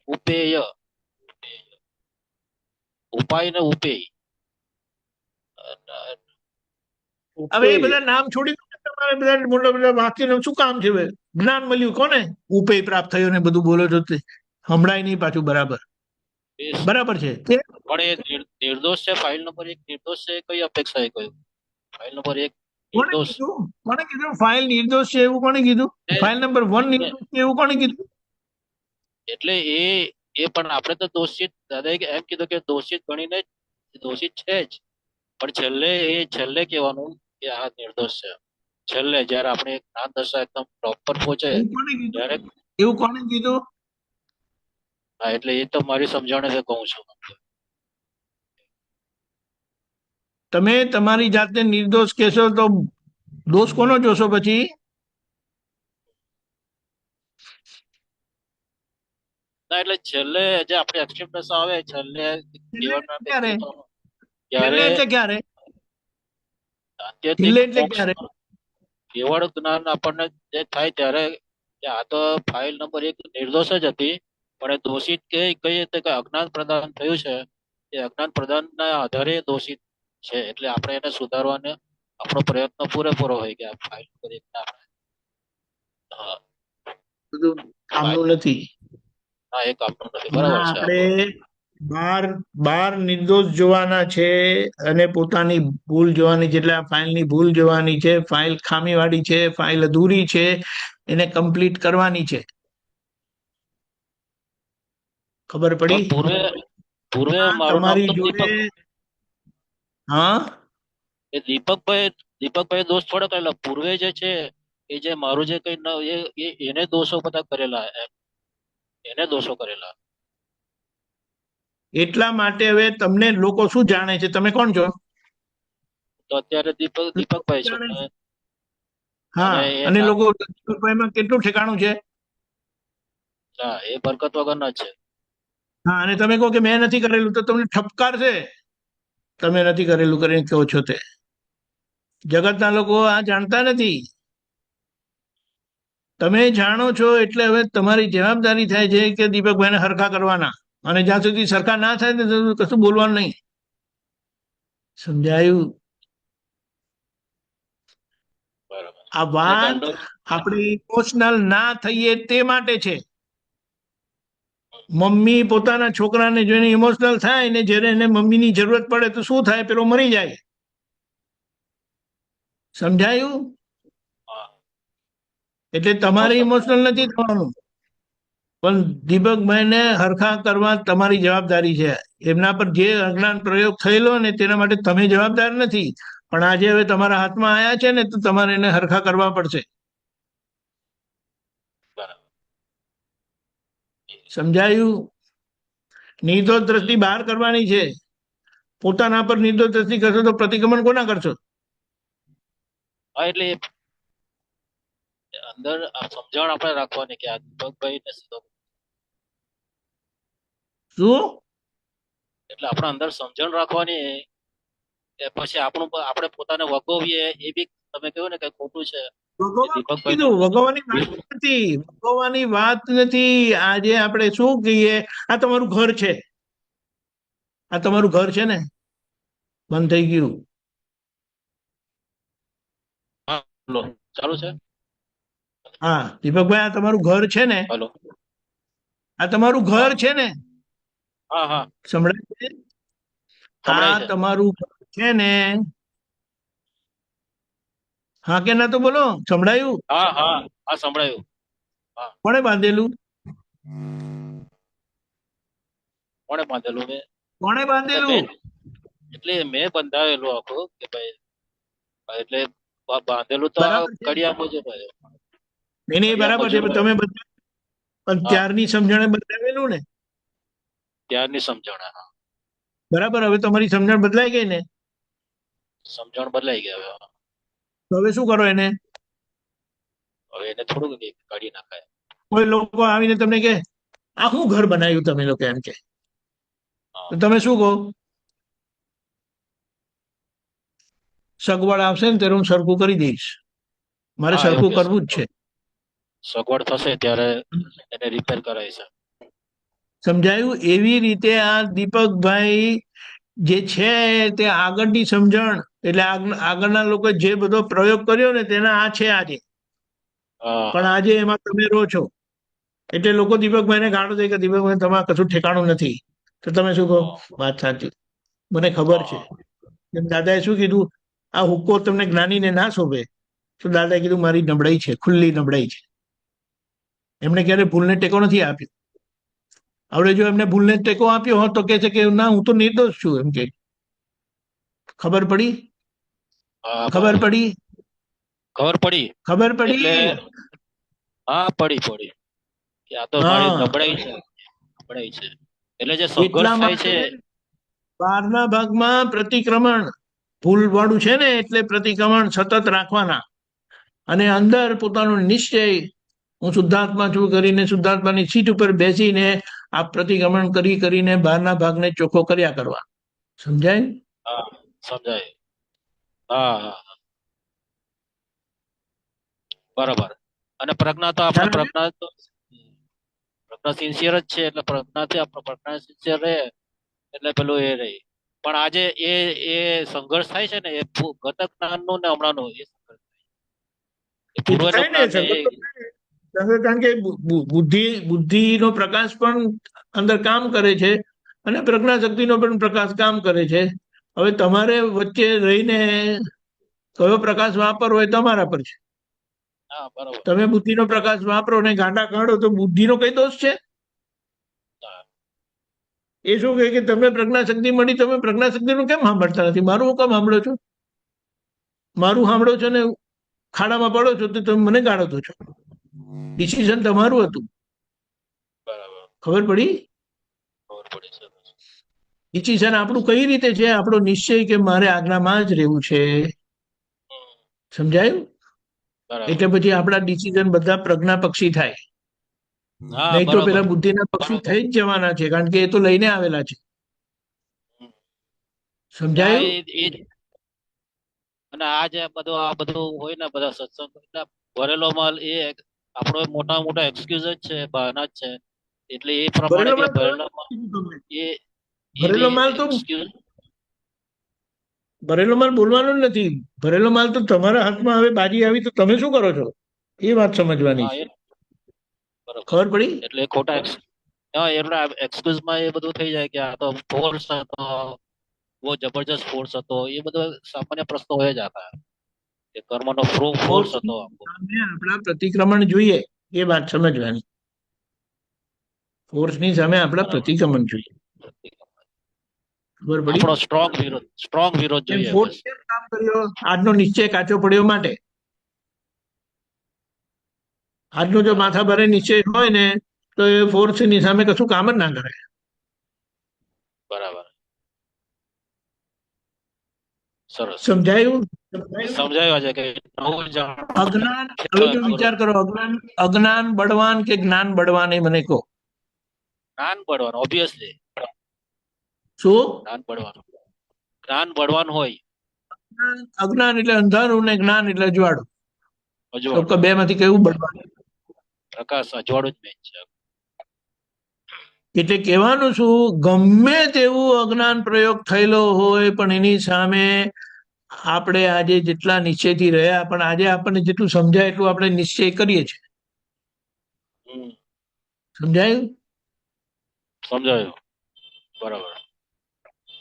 ઉપેય ઉપાય ને ઉપેય હવે એ બધા નામ છોડી દો ને, તમારે બધા મોટા મોટા વાક્યનું શું કામ છે? હવે જ્ઞાન મળ્યું કોને? ઉપેય પ્રાપ્ત થયો ને બધું બોલો છો તે હમણાં નહીં પાછું. બરાબર એ બરાબર છે તે પણ એ નિર્દોષ છે. ફાઇલ નંબર 1 નિર્દોષ છે કઈ અપેક્ષા એ કહ્યું ફાઇલ નંબર 1 કોણે નિર્દોષ કીધું? કોણે કીધું ફાઇલ નિર્દોષ છે એવું? કોણે કીધું ફાઇલ નંબર 1 નિર્દોષ છે એવું? કોણે કીધું? એટલે એ પણ આપણે તો દોષિત દાદાએ એમ કીધું કે દોષિત ગણીને દોષિત છે જ પણ છેલ્લે કહેવાનું કે આ નિર્દોષ છે. છેલ્લે જયારે આપણે જ્ઞાન દશા એકદમ પ્રોપર પહોંચે એવું કોણે કીધું? ત્યારે એવું કોણે કીધું? હા એટલે એ તો મારી સમજણ છે કહું છું. તમે તમારી જાતને નિર્દોષ કહેશો તો દોષ કોનો જોશો પછી? ના એટલે છેલ્લે જે આપણે એક્સ્ટ્રીમ દશા આવે છેલ્લે જીવનના ક્યારે? ત્યારે એટલે ક્યારે? આત્યંતિક છેલ્લે એટલે મોક્ષ ક્યારે? કેવળ જ્ઞાન આપણને જે થાય ત્યારે કે આ તો ફાઇલ નંબર 1 નિર્દોષ જ હતી પણ એ દોષિત કઈ રીતે કે અજ્ઞાન પ્રદાન થયું છે એ અજ્ઞાન પ્રદાનના આધારે દોષિત છે એટલે આપણે એને સુધારવાનો આપણો પ્રયત્ન પૂરેપૂરો હોય કે આ ફાઇલ નંબર 1 ના બધું કામનું નથી. હા એ કામનું નથી, એમાં બરાબર છે આપણે આપણું. બાર બાર નિર્દોષ જોવાના છે અને પોતાની ભૂલ જોવાની છે. એટલે આ ફાઇલની ભૂલ જોવાની છે, ફાઇલ ખામીવાળી છે, ફાઇલ અધૂરી છે, એને કમ્પ્લીટ કરવાની છે. ખબર પણ પડી? પૂર્વે મારું નામ તમારી તો જોડે દીપક, હા એ દીપકભાઈ દોષ થોડો કરેલા. પૂર્વે જે છે એ જે મારું જે કઈ એને દોષો બધા કરેલા એમ, એને દોષો કરેલા. એટલા માટે હવે તમને લોકો શું જાણે છે? તમે કોણ છો? તો અત્યારે દીપકભાઈ છું ને. હા, અને એ અને લોકો દીપકભાઈમાં કેટલું ઠેકાણું છે? હા, એ બરકત વગરના જ છે. હા, અને તમે કહો કે મેં નથી કરેલું તો તમને ઠપકાર છે. તમે નથી કરેલું કરીને કહો છો તે. જગતના લોકો આ જાણતા નથી. તમે જાણો છો એટલે હવે તમારી જવાબદારી થાય છે કે દીપકભાઈને હરખા કરવાના. અને જ્યાં સુધી સરખા ના થાય ને ત્યાં સુધી કશું બોલવાનું નહીં. સમજાયું? બરાબર. આ એટલે વાત દંડો. આપણે ઇમોશનલ ના થઈએ તે માટે છે. મમ્મી પોતાના છોકરાને જોઈને ઇમોશનલ થાય ને જ્યારે એને મમ્મીની જરૂરત પડે તો શું થાય? પેલો મરી જાય. સમજાયું? હા, એટલે બહુ તમારે સારું. ઇમોશનલ નથી થવાનું, પણ દીપકભાઈને હરખા કરવા તમારી જવાબદારી છે. એમના પર જે અજ્ઞાન પ્રયોગ થયેલો ને તેના માટે તમે જવાબદાર નથી. પણ આજે હવે તમારા હાથમાં આવ્યા છે ને તો તમારે એને હરખા કરવા પડશે. બરાબર. સમજાયું? નિર્દોષ દ્રષ્ટિ બહાર કરવાની છે. પોતાના પર નિર્દોષ દ્રષ્ટિ કરશો તો પ્રતિક્રમણ કોના કરશો? હા, એટલે અંદર આ સમજણ આપણે રાખવાની કે આ દીપકભાઈ ને સીધો. શું? એટલે આપણે અંદર સમજણ રાખવાની કે પછી આપણે પોતાને વગોવીએ એ બી તમે કહ્યું ને કે ખોટું છે. કે ભગવાન દીપકભાઈ કીધું, ભગવાની વાત નથી, ભગવાની વાત નથી. આજે આપણે શું કહીએ? આ તમારું ઘર છે, આ તમારું ઘર છે ને? બંધ થઈ ગયું. હા, બોલો. ચાલુ છે. હા દીપકભાઈ, આ તમારું ઘર છે ને? હલો. આ તમારું ઘર હા છે ને? હા હા, સંભળાય છે? આ સંભળાય છે. તમારું ઘર છે ને? હા કે ના તો બોલો. સંભળાયું? હા હા હા, સંભળાયું. હા. કોણે બાંધેલું? કોણે બાંધેલું? મેં. કોણે એટલે બાંધેલું? મેં બંધાવેલું આખું કે ભાઈ, એટલે બાંધેલું તો આ બરાબર છે. કડિયા મુજબ જ. નહીં નહીં, કડિયા બરાબર છે, મુજબ પણ જ. તમે પણ હા, ત્યારની સમજણે બદલાવેલું ને? ત્યારની સમજણ. હા, બરાબર. હવે તમારી સમજણ બદલાઈ ગઈ ને? સમજણ બદલાઈ ગઈ હવે. તો હવે શું કરો એને? હવે એને થોડુંક કાઢી નાખાય. કોઈ લોકો આવીને તમને કે આ શું ઘર બનાવ્યું તમે લોકો, એમ કે, હા તો તમે શું કહો? સગવડ આવશે ને ત્યારે હું સરખું કરી દઈશ. મારે હા, એવું સરખું કે કરવું જ છે. સગવડ થશે ત્યારે એને રિપેર કરાય છે. સમજાયું? એવી રીતે આ દીપકભાઈ જે છે તે આગળની સમજણ, એટલે આગળના લોકો જે બધો પ્રયોગ કર્યો ને તેના આ છે આજે. હા પણ હા આજે એમાં તમે રહો છો એટલે લોકો દીપકભાઈને ગાળો દે કે દીપકભાઈ તમારે કશું ઠેકાણું નથી. તો તમે શું કહો? હા વાત સાચી, મને ખબર છે. હા એમ દાદાએ શું કીધું? આ હુક્કો તમને જ્ઞાનીને ના શોભે. તો દાદાએ કીધું મારી નબળાઈ છે, ખુલ્લી નબળાઈ છે. એમણે ક્યારે ભૂલને ટેકો નથી આપ્યો. હવે જો એમને ભૂલને ટેકો આપ્યો હોત તો કે છે કે ના, હું તો નિર્દોષ છું, એમ કે. ખબર પડી? હા, ખબર બરાબર. પડી? ખબર પડી. ખબર એટલે પડી? હા, પડી કે આ તો મારી હા, નબળાઈ છે. નબળાઈ છે. એટલે જે સંઘર્ષ એટલા થાય માટે છે. બહારના ભાગમાં પ્રતિક્રમણ ભૂલ વાળું છે ને, એટલે પ્રતિક્રમણ સતત રાખવાના. અને અંદર પોતાનો નિશ્ચય, હું શુદ્ધાત્મા છું કરીને શુદ્ધાત્માની સીટ ઉપર બેસીને આ પ્રતિક્રમણ કરીને બહારના ભાગને ચોખ્ખો કર્યા કરવા. સમજાય? હા, સમજાય. હા હા, બરાબર. અને પ્રજ્ઞા તો ખ્યાલ આવ્યો? પ્રજ્ઞા સિન્સિયર જ છે. એટલે પ્રજ્ઞા સિન્સિયર રહે એટલે પેલું એ રહી. પણ આજે એ સંઘર્ષ થાય છે ને, એ ગત જ્ઞાન નું ને હમણાંનું એ સંઘર્ષ થાય. એ એ તો પૂર્વનું થાય ને, જ્ઞાન ને સંગત તો થાય ને. કારણ કે બુદ્ધિનો પ્રકાશ પણ અંદર કામ કરે છે અને પ્રજ્ઞાશક્તિનો પણ પ્રકાશ કામ કરે છે. હવે તમારે વચ્ચે રહીને કયો પ્રકાશ વાપરવો એ તમારા પર છે. હા બરોબર. તમે બુદ્ધિનો પ્રકાશ વાપરો ને ગાંડા કાઢો તો બુદ્ધિનો કઈ દોષ છે? હા. એ શું કહે કે તમને પ્રજ્ઞાશક્તિ મળી, તમે પ્રજ્ઞાશક્તિનું કેમ સાંભળતા નથી? મારું હું કેમ સાંભળો છો? મારું સાંભળો છો ને ખાડામાં પડો છો તો તમે મને ગાળો દો છો. ડિસિઝન તમારું હતું. બરાબર. ખબર પડી? ખબર પડી સર. ડિસિઝન આપણું કઈ રીતે છે? આપણો નિશ્ચય કે મારે આજ્ઞામાં જ રહેવું છે. સમજાયું? બરાબર. એટલે પછી આપણા ડિસિઝન બધા પ્રજ્ઞાપક્ષી થાય. હા નહીં તો બરોબર. પેલા બુદ્ધિના પક્ષી થઈ જ જવાના છે, કારણ કે એ તો લઈને આવેલા છે. ના સમજાયું? એ જ. અને આ જે આ બધું હોય ને બધા સત્સંગ એટલે ભરેલો માલ એ આપણો મોટા મોટા એક્સક્યુઝ જ છે, બહાના જ છે. એટલે એ પ્રમાણે ભરેલો જે માલ ભરેલો માલ તમે એ ભરેલો બી માલ તો એક્સક્યુઝ. ભરેલો માલ બોલવાનો જ નથી. ભરેલો માલ તો તમારા હાથમાં હવે બાજી આવી તો તમે શું કરો છો એ વાત સમજવાની હા છે. એ બરોબર. ખબર પડી? એટલે ખોટા હા એટલે એક્સક્યુઝ માં એ બધું થઈ જાય કે આ તો ફોર્સ હતો, બહુ જબરજસ્ત ફોર્સ હતો. એ બધો સામાન્ય પ્રશ્ન હોય જ આતા કે કર્મનો ફોર્સ હતો આખો. આપણા પ્રતિક્રમણ જોઈએ એ વાત સમજવાની. ફોર્સની સામે આપણા બરાબર. પ્રતિક્રમણ જોઈએ. ખબર પડી? આપણો સ્ટ્રોંગ વિરોધ એમ જોઈએ ફોર્સ બસ. કેમ કામ કર્યો? આજનો નિશ્ચય કાચો પડ્યો માટે. આજનો જો માથા ભારે નિશ્ચય હોય ને તો એ ફોર્સની સામે કશું કામ જ ના કરે. બરાબર. સરસ. સમજાયું? સમજાયું છે કે નવું જાણ. અજ્ઞાન, હવે જો વિચાર કરો, અજ્ઞાન બળવાન કે જ્ઞાન બળવાન એ મને કહો. જ્ઞાન બળવાનું ઓબ્વિયસલી. શું? જ્ઞાન બળવાનું હોય. અજ્ઞાન એટલે અંધારું ને જ્ઞાન એટલે અજવાળું. તો અજવાળું. બે માંથી કેવું બળવાનું? પ્રકાશ અજવાળું જ મેન છે. એટલે કહેવાનું શું, ગમે તેવું અજ્ઞાન પ્રયોગ થયેલો હોય પણ એની સામે આપણે આજે જેટલા નિશ્ચયથી રહ્યા, પણ આજે આપણને જેટલું સમજાય એટલું આપણે નિશ્ચય કરીએ છીએ. સમજાયું? સમજાયું. બરાબર.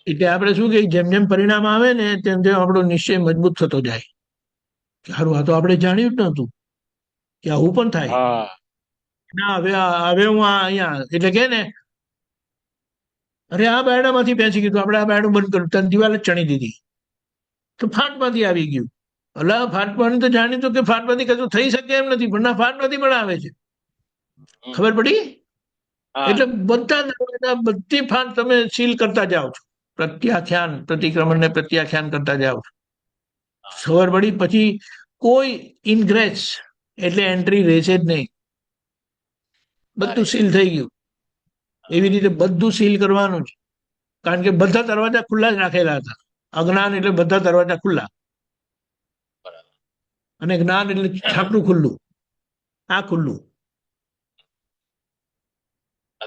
એટલે આપણે શું કે જેમ જેમ પરિણામ આવે ને તેમ તેમ આપણો નિશ્ચય મજબૂત થતો જાય. સારું, આ તો આપણે જાણ્યું જ નહોતું કે આવું પણ થાય. હા. ના હવે હું અહીંયા એટલે કે ને, અરે આ બાયણામાંથી બેસી ગયું, આપણે આ બાયણું બંધ કર્યું, તને દિવાલ જ ચણી દીધી તો ફાટમાંથી આવી ગયું. અલા ફાટવાની તો જાણીતું કે ફાટમાંથી કશું થઈ શકે એમ નથી, પણ ના ફાટમાંથી પણ આવે છે. ખબર પડી? એટલે બધા દરવાજા, બધી ફાટ તમે સીલ કરતા જાઓ છો. પ્રત્યાખ્યાન, પ્રતિક્રમણ ને પ્રત્યાખ્યાન કરતા જાઓ છો. ખબર પડી? પછી કોઈ ઇનગ્રેસ એટલે એન્ટ્રી રહેશે જ નહીં. બધું સીલ થઈ ગયું. એવી રીતે બધું સીલ કરવાનું છે, કારણ કે બધા દરવાજા ખુલ્લા જ રાખેલા હતા. અજ્ઞાન એટલે બધા દરવાજા ખુલ્લા, અને જ્ઞાન એટલે છાપરું ખુલ્લું, આ ખુલ્લું.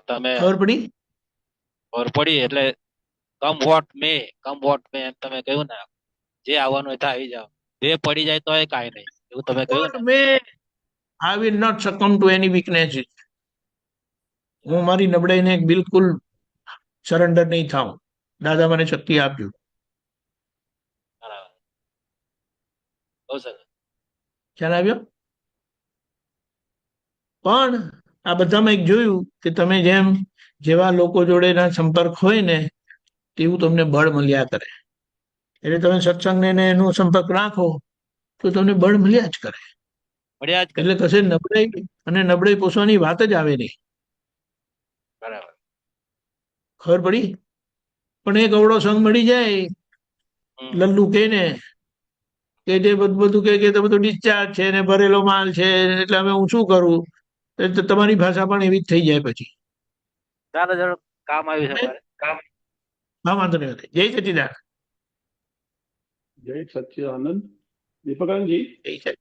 તમે ખબર પડી? ખબર પડી. એટલે કમ વોટ મે એમ તમે કહ્યું ને, જે આવવાનું હોય આવી જાવ. બે પડી જાય તો એ કાંઈ નહીં, એવું તમે કહ્યું ને. મે I will not succumb to any weaknesses. હું મારી નબળાઈને બિલકુલ સરેન્ડર નહીં થાઉં. દાદા મને શક્તિ આપજો. બહુ સરસ. ખ્યાલ આવ્યો? પણ આ બધામાં એક જોયું કે તમે જેમ જેવા લોકો જોડેના સંપર્ક હોય ને તેવું તમને બળ મળ્યા કરે. એટલે તમે સત્સંગને એનો સંપર્ક રાખો તો તમને બળ મળ્યા જ કરે. મળ્યા જ કરે. એટલે કશે નબળાઈ પોસવાની વાત જ આવે નહીં. બરાબર. ખબર પડી? પણ એક અવળો સંગ મળી જાય, લલ્લુ કે ને કે જે બધું કે બધું ડિસ્ચાર્જ છે ને ભરેલો માલ છે, એટલે હવે હું શું કરું? તમારી ભાષા પણ એવી જ થઈ જાય પછી. ચાલો ચાલો, કામ આવ્યું છે મારે. હા, વાંધો નહીં. જય સચિદાન. જય સચ્ચિદાનંદ. દીપકાનંદજી, જય સચિદાન.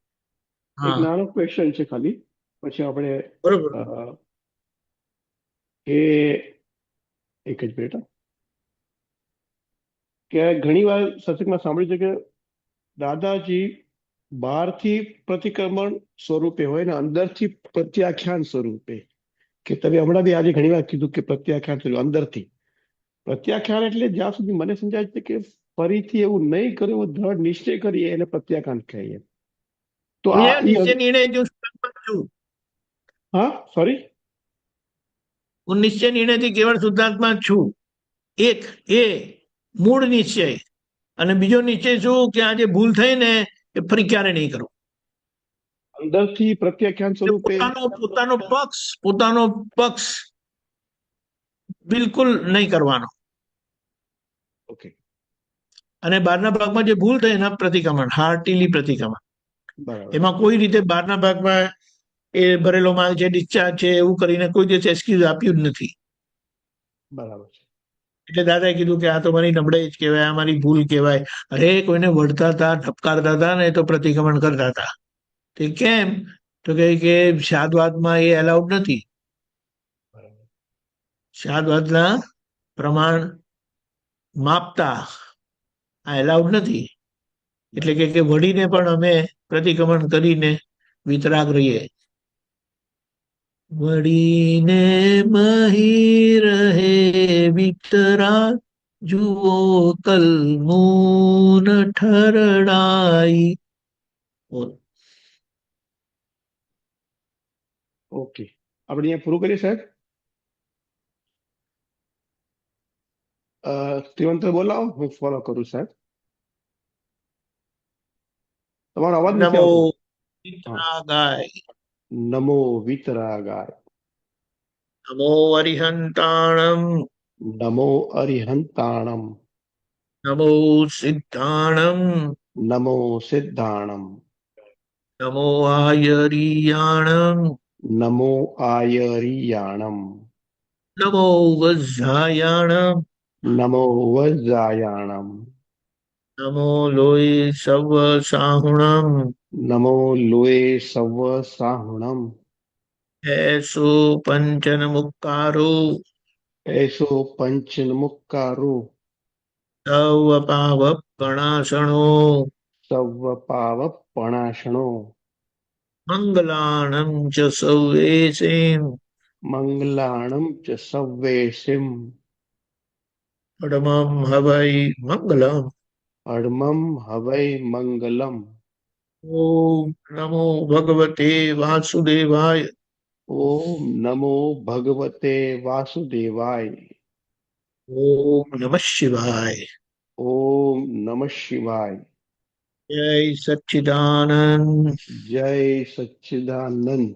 એક હા, નાનો ક્વેશ્ચન છે ખાલી, પછી આપણે બરોબર. એ એક જ મિનિટ હા. કે ઘણી વાર સત્સંગમાં સાંભળ્યું છે કે દાદાજી બહારથી પ્રતિક્રમણ સ્વરૂપે હોય ને અંદરથી પ્રત્યાખ્યાન સ્વરૂપે, કે તમે હમણાં બી આજે ઘણી વાર કીધું કે પ્રત્યાખ્યાન સ્વરૂપે અંદરથી. પ્રત્યાખ્યાન એટલે જ્યાં સુધી મને સમજાય છે કે ફરીથી એવું નહીં કર્યું એવો દ્રઢ નિશ્ચય કરીએ એને પ્રત્યાખ્યાન કહીએ. તો આ નિશ્ચય નિર્ણય હું શુદ્ધાત્મા છું. હા, સોરી. હું નિશ્ચય નિર્ણયથી કેવળ શુદ્ધાત્મા જ છું. એક એ મૂળ નિશ્ચય, અને બીજો નિશ્ચય શું કે આ જે ભૂલ થઈ ને એ ફરી ક્યારે નહીં કરું. અંદરથી પ્રત્યાખ્યાન સ્વરૂપે પોતાનો પક્ષ બિલકુલ નહીં કરવાનો. ઓકે, અને બહારના ભાગમાં જે ભૂલ થઈ એના પ્રતિક્રમણ, હાર્ટીલી પ્રતિક્રમણ. બરાબર. એમાં કોઈ રીતે બહારના ભાગમાં એ ભરેલો માલ છે, ડિસ્ચાર્જ છે, એવું કરીને કોઈ દિવસ એક્સક્યુઝ આપ્યું જ નથી. બરાબર છે. એટલે દાદાએ કીધું કે આ તો મારી નબળાઈ જ કહેવાય, આ મારી ભૂલ કહેવાય. અરે કોઈને વઢતા હતા, ઠપકારતા હતા ને તો પ્રતિક્રમણ કરતા હતા. તે કેમ? તો કે શાદવાદમાં એ એલાઉડ નથી. બરાબર. શાદવાદના પ્રમાણ માપતા આ એલાઉડ નથી. એટલે કે વળીને પણ અમે પ્રતિક્રમણ કરીને વિતરાગ રહીએ. વળીને મહી રહે વિતરાગ, જુઓ કલમૂન ઠરડાઈ. ઓકે, આપણે અહીંયા પૂરું કરીએ સાહેબ. ત્રિવંતર બોલાવો, હું ફોલો કરું સાહેબ. તમારો અવાજ નથી નમો આવતો. વિતરાગાય, નમો વિતરાગાય, નમો અરિહંતાણમ, નમો અરિહંતાણમ, નમો સિદ્ધાણમ, નમો સિદ્ધાણમ, નમો આયરિયાણમ, નમો આયરિયાણમ, નમો વજ્જાયાણમ, નમો વજ્જાયાણમ, નમો લોય સવ સાહુણમ, નમો લોય સવ સાહુણમ, એસો પંચન મુક્કારો, એસો પંચનમુક્કારો, સવ પાવ ગણાસણો, સવ પાવપણાશણો, મંગલાણં ચ સૌવેશેમ, મંગલાણમ ચ સવ્વેશિમ, પડમં હવૈ મંગલમ. અડમમ હવૈ મંગલમ. ઓમ નમો ભગવતે વાસુદેવાય. ઓમ નમો ભગવતે વાસુદેવાય. ઓમ નમઃ શિવાય. ઓમ નમઃ શિવાય. જય સચ્ચિદાનંદ. જય સચ્ચિદાનંદ.